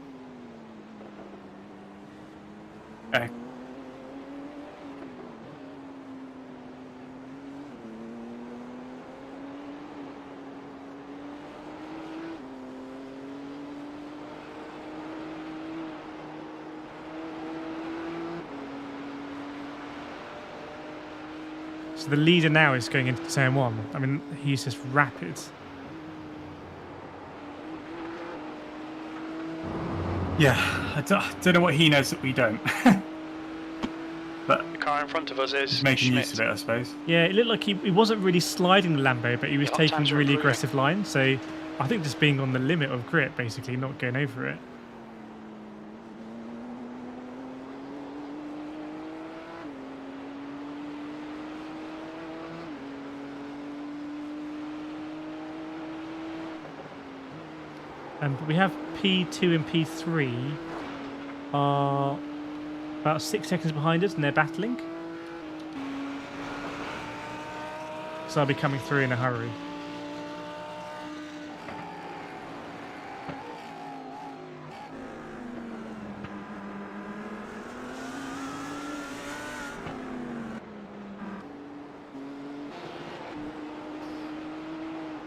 Okay. So the leader now is going into turn 1. I mean, he's just rapid. Yeah, I don't know what he knows that we don't. But The car in front of us is making Schmidt. use of it, I suppose. Yeah, it looked like he wasn't really sliding the Lambo, but he was Yeah, taking times are really improving. aggressive lines. So I think just being on the limit of grip, basically, not going over it. But we have P2 and P3 are about 6 seconds behind us, and they're battling. So I'll be coming through in a hurry.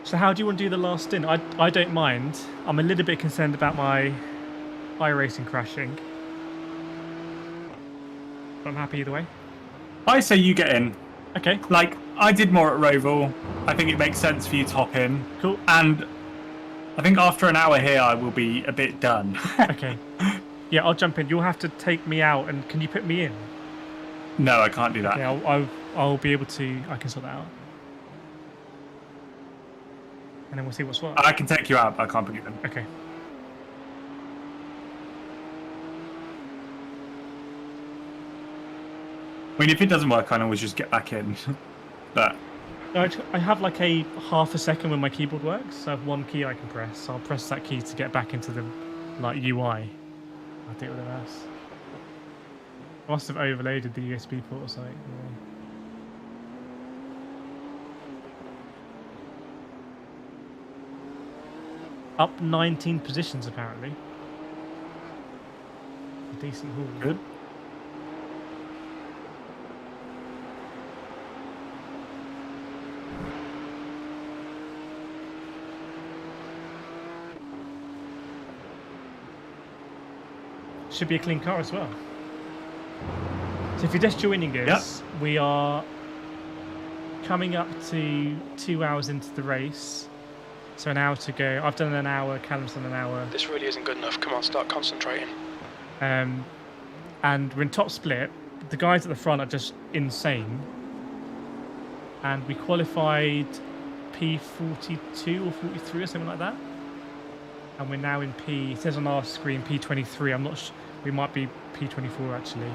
So how do you want to do the last stint? I don't mind. I'm a little bit concerned about my iRacing crashing. But I'm happy either way. I say you get in. Okay, Like, I did more at Roval. I think it makes sense for you to hop in. cool. And I think after an hour here, I will be a bit done. Okay. Yeah, I'll jump in. You'll have to take me out, and can you put me in? No, I can't do that. Yeah, I'll be able to. I can sort that out. And then we'll see what's what. I can take you out, but I can't put you in. Okay. I mean, if it doesn't work, I can always just get back in. But I have like a half a second when my keyboard works. So I have one key I can press. So I'll press that key to get back into the UI. I'll do it with a mouse. I must have overloaded the USB port or something. Up 19 positions apparently. A decent haul. good. Should be a clean car as well. So if you're just joining us, we are coming up to 2 hours into the race. So an hour to go. I've done an hour, Callum's done an hour. This really isn't good enough. Come on, start concentrating. And we're in top split. The guys at the front are just insane. And we qualified P42 or 43 or something like that. And we're now in P, it says on our screen P23. I'm not sure, we might be P24 actually.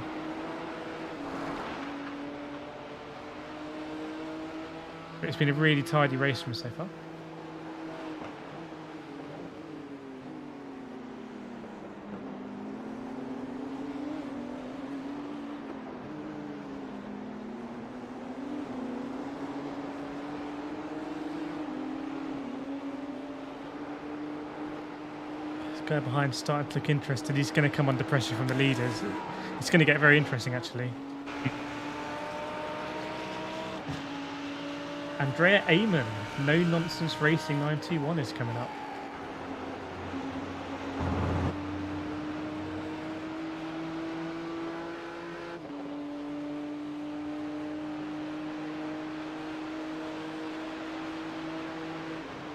But it's been a really tidy race from us so far. The guy behind started to look interested. He's going to come under pressure from the leaders. It's going to get very interesting, actually. Andrea Amon, No Nonsense Racing 921 is coming up.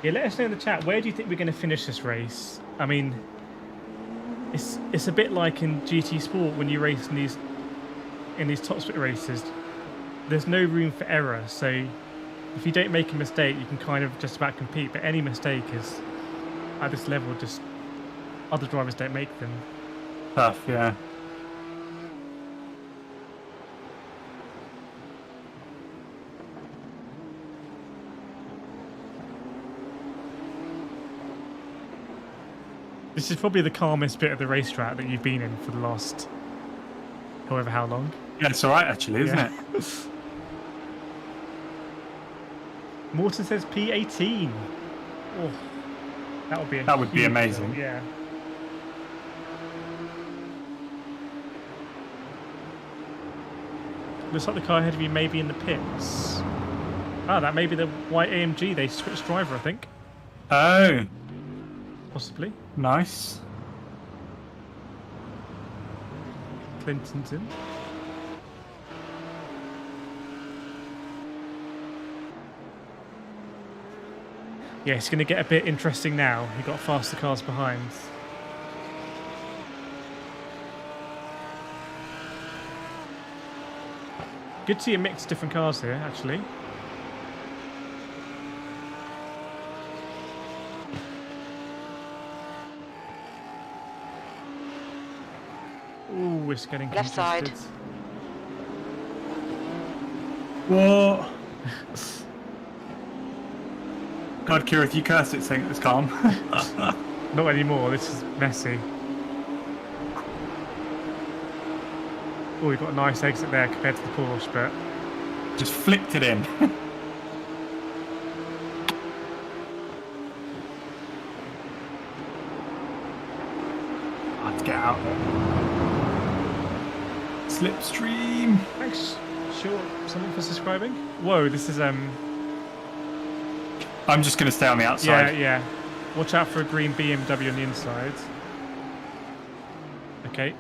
Yeah, let us know in the chat, where do you think we're going to finish this race? I mean, it's a bit like in GT Sport when you race in these top split races. There's no room for error, so if you don't make a mistake, you can kind of just about compete. But any mistake is at this level, just other drivers don't make them. Tough, yeah. This is probably the calmest bit of the racetrack that you've been in for the last however how long. Yeah, it's alright actually, isn't it? Morton says P18. Oh, that would be amazing. Goal, yeah. Looks like the car ahead of you may be in the pits. Ah, that may be the white AMG. They switched driver, I think. Oh. Possibly. Nice. Clinton's in. Yeah, it's going to get a bit interesting now. You've got faster cars behind. Good to see a mix of different cars here, actually. Ooh, it's getting Left side. congested. What? God, Kireth, you cursed it saying it was calm. Not anymore, this is messy. Oh, we've got a nice exit there compared to the Porsche, but... Just flicked it in. I had to get out. Slipstream. Thanks, sure, someone for subscribing. Whoa, this is, I'm just going to stay on the yeah, outside. yeah. Watch out for a green BMW on the inside. Okay.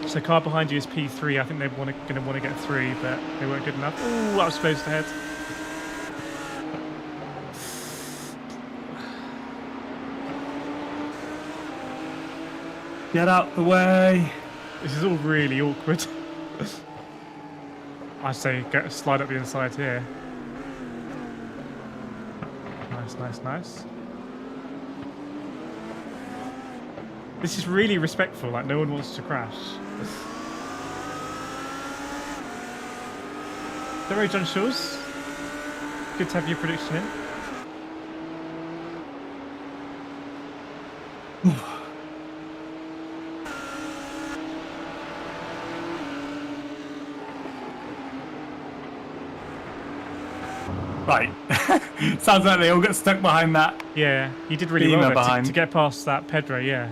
So car behind you is P3. I think they're going to want to get through, but they weren't good enough. Ooh, I was supposed to head. Get out the way. This is all really awkward. I say slide up the inside here. Nice, nice, nice. This is really respectful, like no one wants to crash. Don't worry, John Shaw's. Good to have your prediction in. Right. Sounds like they all got stuck behind that. Yeah, you did really Beamer well there behind. to get past that Pedro, yeah.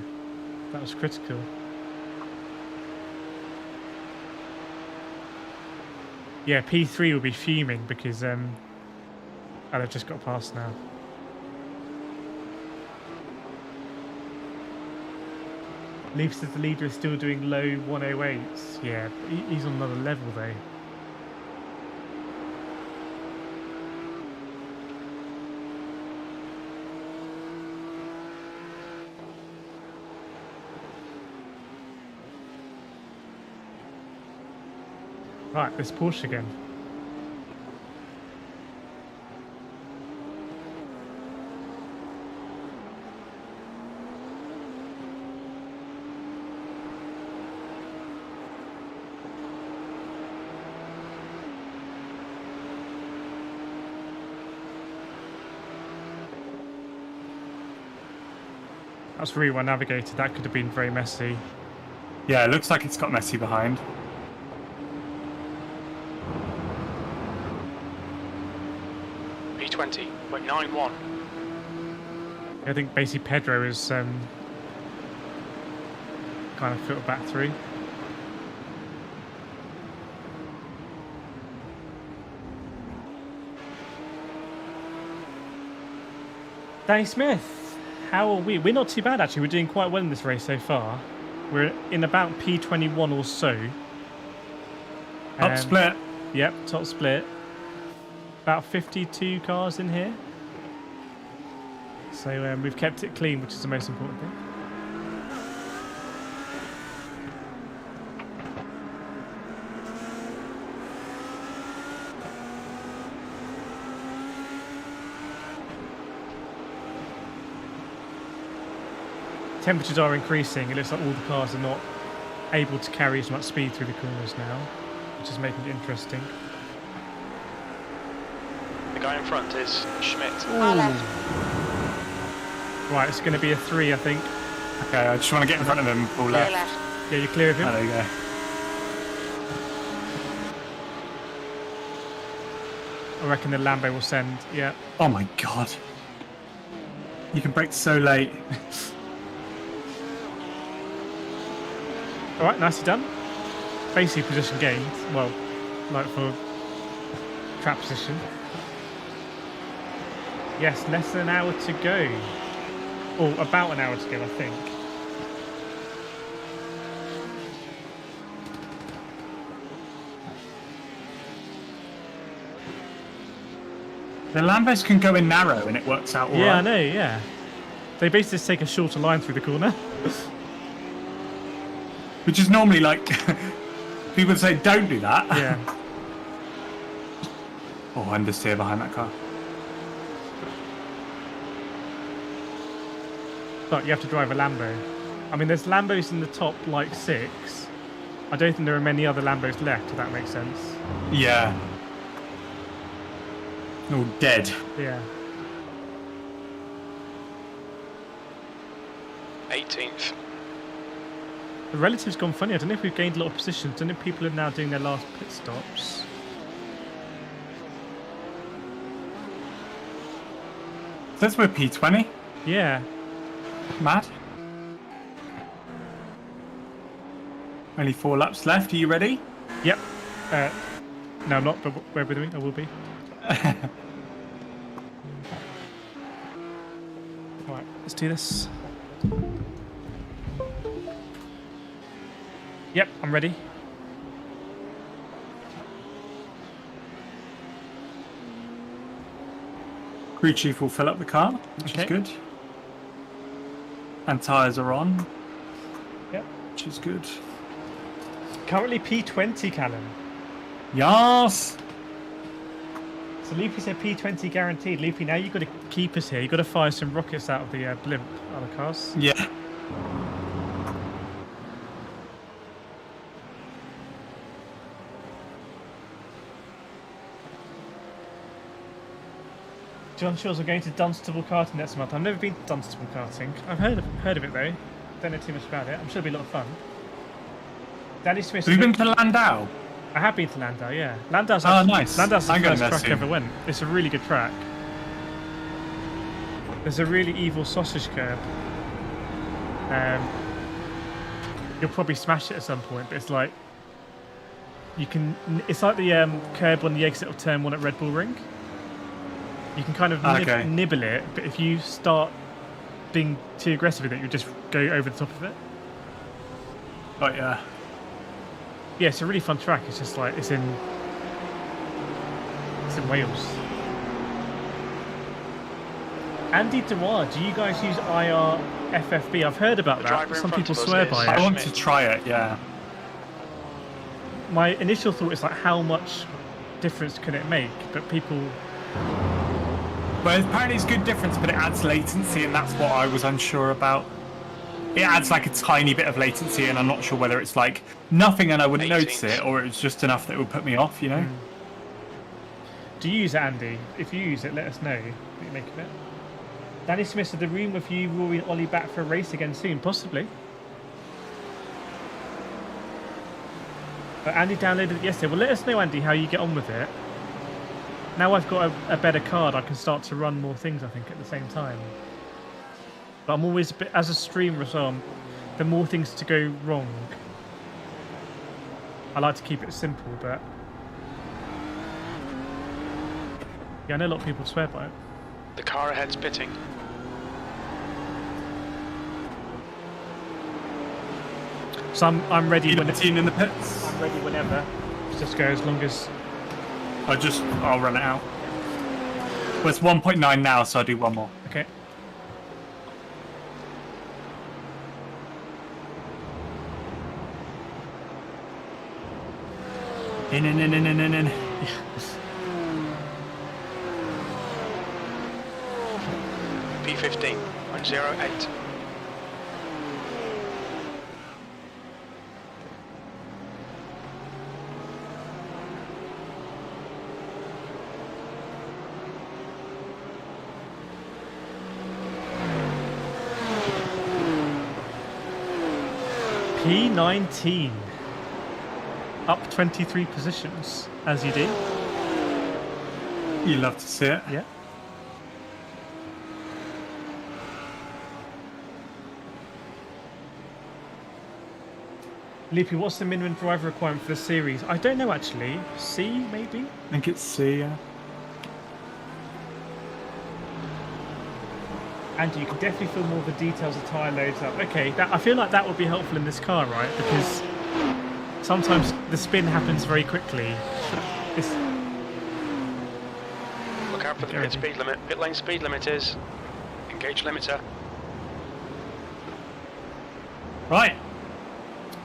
That was critical. Yeah, P3 will be fuming because oh, they've just got past now. Leaves that the leader is still doing low 108s. Yeah, he's on another level though. Right, this Porsche again. That's really well navigated. That could have been very messy. Yeah, it looks like it's got messy behind. P20. We're 9-1. I think basically Pedro is kind of filtered back through. Danny Smith, how are we? We're not too bad actually. We're doing quite well in this race so far. We're in about P21 or so. Top split. Yep, top split. About 52 cars in here. So we've kept it clean, which is the most important thing. Temperatures are increasing. It looks like all the cars are not able to carry as much speed through the corners now, which is making it interesting. The guy in front is Schmidt. Car left. Right, it's going to be a 3, I think. Okay, I just want to get in front of him. All Clear left. left. Yeah, you're clear of him. Oh, there you go. I reckon the Lambo will send. Yeah. Oh my god. You can brake so late. All right, nicely done. Basically, position gained. Well, like for trap position. Yes, less than an hour to go. Or about an hour to go, I think. The Lambos can go in narrow and it works out all Yeah, I right. know, yeah. They basically just take a shorter line through the corner. Which is normally like, people would say don't do that. Yeah. Oh, understeer behind that car. But you have to drive a Lambo. I mean, there's Lambos in the top, like 6. I don't think there are many other Lambos left, if that makes sense. Yeah. All dead. Yeah. 18th. The relative's gone funny. I don't know if we've gained a lot of positions. I don't know if people are now doing their last pit stops. Says we're P20. Yeah. Mad. Only 4 laps left. Are you ready? Yep. No, I'm not, but bear with me. I will be. Right, let's do this. Yep, I'm ready. Crew chief will fill up the car, which Okay. is good. And tyres are on, Yep. which is good. Currently P20, Callum. Yes! So Loopy said P20 guaranteed. Loopy, now you've got to keep us here. You've got to fire some rockets out of the blimp other cars. Yeah. John Shaw's are going to Dunstable karting next month. I've never been to Dunstable karting. I've heard of it though. Don't know too much about it. I'm sure it'll be a lot of fun. Danny Smith. Have you been to Landau? I have been to Landau, yeah. Landau's Oh, actually, nice. Landau's the I'm going first there track I soon. ever went. It's a really good track. There's a really evil sausage curb. You'll probably smash it at some point, but it's like you can. It's like the curb on the exit of turn 1 at Red Bull Ring. You can kind of Okay. nibble it, but if you start being too aggressive with it, you just go over the top of it. Oh, yeah. Yeah, it's a really fun track. It's just like it's in Wales. Andy Dewar, do you guys use IRFFB? I've heard about The that. driver in Some front people of us swear is- by I it. want to try it, yeah. My initial thought is like, how much difference can it make? But people, Well, apparently it's good difference, but it adds latency, and that's what I was unsure about. It adds like a tiny bit of latency, and I'm not sure whether it's like nothing and I wouldn't notice 18th. it, or it's just enough that it would put me off, you know? do you use it, Andy? If you use it, let us know what you make of it. Danny Smith said the room with you, Rory and Ollie back for a race again soon, possibly. But Andy downloaded it yesterday. Well, let us know, Andy, how you get on with it. now I've got a better card, I can start to run more things, I think, at the same time. But I'm always, a bit, as a streamer as well, the more things to go wrong. I like to keep it simple, but... Yeah, I know a lot of people swear by it. The car ahead's pitting. So I'm ready when Team in the pits. I'm ready whenever. Just go as long as... I'll run it out. Well, it's 1.9 now, so I'll do one more. Okay. In. P15, 108. P19. Up 23 positions, as you do. You love to see it. Yeah. Loopy, what's the minimum driver requirement for the series? I don't know actually. C, maybe? I think it's C, yeah. Andy, you can definitely feel more of the details the tyre loads up. Okay, I feel like that would be helpful in this car, right? Because sometimes the spin happens very quickly. Look out for the pit speed limit. Pit lane speed limit is. Engage limiter. Right.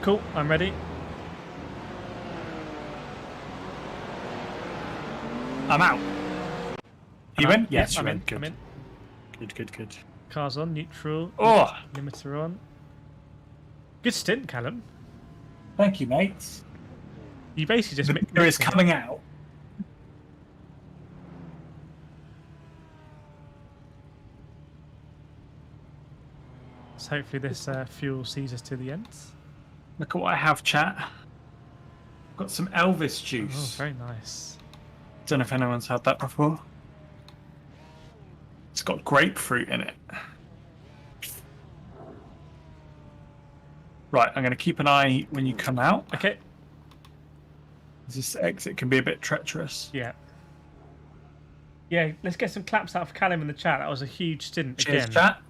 Cool, I'm ready. I'm out. You in? Yes, I'm you in. in. Good. I'm in. Good. Car's on, neutral. Oh! Limiter on. Good stint, Callum. Thank you, mate. You basically just... The beer is coming out. So hopefully this fuel sees us to the end. Look at what I have, chat. Got some Elvis Oh, juice. very nice. Don't know if anyone's had that before. It's got grapefruit in it. Right, I'm going to keep an eye when you come out. Okay. This exit can be a bit treacherous. Yeah. Yeah, let's get some claps out for Callum in the chat. That was a huge stint Cheers, again. chat.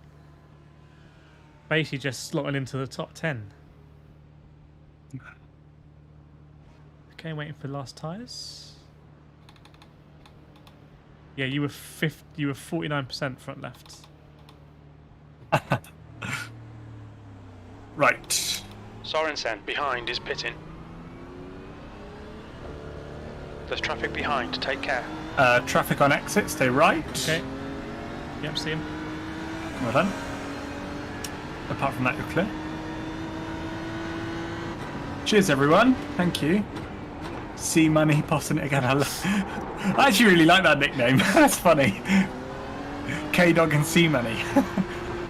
Basically just slotting into the top 10. Okay, waiting for last tyres. Yeah, you were 49% front left. Right. Sorensen, behind, is pitting. There's traffic behind, take care. Traffic on exit, stay right. Okay. Yep, see him. Well done. Apart from that, you're clear. Cheers, everyone. Thank you. C Money, posting it again. I actually really like that nickname. That's funny. K Dog and C Money. You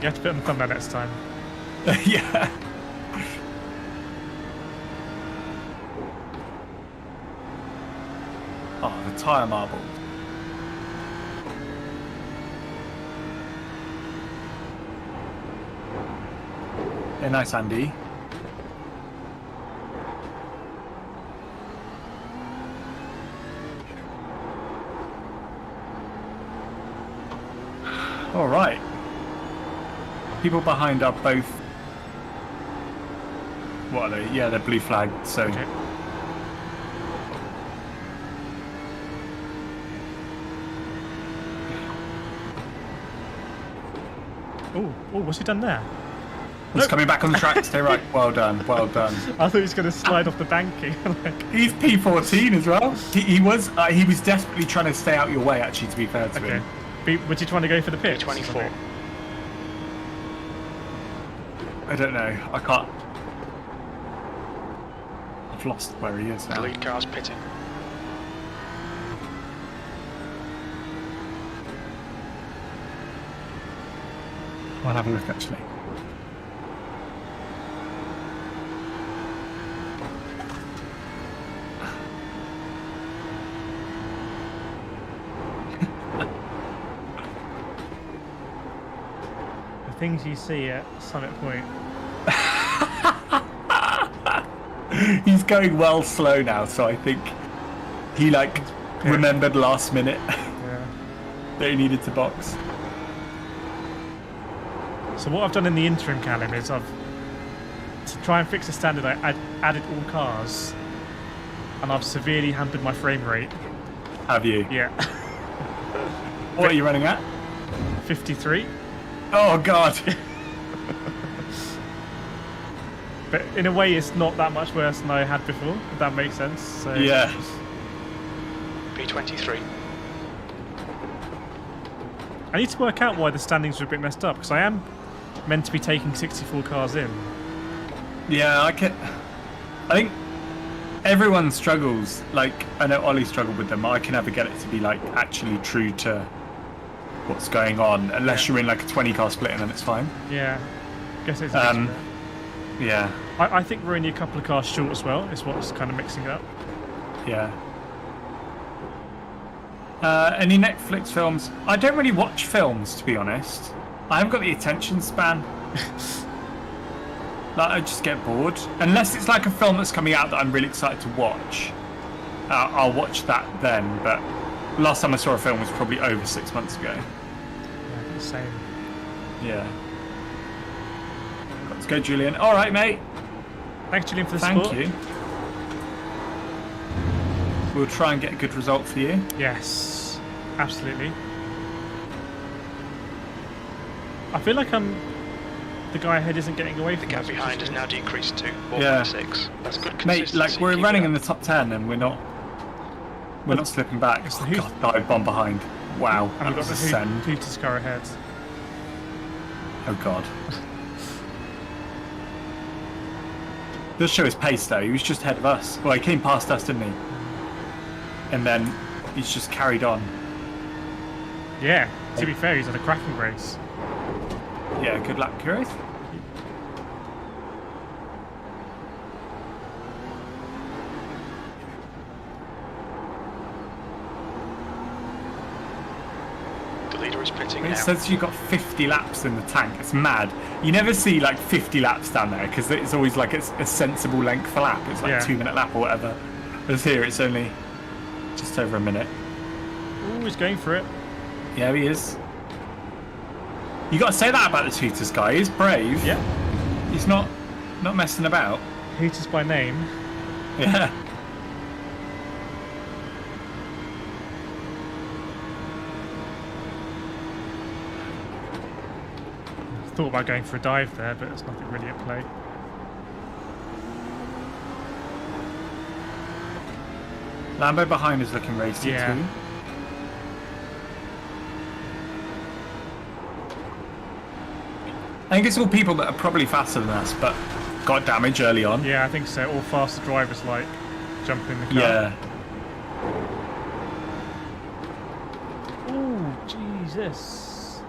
have to put on the thumbnail next time. Yeah. Oh, the tyre marble. Yeah, nice, Andy. All right. People behind are both. What are they? Yeah, they're blue flagged. So. Okay. Oh, what's he done there? He's coming back on the track. Stay right. Well done. Well done. I thought he was going to slide off the banking. He's P14 as well. He was desperately trying to stay out your way. Actually, to be fair to him. Would you trying to go for the pit? 24. I don't know. I can't. I've lost where he is now. The lead car's pitting. I'll have a look actually. things you see at Summit Point. He's going well slow now, so I think he remembered last minute Yeah. that he needed to box. So what I've done in the interim, Callum, is to try and fix the standard, I added all cars, and I've severely hampered my frame rate. Have you? Yeah. What are you running at? 53. Oh God. But in a way, it's not that much worse than I had before, if that makes sense. So Yeah. P23. I need to work out why the standings are a bit messed up, because I am meant to be taking 64 cars in. Yeah, I think everyone struggles. Like, I know Ollie struggled with them. I can never get it to be like actually true to what's going on, unless you're in like a 20 car split, and then it's fine. Yeah. Guess it's a bit Yeah. I think we're only a couple of cars short as well, is what's kind of mixing it up. Yeah. Any Netflix films? I don't really watch films, to be honest. I haven't got the attention span. Like, I just get bored. Unless it's like a film that's coming out that I'm really excited to watch. I'll watch that then, but last time I saw a film was probably over 6 months ago. Yeah, the same. Yeah. Got to go, Julian. All right, mate. Thanks, Julian, for the Thank support. you. We'll try and get a good result for you. Yes, absolutely. I feel like the guy ahead isn't getting away The from gap us, which behind is has good. now decreased to 4.6. Yeah. That's good Mate, consistency. like, we're Keep running it in up. the top 10 and we're not slipping back. It's the Oh, God, dive bomb behind. Wow, And that we've was got a the send. Hooter's car ahead. Oh, God. Does show his pace, though. He was just ahead of us. Well, he came past us, didn't he? And then he's just carried on. Yeah, to be fair, he's had a cracking race. Yeah, good luck, Kireth. The leader is pitting It now. says you've got 50 laps in the tank. It's mad. You never see like 50 laps down there because it's always like it's a sensible length for lap. It's like Yeah. 2 minute lap or whatever. Whereas here it's only just over a minute. Ooh, he's going for it. Yeah, he is. You got to say that about the Tutors guy. He's brave. Yeah. He's not messing about. Hooter's by name. Yeah. Thought about going for a dive there, but there's nothing really at play. Lambo behind is looking racy Yeah. too. I think it's all people that are probably faster than us, but got damage early on. Yeah, I think so. All faster drivers like jumping in the car. Yeah. Ooh, Jesus.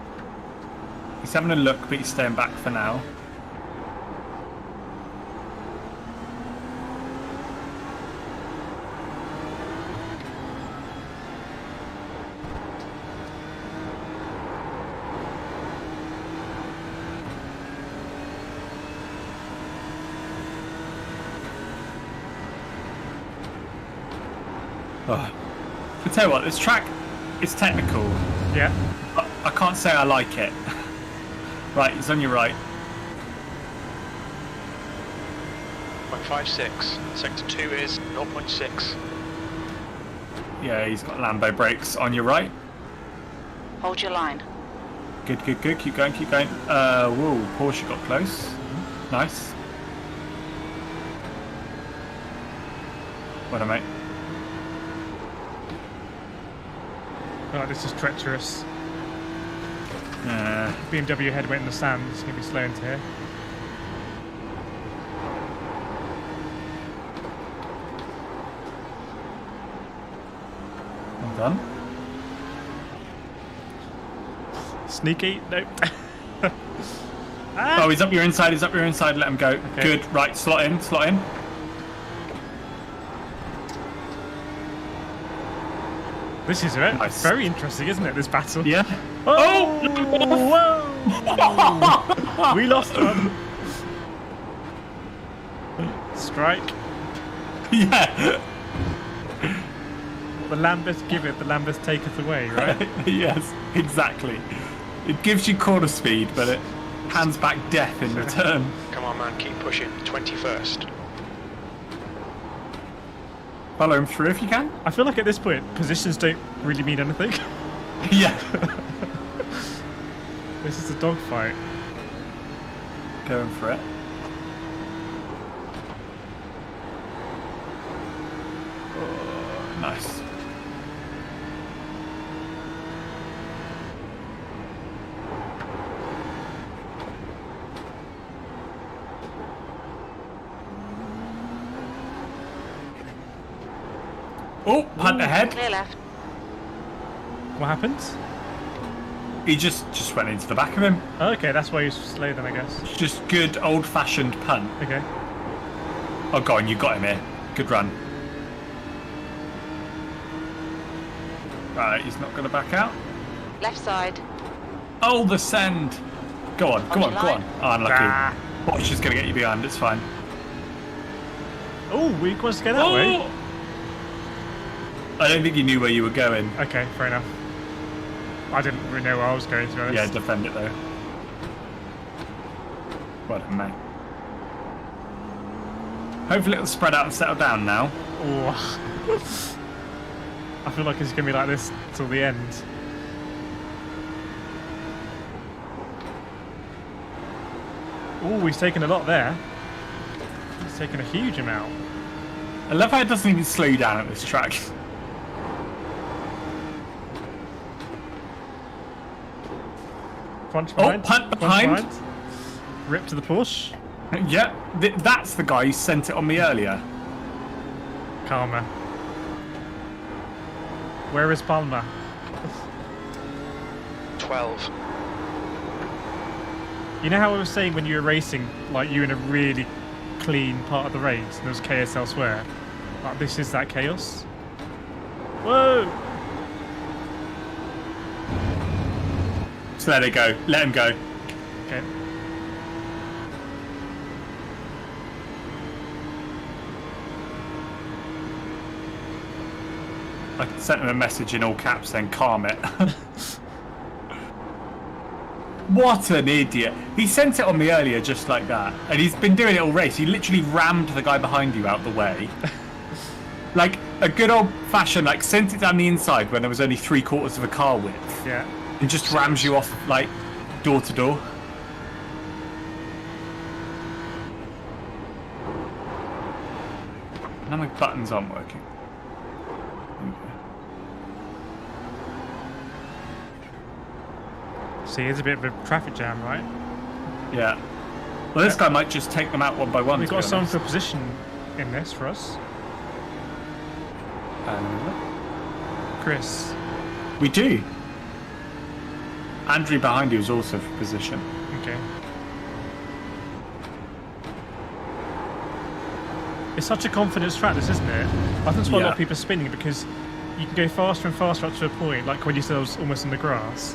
He's having a look, but he's staying back for now. Oh. I tell you what, this track is technical, Yeah. but I can't say I like it. Right, he's on your right. 0.56. Sector 2 is 0.6. Yeah, he's got Lambo brakes on your right. Hold your line. Good, good, good. Keep going, keep going. Whoa, Porsche got close. Nice. Well done, mate. Oh, this is treacherous. BMW head went in the sand. It's going to be slow into here. Well done. Sneaky? Nope. Oh, he's up your inside, he's up your inside. Let him go. Okay. Good. Right, slot in, slot in. This is it. Nice. Very interesting, isn't it, this battle? Yeah. Oh! Whoa! We lost one. Strike. Yeah. The Lambeth giveth, the Lambeth taketh away, right? Yes, exactly. It gives you corner speed, but it hands back death in return. Come on, man, keep pushing. 21st. Follow him through if you can. I feel like at this point, positions don't really mean anything. Yeah. This is a dogfight. Going for it. Oh, nice. Oh, punt ahead. Clear left. What happened? He just went into the back of him. Okay, that's why he's slow then, I guess. Just good old-fashioned punt. Okay. Oh, go on, you got him here. Good run. Right, he's not going to back out. Left side. Oh, the send. Go on, go on, go on. Oh, unlucky. Ah. Watch is going to get you behind, it's fine. Oh, we wants to go that way. I don't think you knew where you were going. Okay, fair enough. I didn't really know where I was going, to be honest. Yeah, defend it though. Well done, mate. Hopefully it'll spread out and settle down now. Oh. I feel like it's going to be like this till the end. Oh, he's taken a lot there. He's taken a huge amount. I love how it doesn't even slow you down at this track. Front Oh, behind. punt front behind. Rip to the push. Yeah, that's the guy who sent it on me earlier. Karma. Where is Palmer? 12. You know how I was saying when you were racing, like you were in a really clean part of the race and there was chaos elsewhere? Like this is that chaos. Whoa! So there they go. Let him go. Okay. I sent him a message in all caps saying calm it. What an idiot. He sent it on me earlier just like that. And he's been doing it all race. He literally rammed the guy behind you out the way. Like a good old fashioned, like sent it down the inside when there was only 3/4 of a car width. Yeah. And just rams you off like door to door. Now my buttons aren't working. See, it's a bit of a traffic jam, right? Yeah. Well, this guy might just take them out one by one. We've to got be someone honest. for position in this for us. Chris. We do. Andrew behind you is also for position. Okay. It's such a confidence track, this, isn't it? I think that's why a lot Yeah. of people are spinning, because you can go faster and faster up to a point, like when you said I was almost in the grass,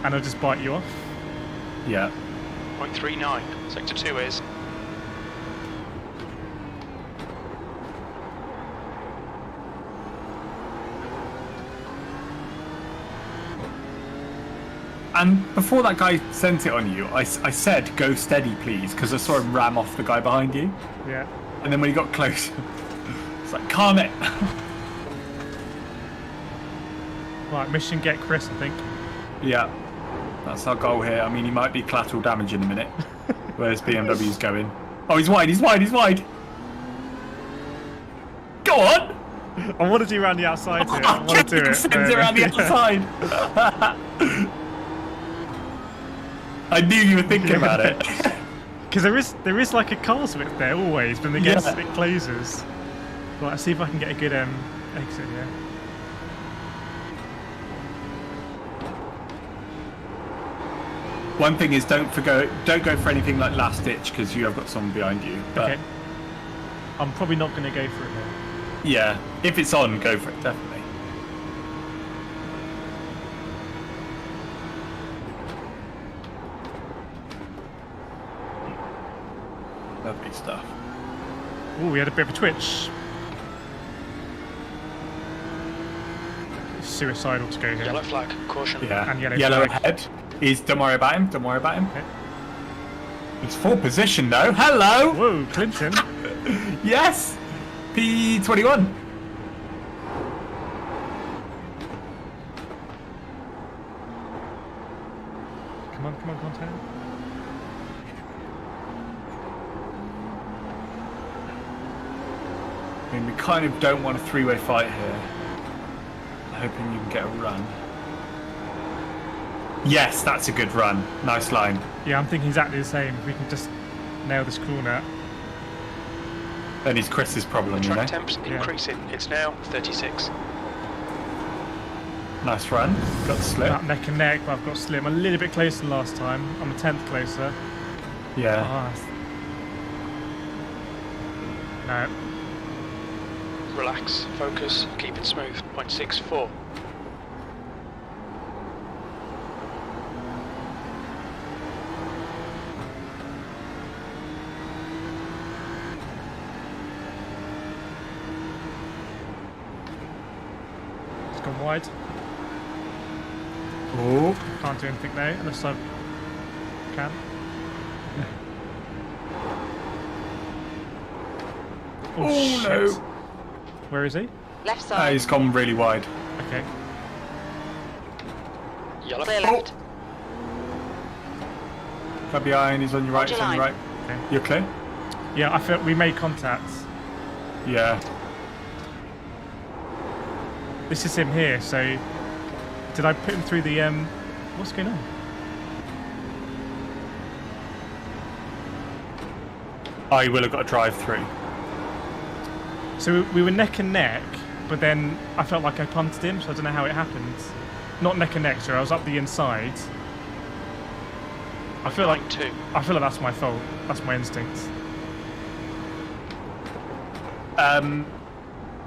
and they'll just bite you off. Yeah. 0.39. Sector 2 is. And before that guy sent it on you, I said, go steady, please, because I saw him ram off the guy behind you. Yeah. And then when he got close, it's like, calm it. Right, mission get Chris, I think. Yeah. That's our goal here. I mean, he might be collateral damage in a minute. Where's BMW's going? Oh, he's wide, he's wide, he's wide. Go on! I want to do around the outside here. I want to do it. Sends it around the outside. I knew you were thinking about it. Because there is like a car's width there always, but then it closes. Right, let's see if I can get a good exit here. One thing is, don't go for anything like last ditch because you have got someone behind you. But Okay. I'm probably not going to go for it here. yeah, if it's on, go for it definitely. Lovely stuff. Oh, we had a bit of a twitch. Suicidal to go here. Yellow flag, caution. Yeah. And yellow flag. ahead. Don't worry about him. Don't worry about him. Okay. It's full position though. Hello. Whoa, Clinton. Yes. P21. Come on, content. I mean, we kind of don't want a three-way fight here. I'm hoping you can get a run. Yes, that's a good run. Nice line. Yeah, I'm thinking exactly the same. If we can just nail this corner. Then it's Chris's problem, The you know. track temp's increasing. It's now 36. Nice run. Got the slip. That neck and neck, but I've got slim. A little bit closer than last time. I'm a 10th closer. Yeah. Ah. No. Relax, focus, keep it smooth. 0.64. It's gone wide. Oh. Can't do anything there unless I can. Oh, shit. no. Where is he? Left side. He's gone really wide. Okay. Yellow. Clear left. Far behind, he's on your right, Hold he's your on your right. Okay. You're clear? Yeah, I felt we made contact. Yeah. This is him here, so did I put him through the what's going on? Oh, you will have got a drive through. So we were neck and neck, but then I felt like I punted him, so I don't know how it happened. Not neck and neck, so I was up the inside. I feel like that's my fault. That's my instinct.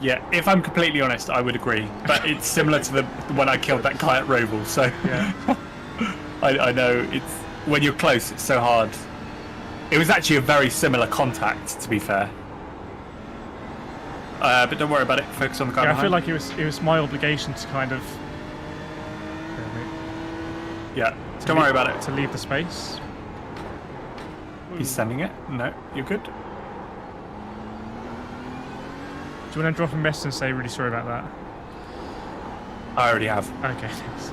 Yeah, if I'm completely honest, I would agree. But it's similar to the when I killed that guy at Roval, so Yeah. I know it's when you're close, it's so hard. It was actually a very similar contact, to be fair. But don't worry about it. Focus on the guy Yeah, I behind. feel like it was my obligation to kind of Yeah, don't worry about it. to leave the space. He's sending it. No, you're good. Do you want to drop a message and say really sorry about that? I already have. Okay, thanks.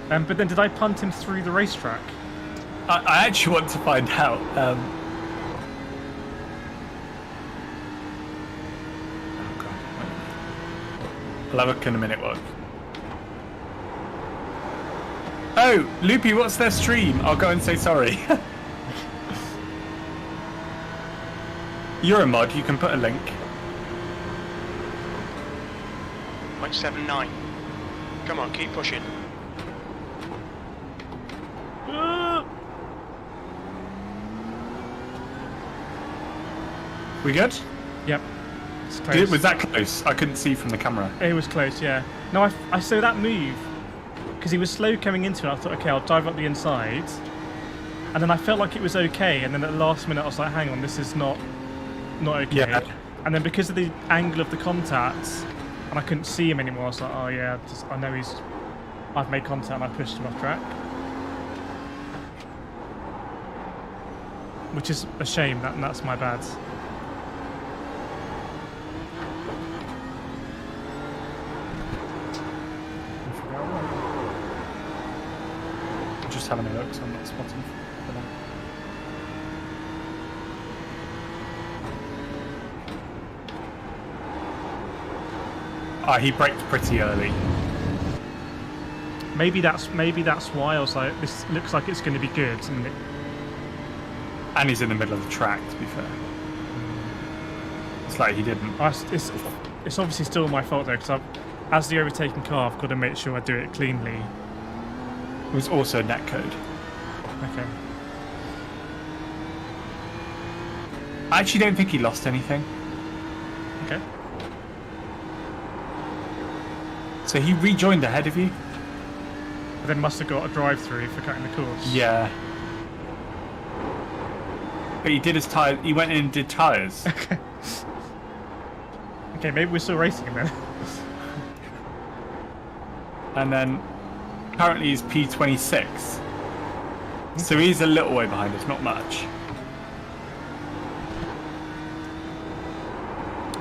But then did I punt him through the racetrack? I actually want to find out. Oh, God. I'll have a look in a minute, what? Oh, Loopy, what's their stream? I'll go and say sorry. You're a mod, you can put a link. 0.79. Come on, keep pushing. We good? Yep. It's close. Was that close? I couldn't see from the camera. It was close, yeah. No, I saw that move because he was slow coming into it. I thought, okay, I'll dive up the inside, and then I felt like it was okay. And then at the last minute, I was like, hang on, this is not okay. Yeah. And then because of the angle of the contact, and I couldn't see him anymore, I was like, oh yeah, I know I've made contact, and I pushed him off track, which is a shame. That's my bad. Just having a look, so I'm not spotting. He braked pretty early. Maybe that's why I was like, this looks like it's going to be good, And he's in the middle of the track, to be fair. It's like he didn't. It's obviously still my fault though, because as the overtaking car, I've got to make sure I do it cleanly. It was also netcode. Okay. I actually don't think he lost anything. Okay. So he rejoined ahead of you? But then must have got a drive-through for cutting the course. Yeah. But he did his tire. He went in and did tires. Okay, maybe we're still racing him then. And then currently he's P26. So he's a little way behind us, not much.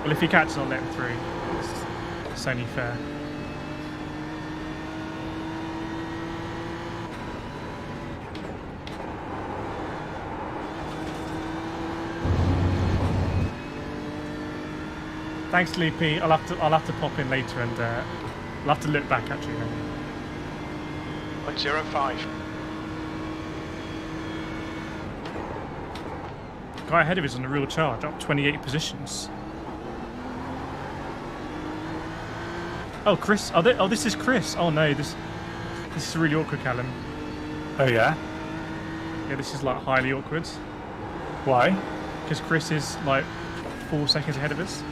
Well, if he catches, I'll let him through. It's only fair. Thanks, Loopy. I'll have to pop in later and I'll have to look back actually. 0.05. Guy ahead of us on a real charge, up 28 positions. Oh, Chris. Oh, this is Chris. Oh no, this is really awkward, Callum. Oh yeah? Yeah, this is like highly awkward. Why? Because Chris is like 4 seconds ahead of us.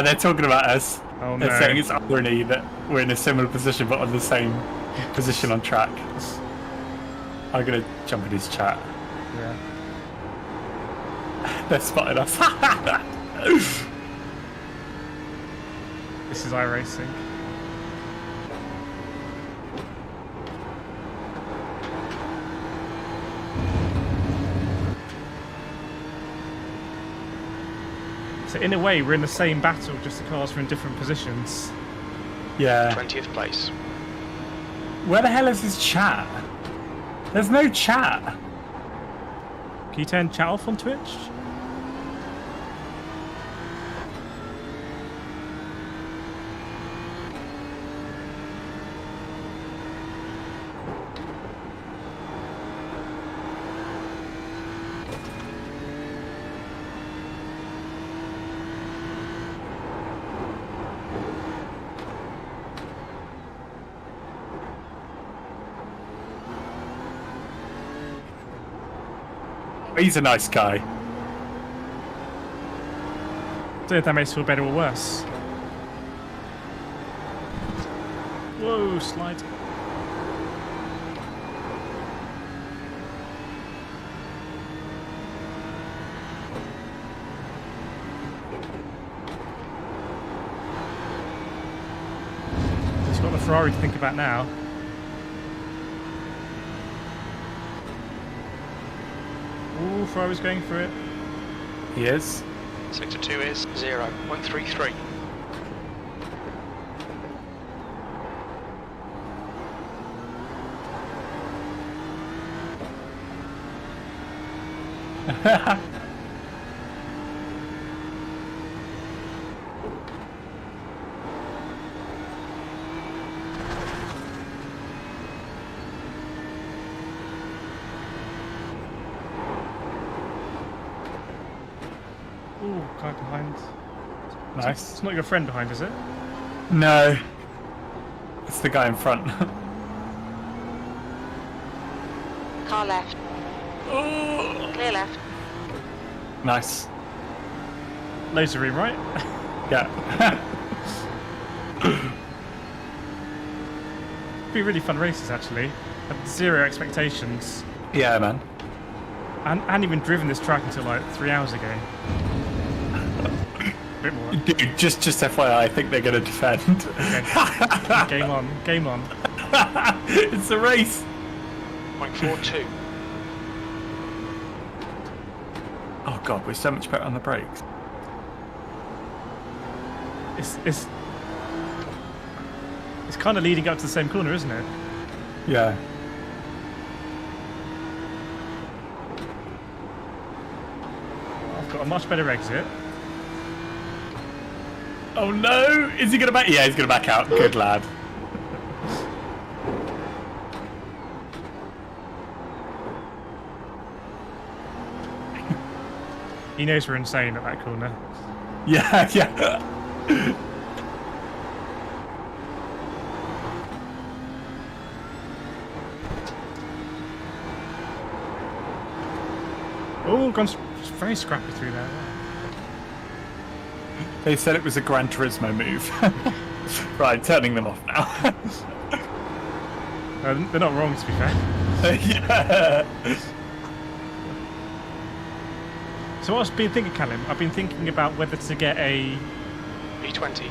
They're talking about us. Oh They're no. saying it's irony that we're in a similar position but on the same position on track. I'm gonna jump in his chat. Yeah. They're spotting us. This is iRacing. So in a way, we're in the same battle, just the cars are in different positions. Yeah. 20th place. Where the hell is his chat? There's no chat. Can you turn chat off on Twitch? He's a nice guy. Don't know if that makes you feel better or worse. Whoa, slide. He's got the Ferrari to think about now. Ooh, Ferrari's going for it. He is. Sector 2 is 0.33. Ooh, guy behind. Nice. It's not your friend behind, is it? No. It's the guy in front. Car left. Clear left. Nice. Loads of room, right? Yeah. Be really fun races, actually. Had zero expectations. Yeah, man. And hadn't even driven this track until like 3 hours ago. A bit more. Dude, just FYI, I think they're gonna defend. Okay. Game on, game on. It's a race. 0.42. Oh god, we're so much better on the brakes. It's kind of leading up to the same corner, isn't it? Yeah. I've got a much better exit. Oh no! Is he gonna back? Yeah, he's gonna back out. Good lad. He knows we're insane at that corner. Yeah, yeah. Oh, gone very scrappy through there. They said it was a Gran Turismo move. Right, turning them off now. They're not wrong, to be fair. Yeah. So what I've been thinking, Callum, I've been thinking about whether to get a B20.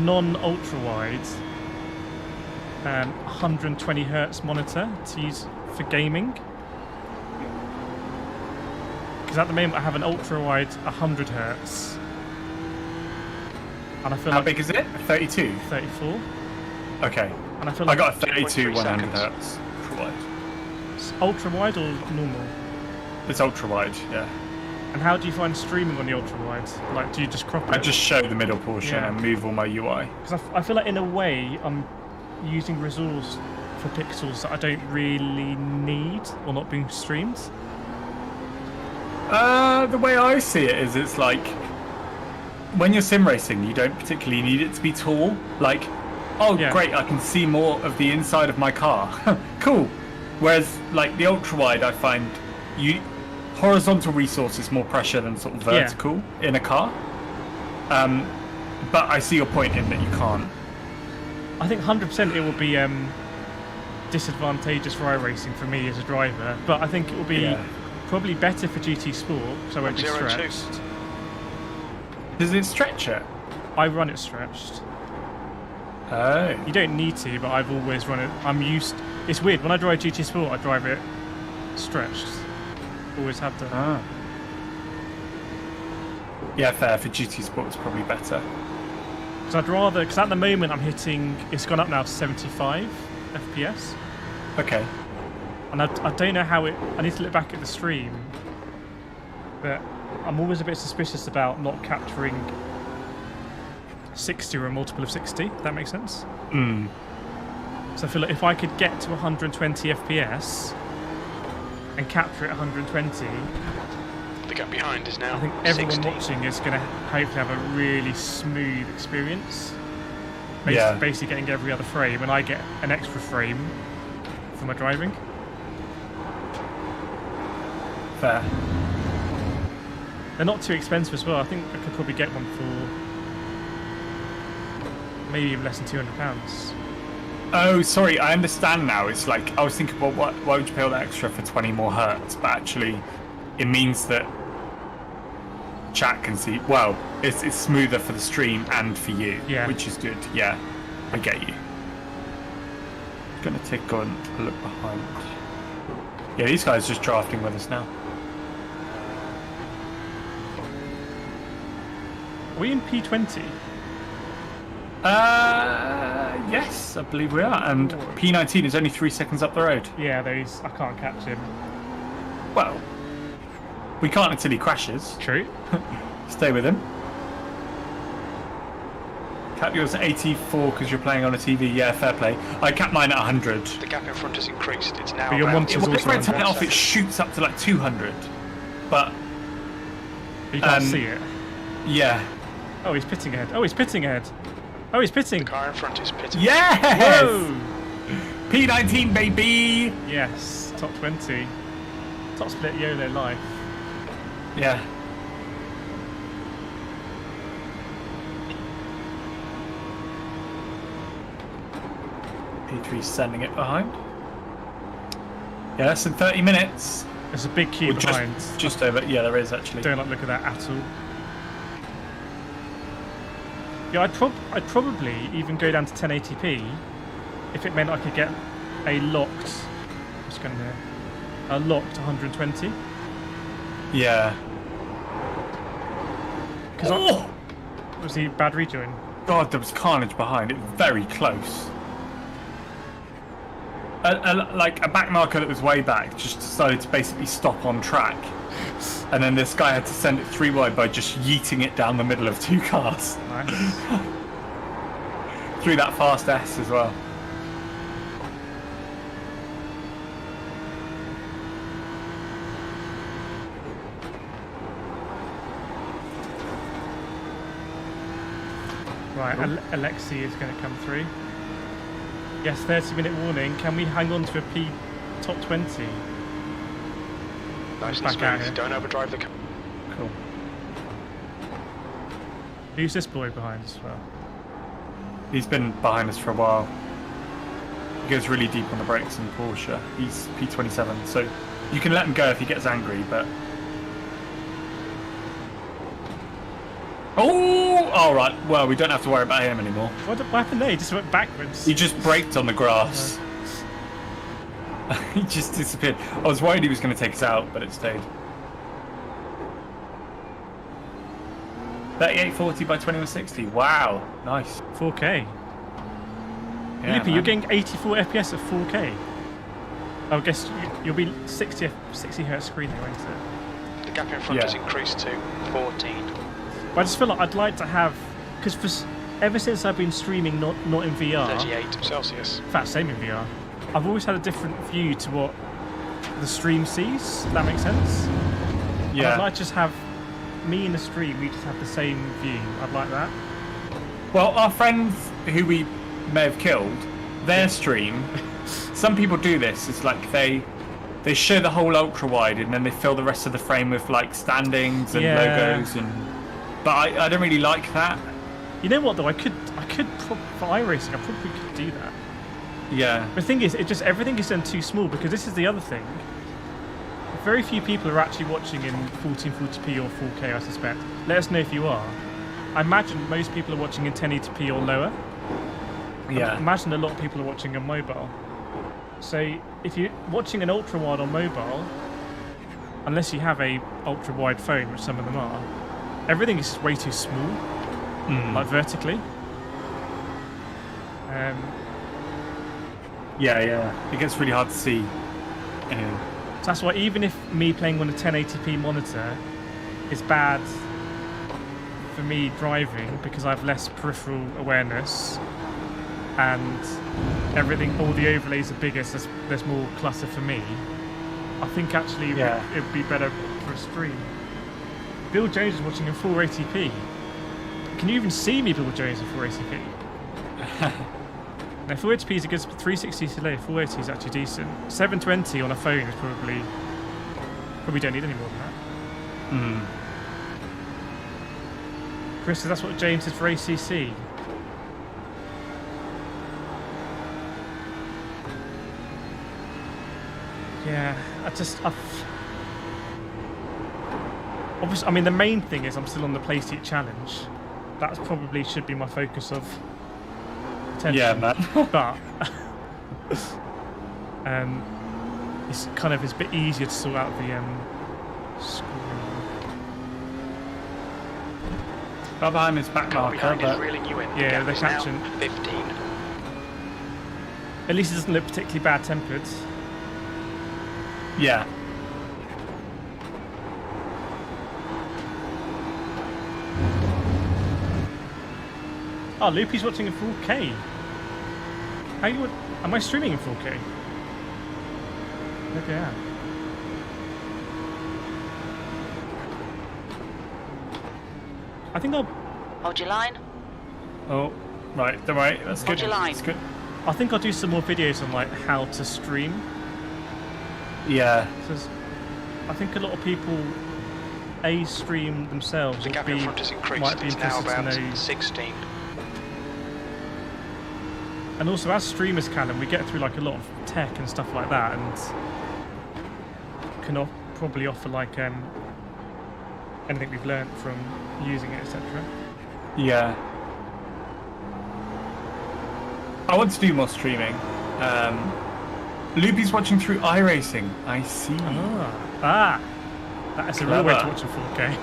non-ultra-wide 120 hertz monitor to use for gaming. Because at the moment I have an ultra-wide 100 hertz. And I feel How like big is it? 32? 34. Okay. And I feel I like got a 32 3.3 100 seconds. hertz. Ultra-wide. it's ultra-wide or normal? It's ultra-wide, yeah. And how do you find streaming on the ultra-wide? Like, do you just crop it? I just show the middle portion Yeah. and move all my UI. Because I feel like in a way I'm using resource for pixels that I don't really need or not being streamed. The way I see it is it's like when you're sim racing, you don't particularly need it to be tall. Like, oh Yeah. great, I can see more of the inside of my car. Cool. Whereas like the ultra wide, I find horizontal resource is more pressure than sort of vertical in a car. But I see your point in that you can't. I think 100% it will be disadvantageous for iRacing for me as a driver, but I think it will be Yeah. probably better for GT Sport, so I won't be 0.02. stretched. Does it stretch it? I run it stretched. Oh. You don't need to, but I've always run it. I'm used. It's weird when I drive GT Sport, I drive it stretched. Always have done. Ah. Yeah, fair. For GT Sport, it's probably better. Because I'd rather, because at the moment I'm hitting, it's gone up now to 75 FPS. Okay. And I don't know how it, I need to look back at the stream, but I'm always a bit suspicious about not capturing 60 or a multiple of 60, if that makes sense. Mm. So I feel like if I could get to 120 FPS and capture it 120, The gap behind is now I think everyone 60. watching is going to hopefully have a really smooth experience. Yeah. Basically getting every other frame, and I get an extra frame for my driving. Fair. They're not too expensive as well. I think I could probably get one for maybe even less than £200. Oh, sorry. I understand now. It's like I was thinking, well, why would you pay all that extra for 20 more hertz? But actually, it means that chat can see. Well, it's smoother for the stream and for you, Yeah. which is good. Yeah, I get you. Gonna take on a look behind. Yeah, these guys just drafting with us now. Are we in P20? Yes, I believe we are. And P19 is only 3 seconds up the road. Yeah, those I can't catch him. Well, we can't until he crashes. True. Stay with him. Cap yours at 84 because you're playing on a TV. Yeah, fair play. I capped mine at 100. The gap in front has increased. It's now But your around monitor's When also I turn it 100. off, it shoots up to like 200. But You can't Um, see it. yeah. Oh, he's pitting ahead. Oh, he's pitting ahead. Oh, he's pitting. The car in front is pitting. Yes! Whoa! P19, baby! Yes, top 20. Top split YOLO life. Yeah. P3 sending it behind. Yeah, less than 30 minutes. There's a big queue Or behind. just over. Yeah, there is actually. Don't like look at that at all. Yeah, I'd probably even go down to 1080p if it meant I could get a locked. What's going there? A locked 120. Yeah. Because Oh! was he bad rejoin? God, there was carnage behind. It was very close. Like a back marker that was way back just decided to basically stop on track. And then this guy had to send it 3 wide by just yeeting it down the middle of 2 cars. Nice. Through that fast S as well. Right, Alexi is going to come through. Yes, 30-minute warning. Can we hang on to a P top 20? Nice and Back out smooth. here. Don't overdrive the car. Cool. Who's this boy behind as well? He's been behind us for a while. He goes really deep on the brakes in Porsche. He's P27, so you can let him go if he gets angry, but... Oh! Alright, well, we don't have to worry about him anymore. What happened there? He just went backwards. He just braked on the grass. He just disappeared. I was worried he was going to take us out, but it stayed. 3840 by 2160. Wow, nice. 4K. Yeah, Loopy, man. you're getting 84 FPS at 4K. I guess you'll be 60 hertz screen there, won't it? The gap in front Yeah. has increased to 14. But I just feel like I'd like to have, because ever since I've been streaming not in VR, 38 Celsius. in fact, same in VR, I've always had a different view to what the stream sees. If that makes sense. And Yeah. I'd like to just have me in the stream. We just have the same view. I'd like that. Well, our friends who we may have killed, their stream, some people do this. It's like they show the whole ultra wide and then they fill the rest of the frame with like standings and Yeah. logos and. But I don't really like that. You know what though? I could for iRacing. I probably could do that. Yeah. The thing is, everything is done too small because this is the other thing. Very few people are actually watching in 1440p or 4K, I suspect. Let us know if you are. I imagine most people are watching in 1080p or lower. Yeah. I imagine a lot of people are watching on mobile. So if you're watching an ultra wide on mobile, unless you have a ultra wide phone, which some of them are, everything is just way too small, like vertically. Yeah. It gets really hard to see. Anyway. So that's why even if me playing on a 1080p monitor is bad for me driving because I have less peripheral awareness and everything, all the overlays are bigger, so there's more clutter for me, I think actually Yeah. it would be better for a stream. Bill Jones is watching in 480p. Can you even see me, Bill Jones, in 480p? No, 480p is a good 360 to low. 480 is actually decent. 720 on a phone is probably don't need any more than that. Chris says that's what James said for ACC. Yeah, obviously, I mean, the main thing is I'm still on the Playseat challenge. That probably should be my focus of attention. Yeah, man. But it's kind of a bit easier to sort out the screen. Right behind his back Car marker, behind is but reeling you in. The Yeah, gap they're is now catching. 15. At least it doesn't look particularly bad-tempered. yeah. Oh, Loopy's watching in 4K. Am I streaming in 4K? Maybe I am. I think I'll. Hold your line. Oh, right. Don't worry. That's Hold good. your line. That's good. I think I'll do some more videos on like how to stream. Yeah. Because I think a lot of people stream themselves. The or gap in front has increased. might be It's now interested about to know. 16. And also, as streamers, Callum, we get through like a lot of tech and stuff like that, and can probably offer like anything we've learnt from using it, etc. Yeah. I want to do more streaming. Loopy's watching through iRacing. I see. That is a real way to Clever. watch in 4K.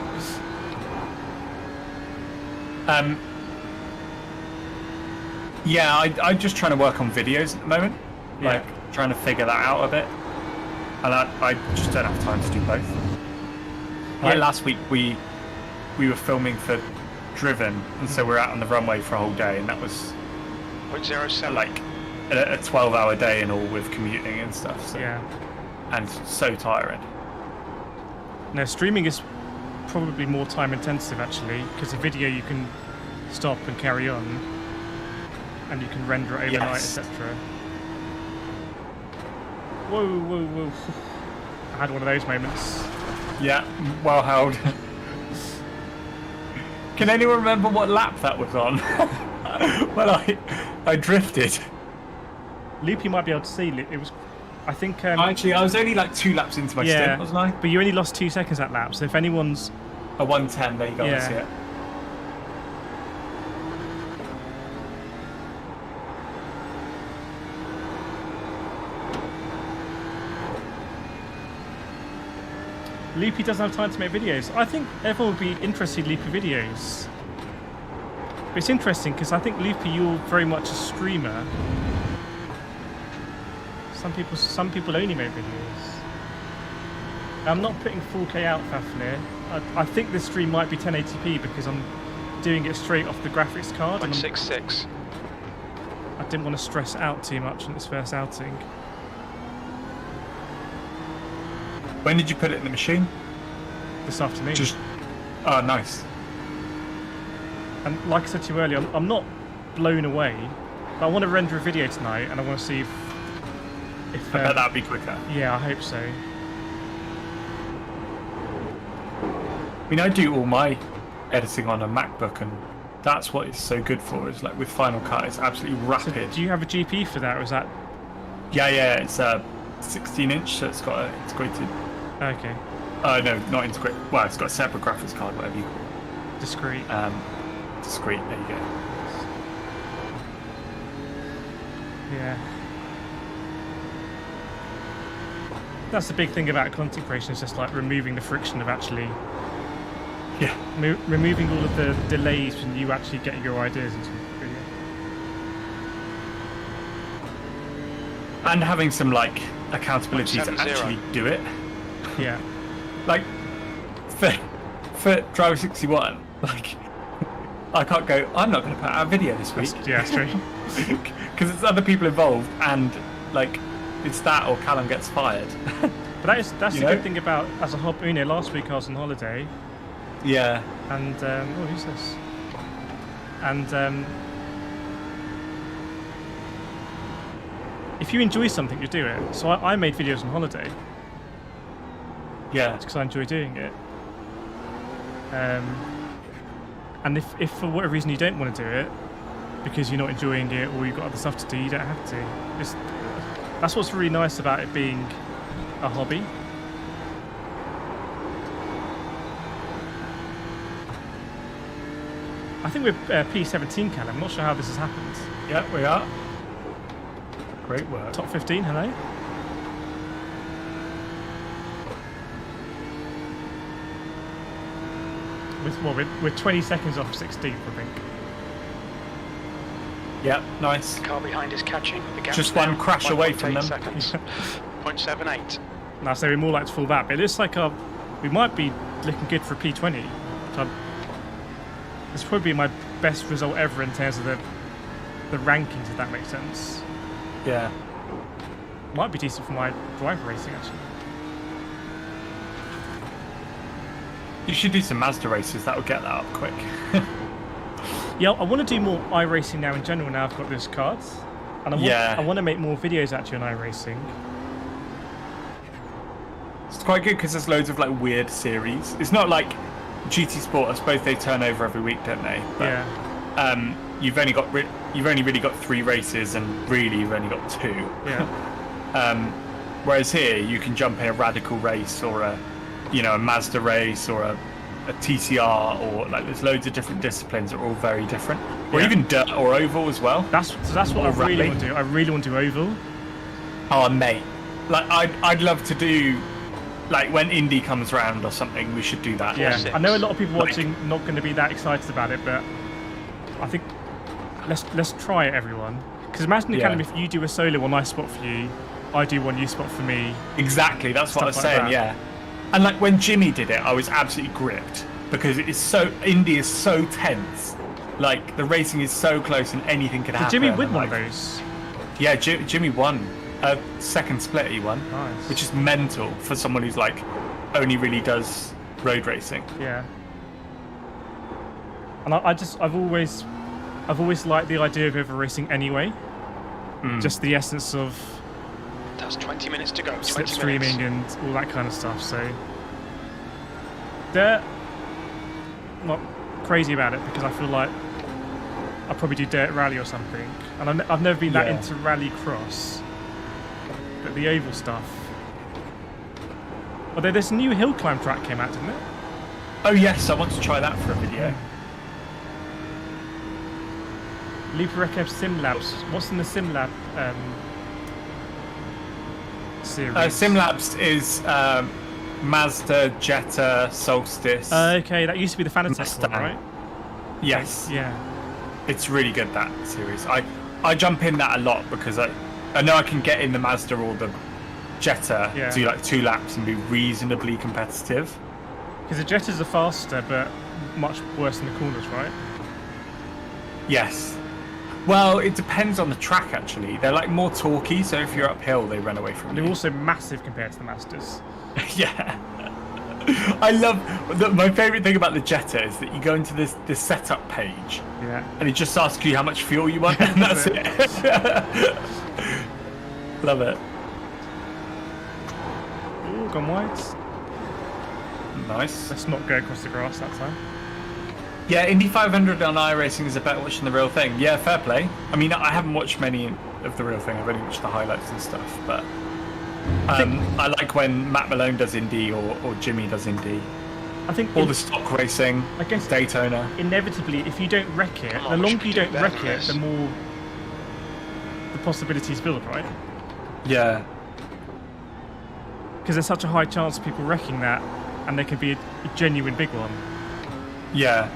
Yeah, I'm just trying to work on videos at the moment. Yeah. Like, trying to figure that out a bit. And I just don't have time to do both. Like last week, we were filming for Driven, and so we're out on the runway for a whole day, and that was 0.07. like a 12-hour day and all with commuting and stuff. So. Yeah. And so tiring. No, streaming is probably more time intensive actually, because a video you can stop and carry on, and you can render it overnight, Yes. etc. Whoa, whoa, whoa! I had one of those moments. Yeah, well held. Can anyone remember what lap that was on? Well, I drifted. Loopy might be able to see. It was, I think. Actually, I was only like 2 laps into my stint, wasn't I? But you only lost 2 seconds that lap. So if anyone's a 1:10, there you go. Yeah. I see it. Loopy doesn't have time to make videos. I think everyone would be interested in Loopy videos. But it's interesting because I think Loopy, you're very much a streamer. Some people only make videos. I'm not putting 4K out, Fafnir. I think this stream might be 1080p because I'm doing it straight off the graphics card. 0.66. I didn't want to stress out too much on its first outing. When did you put it in the machine? This afternoon. Oh, nice. And like I said to you earlier, I'm not blown away, but I want to render a video tonight, and I want to see if I bet that'd be quicker. Yeah, I hope so. I mean, I do all my editing on a MacBook, and that's what it's so good for. Is like with Final Cut, it's absolutely rapid. So do you have a GPU for that, or is that? Yeah, it's a 16-inch, so it's got an integrated. Okay. No, not integrated. Well, it's got a separate graphics card, whatever you call it. Discrete. Discrete. There you go. Yeah. That's the big thing about content creation, is just like removing the friction of actually removing all of the delays when you actually get your ideas into a video. And having some like accountability to actually do it. Yeah. Like for Driver 61, like I can't go, I'm not going to put out a video this week. Yeah, that's true. Because it's other people involved, and like it's that or Callum gets fired. But that's the good thing about as a hobby. You know, last week I was on holiday. Yeah. And oh, who's this? And if you enjoy something, you do it. So I made videos on holiday. Yeah. Because I enjoy doing it. And if for whatever reason you don't want to do it, because you're not enjoying it or you've got other stuff to do, you don't have to. That's what's really nice about it being a hobby. I think we're P17, Callum. I'm not sure how this has happened. Yeah, we are. Great work. Top 15, hello. We're 20 seconds off 16th, I think. Yep, nice. The car behind is catching. The gap's Just now one crash away from them. Seconds. 0.78. No, so we're more like to fall back. But it looks like we might be looking good for a P20. So this would probably be my best result ever in terms of the rankings, if that makes sense. Yeah. Might be decent for my driver racing, actually. You should do some Mazda races. That would get that up quick. Yeah, I want to do more iRacing now in general. Now I've got those cards, and I want to make more videos actually on iRacing. It's quite good because there's loads of like weird series. It's not like GT Sport. I suppose they turn over every week, don't they? But, yeah. You've only really got 3 races, and really you've only got 2. Yeah. Whereas here you can jump in a radical race or a Mazda race or a TCR, or like there's loads of different disciplines that are all very different. Or even dirt or oval as well. That's what I really want to do. I really want to do oval. Oh mate, like I'd love to do, like when Indy comes round or something, we should do that. Yeah, I know a lot of people watching not going to be that excited about it, but I think let's try it, everyone. Because imagine if you do a solo one, I spot for you, I do one, you spot for me. Exactly, that's what I was saying. That. Yeah. And like when Jimmy did it, I was absolutely gripped because Indy is so tense. Like the racing is so close and anything can happen. Did Jimmy win one of those? Yeah, Jimmy won a second split. He won, nice. Which is mental for someone who's like only really does road racing. Yeah. And I've always liked the idea of over racing anyway. Just the essence of. That's 20 minutes to go. Slipstreaming and all that kind of stuff. So, crazy about it because I feel like I'll probably do dirt rally or something, and I've never been that into rally cross. But the oval stuff. Although this new hill climb track came out, didn't it? Oh yes, I want to try that for a video. BracKen SimLabs. What's in the SimLab series? SimLabs is Mazda, Jetta, Solstice. Okay, that used to be the Fanatec one, right? Yes. Yeah. It's really good, that series. I jump in that a lot because I know I can get in the Mazda or the Jetta, do like 2 laps and be reasonably competitive. Because the Jettas are faster, but much worse in the corners, right? Yes. Well, it depends on the track, actually. They're like more torquey, so if you're uphill, they run away from you. They're also massive compared to the Mazdas. Yeah. I love... my favourite thing about the Jetta is that you go into this setup page, and it just asks you how much fuel you want, and that's it. Love it. Ooh, gone wide. Nice. Let's not go across the grass that time. Yeah, Indy 500 on iRacing is about watching the real thing. Yeah, fair play. I mean, I haven't watched many of the real thing. I've only watched the highlights and stuff. But I like when Matt Malone does Indy or Jimmy does Indy. I think all the stock racing, I guess Daytona. Inevitably, if you don't wreck it, the longer you don't wreck it, the more the possibilities build, right? Yeah. Because there's such a high chance of people wrecking that, and there could be a genuine big one. Yeah.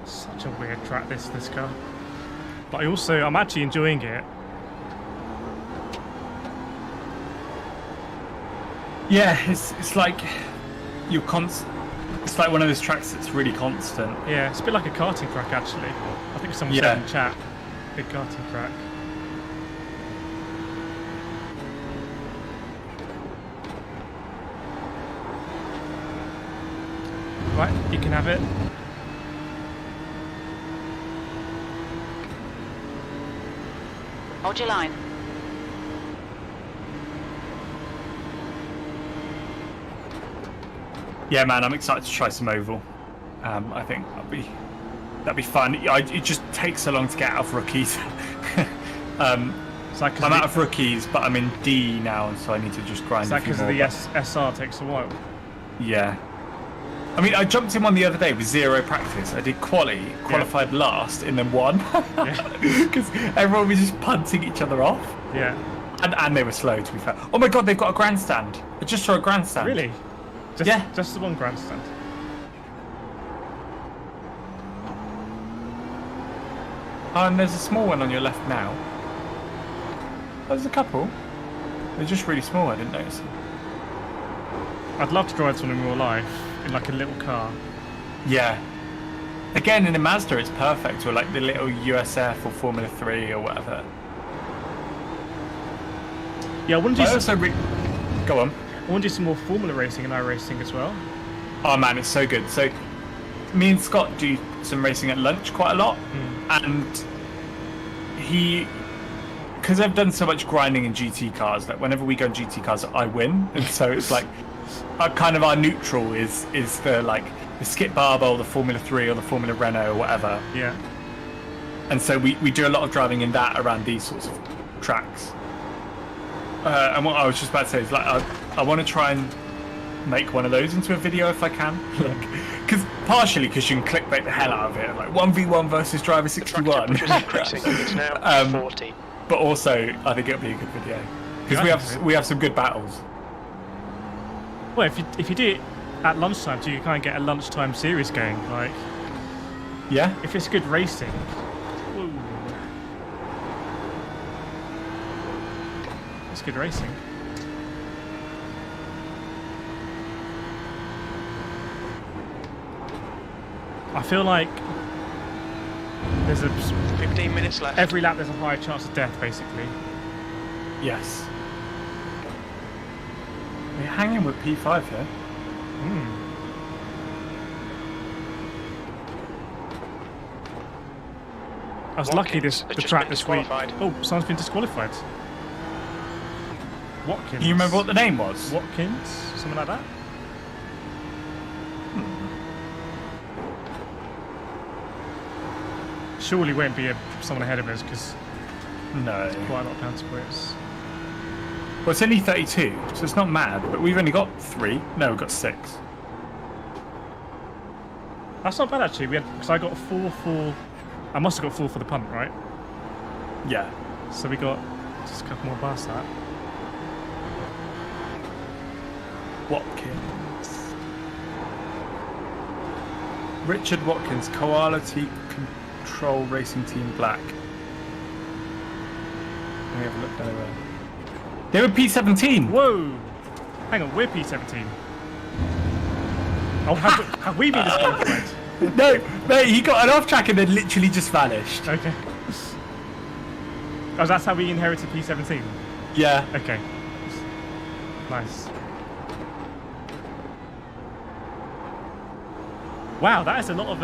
Such a weird track, this car. But I'm actually enjoying it. Yeah, it's like you're it's like one of those tracks that's really constant. Yeah, it's a bit like a karting track actually. I think someone said in chat, big karting track. Right, you can have it. Hold your line. Yeah, man, I'm excited to try some oval. I think that'd be fun. It just takes so long to get out of rookies. I'm out of rookies, but I'm in D now, so I need to just grind. Is that because of the SR takes a while? Yeah. I mean, I jumped in one the other day with 0 practice. I did qualified last, and then won. Because everyone was just punting each other off. Yeah. And they were slow, to be fair. Oh my god, they've got a grandstand. I just saw a grandstand. Really? Just the one grandstand. Oh, and there's a small one on your left now. There's a couple. They're just really small, I didn't notice them. I'd love to drive this one in real life, in like a little car. Yeah. Again, in a Mazda, it's perfect, or like the little USF or Formula 3 or whatever. Yeah, I want to do Go on. I want to do some more Formula racing and iRacing as well. Oh man, it's so good. So, me and Scott do some racing at lunch quite a lot, and because I've done so much grinding in GT cars, like whenever we go in GT cars, I win, and so it's like our neutral is the Skip Barber or the Formula 3 or the Formula Renault or whatever. Yeah. And so we do a lot of driving in that around these sorts of tracks. And what I was just about to say is, like, I want to try and make one of those into a video if I can. Partially because you can clickbait the hell out of it, like 1v1 versus driver 61. It's now 40. But also, I think it'll be a good video because we have some good battles. Well, if you do it at lunchtime, do you kind of get a lunchtime series going? Like, yeah, if it's good racing. Woo. It's good racing. I feel like there's 15 minutes left. Every lap there's a higher chance of death, basically. Yes. hanging with P5 here. I was lucky the Watkins has track just this been week. disqualified. Oh, someone's been disqualified. Watkins. Can you remember what the name was? Watkins? Something like that? Surely won't be someone ahead of us because No. quite a lot of pounds points. Well, it's only 32, so it's not mad, but we've only got 3. No, we've got 6. That's not bad actually. Because I got 4 for. I must have got 4 for the punt, right? Yeah. So we got just a couple more past that. Watkins. Richard Watkins, Quality Control Racing Team Black. Let me have a look down there. They were P17. Whoa! Hang on, we're P17. Oh, have we been disqualified? No, mate, he got an off track and then literally just vanished. Okay. Oh, that's how we inherited P17? Yeah. Okay. Nice. Wow, that is a lot of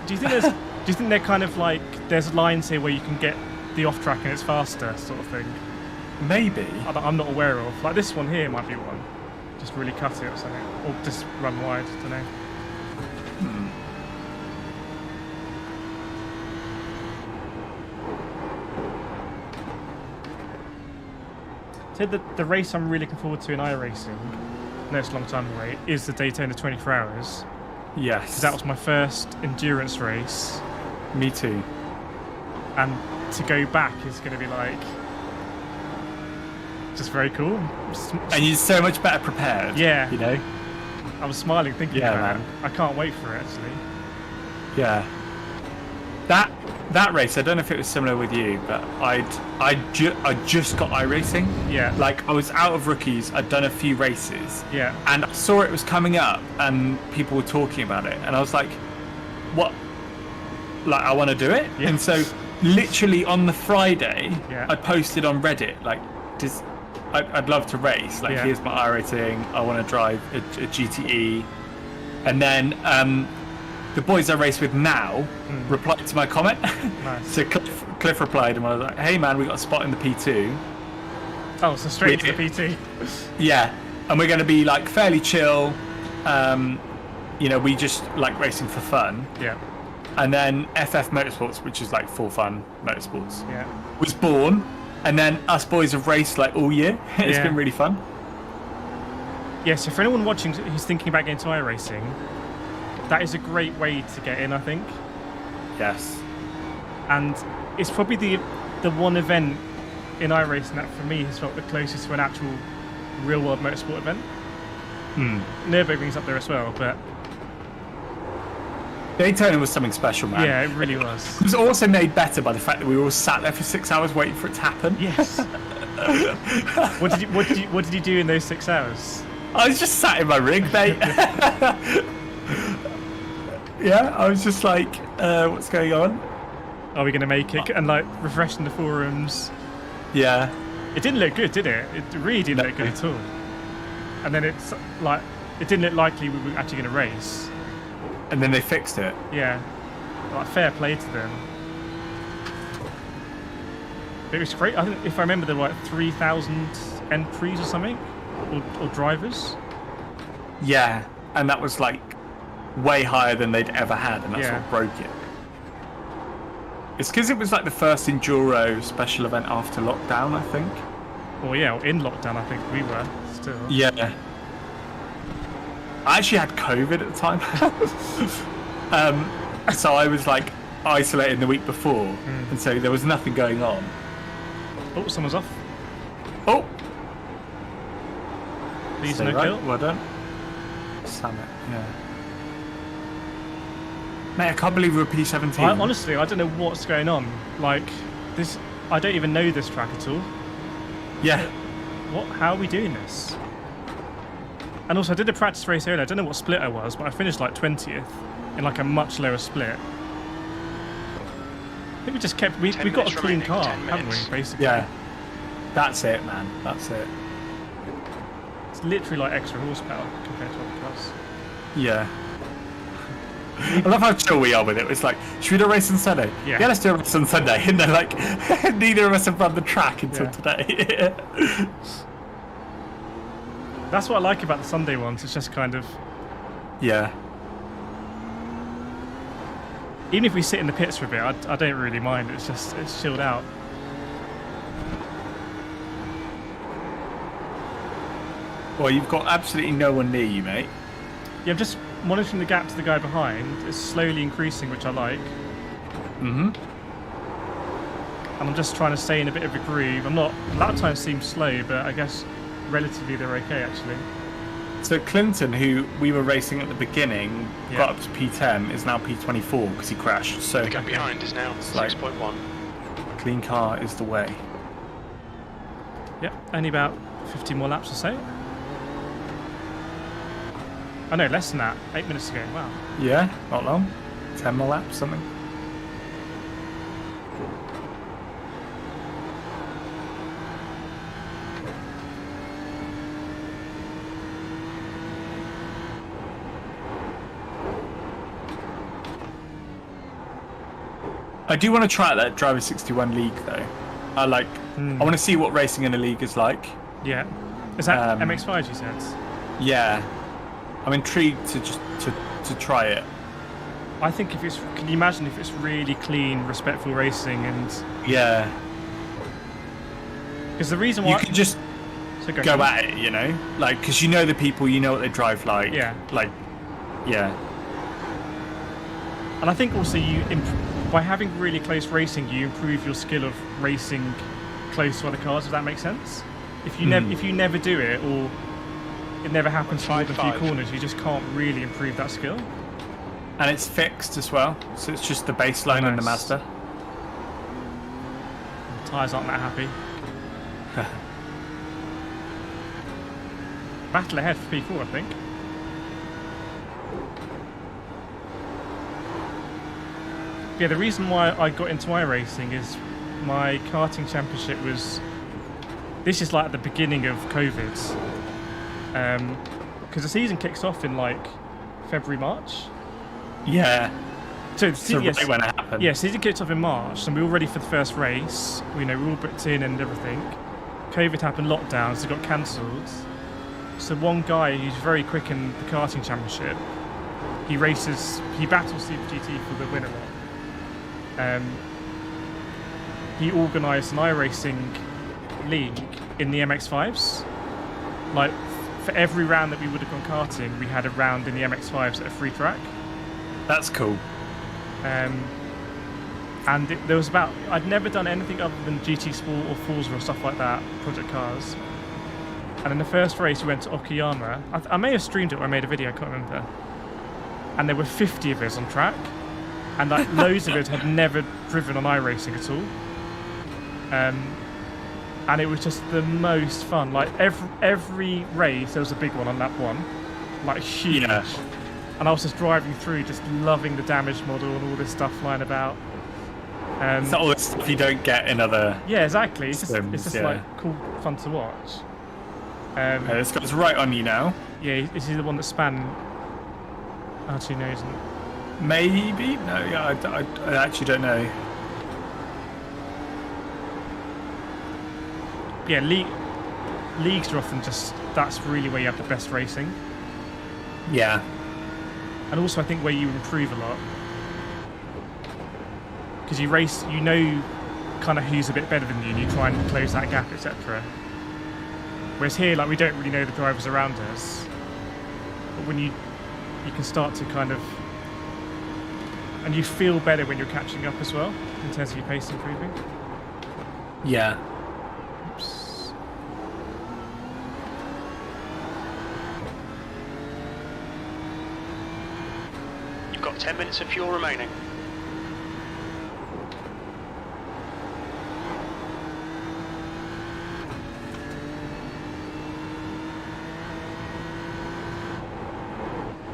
do you think there's do you think they're kind of like there's lines here where you can get the off track and it's faster sort of thing? Maybe. I'm not aware of. Like this one here might be one. Just really cut it or something. Or just run wide, don't know. So the race I'm really looking forward to in iRacing, no, it's a long time away, is the Daytona 24 Hours. Yes. Because that was my first endurance race. Me too. And to go back is going to be like just very cool. And you're so much better prepared. Yeah. You know? I was smiling thinking Yeah, about man. it. I can't wait for it actually. Yeah. That race, I don't know if it was similar with you, but I just got iRacing. Yeah. Like I was out of rookies, I'd done a few races. Yeah. And I saw it was coming up and people were talking about it and I was like, what? Like I want to do it? Yeah. And so literally on the Friday, Yeah. I posted on Reddit like I'd love to race. Like Yeah. here's my iRacing, I want to drive a GTE. And then the boys I race with now replied to my comment. Nice. So Cliff replied and I was like, hey man, we got a spot in the P2. Oh, so straight to the PT. Yeah, and we're going to be like fairly chill. You know, we just like racing for fun. Yeah. And then FF Motorsports, which is like for fun motorsports, Yeah. was born. And then us boys have raced like all year. It's Yeah. been really fun. Yeah, so for anyone watching who's thinking about getting into iRacing, that is a great way to get in, I think. Yes. And it's probably the one event in iRacing that for me has felt the closest to an actual real world motorsport event. Nürburgring's up there as well, but Daytona was something special, man. yeah, it really was. It was also made better by the fact that we were all sat there for 6 hours waiting for it to happen. Yes. What did you do in those 6 hours? I was just sat in my rig, mate. Yeah, I was just like, what's going on? Are we going to make it? And like refreshing the forums. Yeah. It didn't look good, did it? It really didn't look good at all. And then it's like, it didn't look likely we were actually going to race. And then they fixed it. Yeah. Like, fair play to them. It was great. I think if I remember, there were like 3,000 entries or something, or drivers. Yeah, and that was like way higher than they'd ever had, and that's Yeah. what broke it. It's because it was like the first enduro special event after lockdown, I think. Or yeah, or in lockdown, I think we were still. Yeah. I actually had COVID at the time. So I was like isolated the week before, and so there was nothing going on. Oh, someone's off. Oh! Please Stay no right. kill. Well done. Summit, yeah. Mate, I can't believe we're P17. Honestly, I don't know what's going on. Like this, I don't even know this track at all. Yeah. What? How are we doing this? And also, I did a practice race earlier. I don't know what split I was, but I finished like 20th in like a much lower split. I think we just kept. We got a 10 minutes clean remaining, car, 10 haven't we? minutes. Basically. Yeah. That's it, man. That's it. It's literally like extra horsepower compared to other cars. Yeah. I love how chill we are with it. It's like, should we do a race on Sunday? Yeah. Let's do a race on Sunday. And they're like, neither of us have run the track until today. That's what I like about the Sunday ones. It's just kind of, yeah. even if we sit in the pits for a bit, I don't really mind. It's chilled out. Well, you've got absolutely no one near you, mate. Yeah, I'm just monitoring the gap to the guy behind. It's slowly increasing, which I like. Mm-hmm. And I'm just trying to stay in a bit of a groove. I'm not. Lap times seem slow, but I guess relatively they're okay actually. So Clinton, who we were racing at the beginning, Yeah. got up to P10, is now P24 because he crashed. So The gap behind is now like- 6.1. clean car is the way. Yep, only about 50 more laps or so. Oh no, less than that. 8 minutes to go. Wow. Yeah, not long. 10 more laps, something. I do want to try out that Driver 61 league though. I want to see what racing in a league is like. Yeah. Is that Um, MX-5 you said? Yeah, I'm intrigued to just to try it. I think if it's, can you imagine if it's really clean, respectful racing and, Yeah, because the reason why you could just so go at it, you know, like because you know the people, you know what they drive like. Yeah. Like, yeah, And I think also by having really close racing, you improve your skill of racing close to other cars. If that makes sense. If you never do it, or it never happens for more than a few 5-5. corners, you just can't really improve that skill. and it's fixed as well, so it's just the baseline on the Nice. Mazda. The tyres aren't that happy. Battle ahead for P4, I think. Yeah, the reason why I got into iRacing is my karting championship was. This is like at the beginning of COVID. Because the season kicks off in like February, March. Yeah, So, so right when it happened. yeah, season kicked off in March, and we were all ready for the first race. We know we're all booked in and everything. COVID happened, lockdowns, so it got cancelled. So one guy who's very quick in the karting championship, he battles Super GT for the win a lot. He organised an iRacing league in the MX-5s. Like, for every round that we would have gone karting, we had a round in the MX-5s at a free track. That's cool. And there was about, I'd never done anything other than GT Sport or Forza or stuff like that, Project Cars. And in the first race we went to Okayama. I may have streamed it or I made a video, I can't remember. And there were 50 of us on track. And like loads of us had never driven on iRacing at all. And it was just the most fun. Like every race there was a big one on lap one. Like huge. Yeah. And I was just driving through, just loving the damage model and all this stuff flying about. It's not all the stuff you don't get in other. Yeah, exactly. It's just Sims, yeah. like cool, fun to watch. Okay, this goes right on you now. Yeah, is he the one that span? Actually, no, he isn't. Maybe? No, yeah, I actually don't know. Yeah, leagues are often just, that's really where you have the best racing. Yeah. And also I think where you improve a lot. Because you race, you know kind of who's a bit better than you and you try and close that gap, etc. Whereas here, like, we don't really know the drivers around us. But when you can start to kind of, and you feel better when you're catching up as well, in terms of your pace improving. Yeah. Oops. You've got 10 minutes of fuel remaining.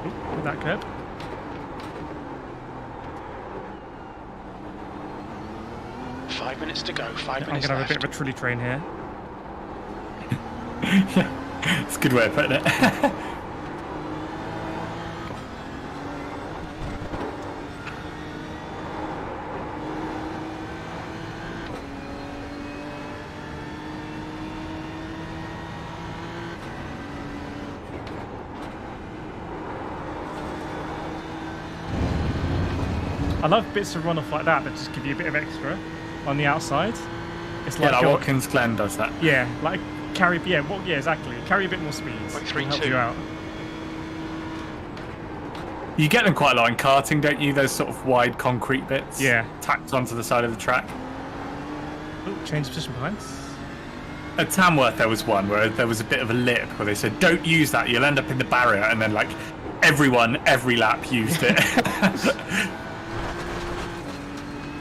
With that curb. Five minutes to go. 5 I'm minutes going to have a left. bit of a trolley train here. It's a good way of putting it. I love bits of runoff like that just give you a bit of extra on the outside. It's Yeah, like like Watkins Glen does that. yeah, like carry. Yeah, well, yeah, exactly. Carry a bit more speed. Like to help 3-2. you out. You get them quite a lot in karting, don't you? Those sort of wide concrete bits. Yeah. Tacked onto the side of the track. Ooh, change position behind. At Tamworth, there was one where there was a bit of a lip where they said, "Don't use that. You'll end up in the barrier." And then, like, everyone, every lap used it.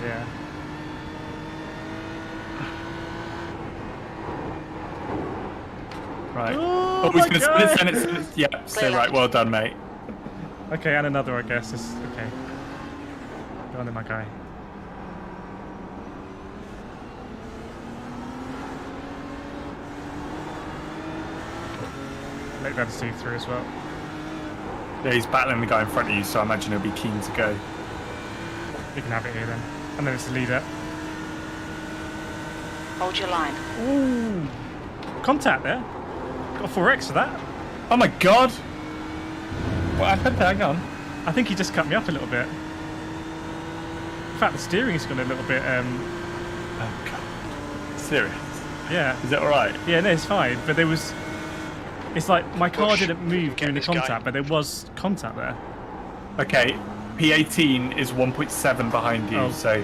Yeah. Right. Oh he's my going God. to send it. Yeah, so right. Well done, mate. Okay, and another, I guess. Okay. Go on then, my guy. Let that see through as well. Yeah, he's battling the guy in front of you, so I imagine he'll be keen to go. You can have it here then. And then it's the leader. Hold your line. Ooh. Contact there. Got a 4X for that. Oh my God! What happened? Hang on. I think he just cut me up a little bit. In fact, the steering's gone a little bit, Oh God. Serious? yeah. Is that all right? Yeah, no, it's fine. But there was... It's like my car Push. didn't move Get during the this guy. contact, but there was contact there. Okay. P18 is 1.7 behind you, Oh. so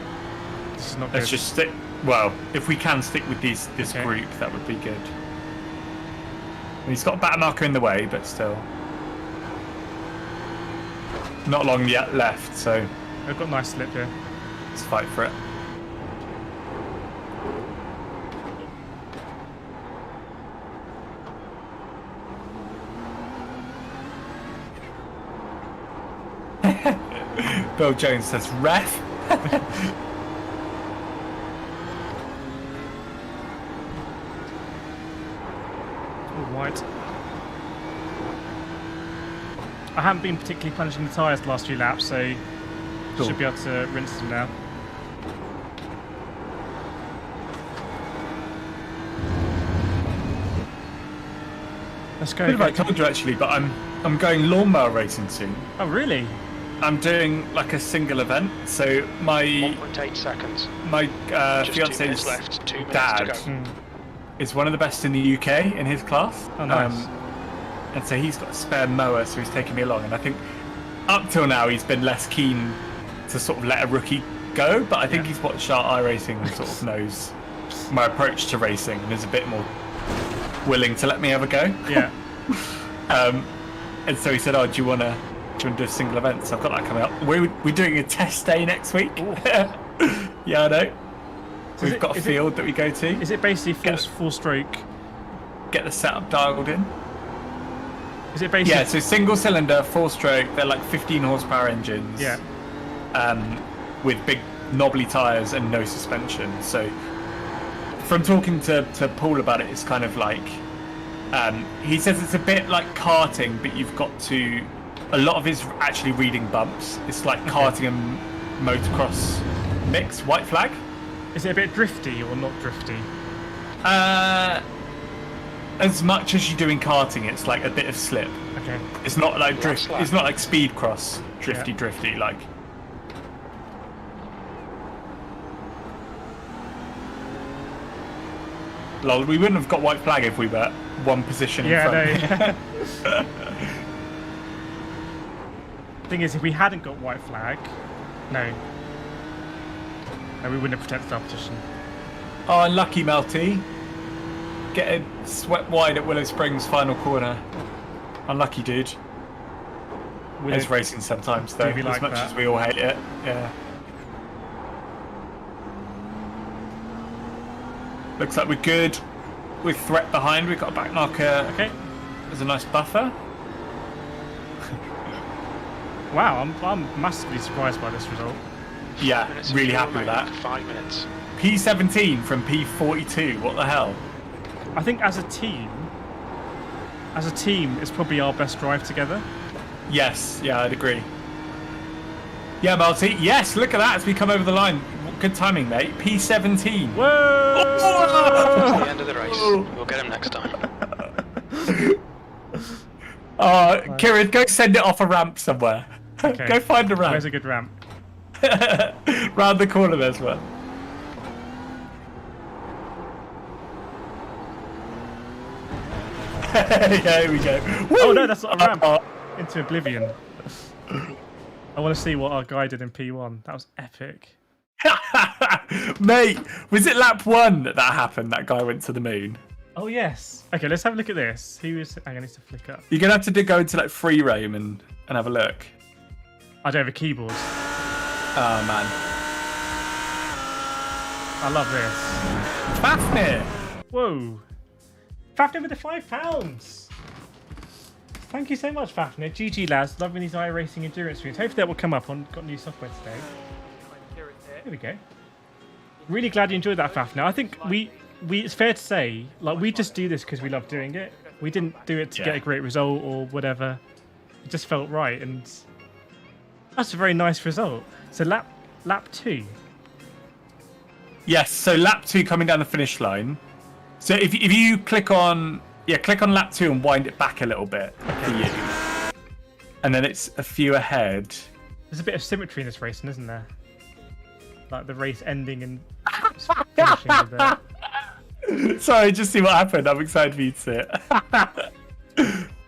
This is not let's good. just stick. Well, if we can stick with this Okay. group, that would be good. And he's got a batter marker in the way, but still. Not long yet left, so I've got a nice slip here. let's fight for it. Bill Jones says, "Ref." All white. I haven't been particularly punishing the tyres the last few laps, so Cool. should be able to rinse them now. Let's go. I go, told you actually, but I'm going lawnmower racing soon. Oh, really? I'm doing like a single event. So my 1.8 seconds. fiance's Just 2 minutes left. 2 minutes dad to go. Hmm. is one of the best in the UK in his class. Oh, nice. And so he's got a spare mower, so he's taking me along. And I think up till now he's been less keen to sort of let a rookie go, but I think Yeah. he's watched our iRacing and sort of knows my approach to racing and is a bit more willing to let me have a go. Yeah. And so he said, "Oh, do you want to do a single event?" So I've got that coming up. We're doing a test day next week. Yeah, I know. So We've got a field that we go to. Is it basically Go. full stroke? Get the setup dialed in. Is it basically? Yeah, so single cylinder, 4-stroke. They're like 15 horsepower engines. Yeah. With big knobbly tyres and no suspension. So from talking to Paul about it, it's kind of like he says it's a bit like karting, but you've got to. A lot of it's actually reading bumps. It's like karting and motocross mix. White flag. Is it a bit drifty or not drifty? As much as you do in karting, it's like a bit of slip. Okay. It's not like drift. Slap. It's not like speed cross, drifty, Yeah. drifty. Like. Lol, we wouldn't have got white flag if we were one position in front. Yeah, no. Thing is, if we hadn't got white flag, no, we wouldn't have protected our position. Oh, unlucky Melty. Getting swept wide at Willow Springs final corner. Unlucky dude. Would It's it- racing sometimes though, be as like much that? as we all hate it. Yeah. Looks like we're good. With threat behind, we've got a back marker. Okay. There's a nice buffer. Wow, I'm massively surprised by this result. Yeah, Minutes of really fuel happy with that. remaining, 5 minutes. P17 from P42. What the hell? I think as a team, as a team, it's probably our best drive together. Yes, yeah, I'd agree. Yeah, Marty. Yes, look at that as we come over the line. Good timing, mate. P17. Whoa! That's the end of the race. We'll get him next time. Kireth, go send it off a ramp somewhere. Okay. Go find a ramp. Where's a good ramp? Round the corner, there's one. Yeah, here we go. Oh no, that's not a ramp. Into oblivion. I want to see what our guy did in P1. That was epic. Mate, was it lap 1 that happened? That guy went to the moon. Oh yes. Okay, let's have a look at this. Hang on, I need to flick up. You're gonna have to go into like free roam and have a look. I don't have a keyboard. Oh man, I love this. Fafnir. Whoa. Fafnir with the £5. Thank you so much, Fafnir. GG lads, loving these iRacing endurance streams. Hopefully that will come up on got new software today. Here we go. Really glad you enjoyed that, Fafnir. I think we it's fair to say, like, we just do this because we love doing it. We didn't do it to get a great result or whatever. It just felt right, and that's a very nice result. So lap 2. Yes, so lap 2 coming down the finish line. So if you click on lap 2 and wind it back a little bit for you, and then it's a few ahead. There's a bit of symmetry in this racing, isn't there? Like the race ending and finishing with that. Sorry, just see what happened. I'm excited for you to see it.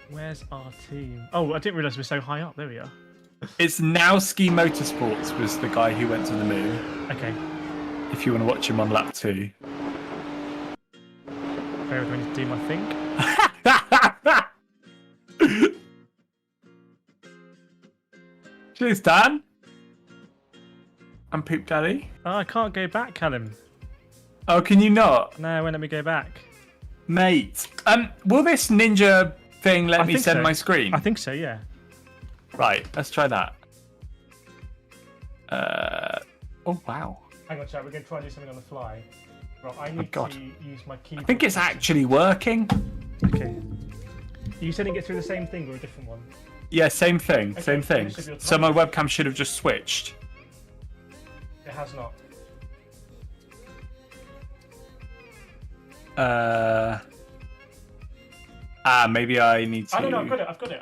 Where's our team? Oh, I didn't realise we're so high up. There we are. It's Nowski Motorsports was the guy who went to the moon. Okay. If you want to watch him on lap 2. Bear with me to do my thing. Cheers, Dan. And Poop Daddy. Oh, I can't go back, Callum. Oh, can you not? No, it won't let me go back. Mate. Will this ninja thing let me send so. my screen? I think so, yeah. Right, let's try that. Oh, wow. Hang on, chat. We're going to try and do something on the fly. Right, I need to use my keyboard. I think it's actually working. Okay. Are you sending it through the same thing or a different one? Yeah, same thing. Okay, Same thing. So my webcam should have just switched. It has not. Maybe I need to. I don't know. I've got it.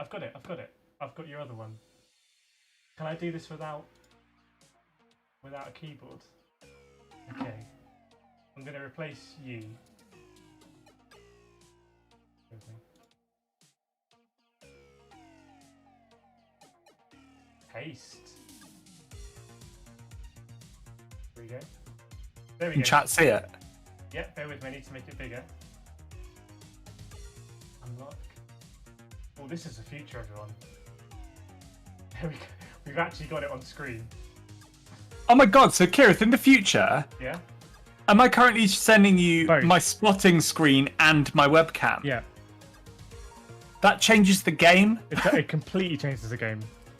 I've got your other one. Can I do this without a keyboard? Okay. I'm going to replace you. Paste. There we go. There we Can go. chat see it? Yeah, bear with me. I need to make it bigger. Unlock. Oh, this is the future, everyone. There we go. We've actually got it on screen. Oh my god, so Kireth, in the future, Yeah? am I currently sending you Both. my spotting screen and my webcam? Yeah. That changes the game. It completely changes the game.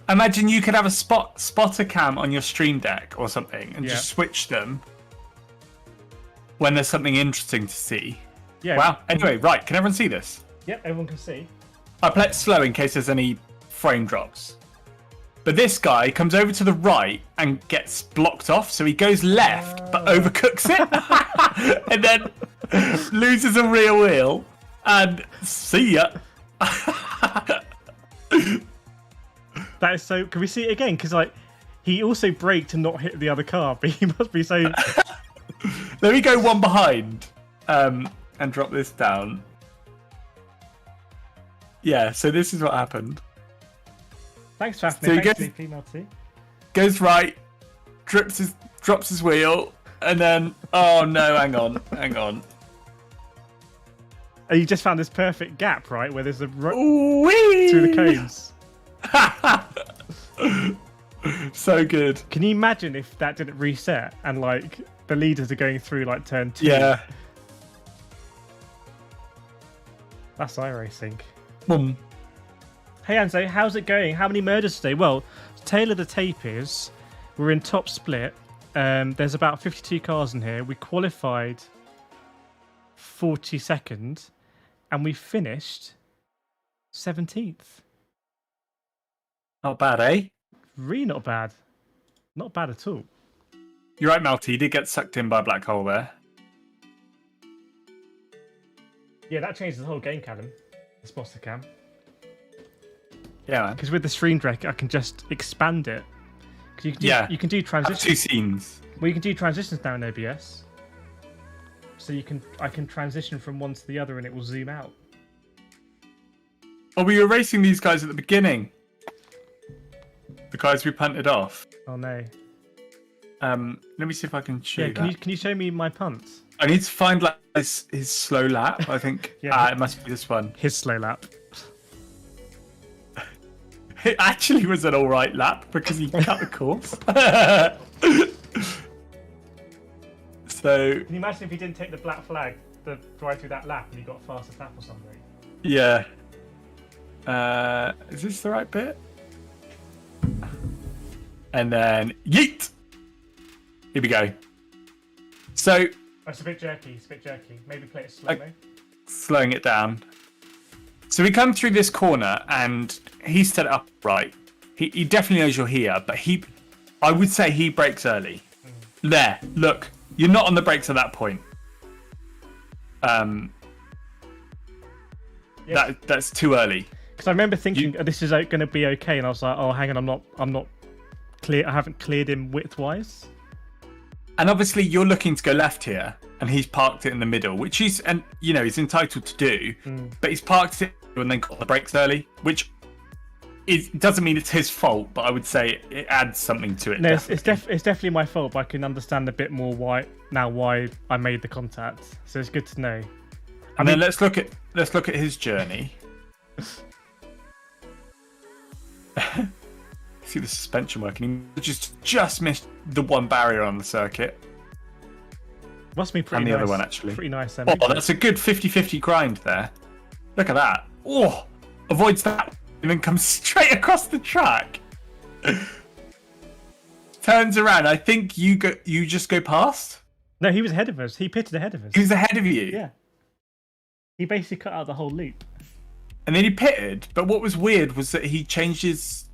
Imagine you could have a spotter cam on your stream deck or something and Yeah. just switch them when there's something interesting to see. Yeah. Wow. Anyway, right, can everyone see this? Yep, everyone can see. I'll play it slow in case there's any frame drops. But this guy comes over to the right and gets blocked off, so he goes left but overcooks it and then loses a rear wheel and see ya. That is so. Can we see it again? Because like, he also braked to not hit the other car, but he must be so. Let me go one behind and drop this down. Yeah, so this is what happened. Thanks, Fafnir. So he Thanks, goes- female too. Goes right, drops his wheel, and then oh no, hang on. And you just found this perfect gap, right, where there's a Whee! through the cones. So good. Can you imagine if that didn't reset and like the leaders are going through like turn 2? Yeah. That's iRacing. Boom. Hey Anzo, how's it going? How many murders today? Well, tail of the tape is we're in top split. There's about 52 cars in here. We qualified 42nd and we finished 17th. Not bad, eh? Really not bad. Not bad at all. You're right, Malty. You did get sucked in by a black hole there. Yeah, that changes the whole game, Callum. The spotter cam. Yeah, man. Because with the stream deck, I can just expand it. 'Cause you can do, you can do Have transitions. 2 scenes. Well, you can do transitions now in OBS. So I can transition from one to the other, and it will zoom out. Oh, we were racing these guys at the beginning. The guys we punted off. Oh no. Let me see if I can show Yeah, you can that. you can you show me my punts? I need to find like his slow lap. I think Yeah. it must be this one. His slow lap. It actually was an all right lap because he cut the course. So Can you imagine if he didn't take the black flag to drive through that lap and he got a faster lap or something? yeah. Is this the right bit? And then yeet. Here we go. So Oh, it's a bit jerky. It's a bit jerky. Maybe play it slowly. slowing it down. So we come through this corner and he set it up right. He definitely knows you're here, but I would say he brakes early. There, look, you're not on the brakes at that point. Yes. That's too early. Because I remember thinking this is going to be okay, and I was like, oh, hang on, I'm not clear. I haven't cleared him width-wise. And obviously you're looking to go left here, and he's parked it in the middle, which he's entitled to do. But he's parked it and then got the brakes early, which doesn't mean it's his fault, but I would say it adds something to it. No, it's definitely my fault, but I can understand a bit more why I made the contact. So it's good to know. And then let's look at his journey. See the suspension working. He just missed the one barrier on the circuit. Must be pretty And the nice. other one, actually. Pretty nice then. Oh, that's a good 50-50 grind there. Look at that. Oh, avoids that and then comes straight across the track. Turns around. I think you just go past. No, he was ahead of us. He pitted ahead of us. He was ahead of you. Yeah. He basically cut out the whole loop. And then he pitted. But what was weird was that he changed his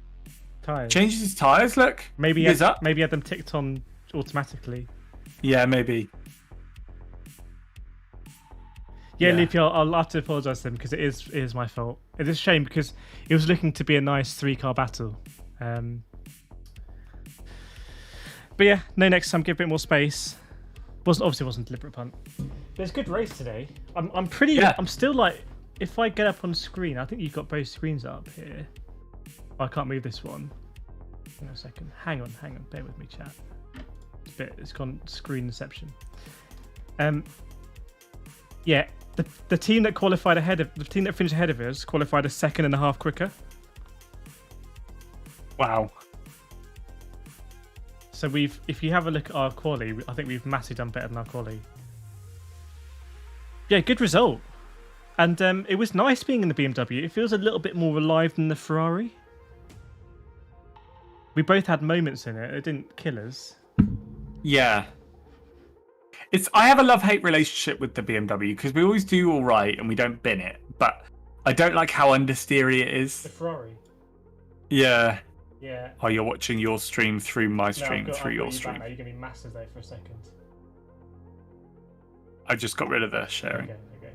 tires. Look. Maybe he is up. Maybe he had them ticked on automatically. Yeah, maybe. Yeah, Loopy, I'll have to apologise to him because it is my fault. It is a shame because it was looking to be a nice 3-car battle. But yeah, no, next time give a bit more space. Obviously wasn't a deliberate punt. But it's a good race today. I'm still like, if I get up on screen, I think you've got both screens up here. Oh, I can't move this one. Hang on a second. Hang on. Bear with me, chat. It's gone screen inception. Yeah, the team that finished ahead of us qualified a second and a half quicker. Wow. So if you have a look at our quali, I think we've massively done better than our quali. Yeah, good result. And it was nice being in the BMW. It feels a little bit more alive than the Ferrari. We both had moments in it. It didn't kill us. Yeah. I have a love-hate relationship with the BMW because we always do all right and we don't bin it, but I don't like how understeery it is. The Ferrari. Yeah. Yeah. Oh, you're watching your stream through my stream I've through your got you stream. back now. You're gonna be massive though for a second. I just got rid of the sharing. Okay.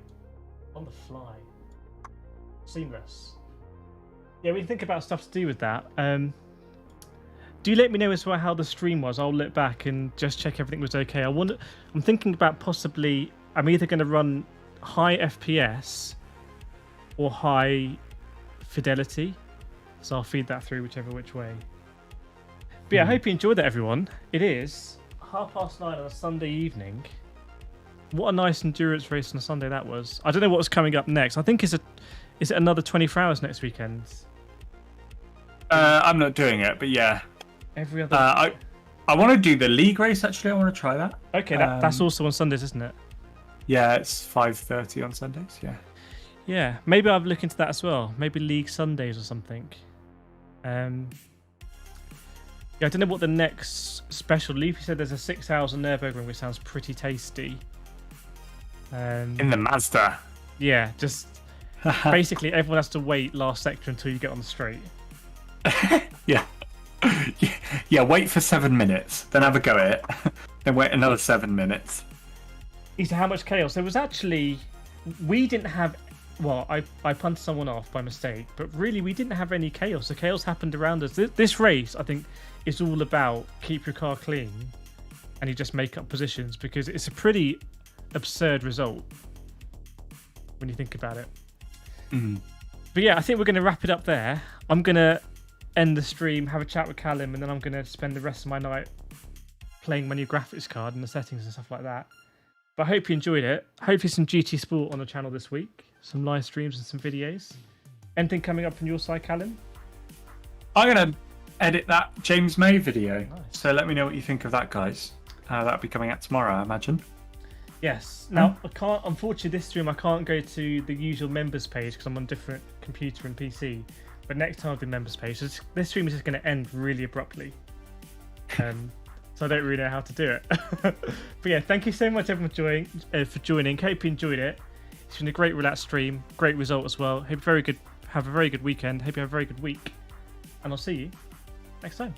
On the fly. Seamless. Yeah, we can think about stuff to do with that. Do let me know as well how the stream was. I'll look back and just check everything was okay. I'm thinking about possibly I'm either going to run high FPS or high fidelity. So I'll feed that through which way. But yeah, I hope you enjoyed that, everyone. It is 9:30 on a Sunday evening. What a nice endurance race on a Sunday that was. I don't know what's coming up next. I think is it another 24 hours next weekend? I'm not doing it, but yeah. Every other. I want to do the league race. Actually, I want to try that. Okay, that's also on Sundays, isn't it? Yeah, it's 5:30 on Sundays. Yeah. Yeah, maybe I'll look into that as well. Maybe League Sundays or something. Yeah, I don't know what the next special. Leafy said there's a 6 hours on Nürburgring, which sounds pretty tasty. In the Mazda. Yeah, just Basically, everyone has to wait last sector until you get on the straight. Yeah. Yeah, wait for 7 minutes, then have a go at it. Then wait another 7 minutes. You see how much chaos? There was actually... We didn't have... Well, I punted someone off by mistake, but really we didn't have any chaos. The chaos happened around us. This race, I think, is all about keep your car clean and you just make up positions, because it's a pretty absurd result when you think about it. But yeah, I think we're going to wrap it up there. I'm going to end the stream, have a chat with Callum, and then I'm going to spend the rest of my night playing my new graphics card and the settings and stuff like that. But I hope you enjoyed it. Hopefully some GT Sport on the channel this week, some live streams and some videos. Anything coming up from your side, Callum? I'm going to edit that James May video. Nice. So let me know what you think of that, guys. That'll be coming out tomorrow, I imagine. Yes. Now, I can't. Unfortunately, this stream I can't go to the usual members page because I'm on a different computer and PC. But next time I'll do members page. So this stream is just going to end really abruptly. So I don't really know how to do it. But yeah, thank you so much everyone for joining. Hope you enjoyed it. It's been a great relaxed stream, great result as well. Have a very good weekend. Hope you have a very good week, and I'll see you next time.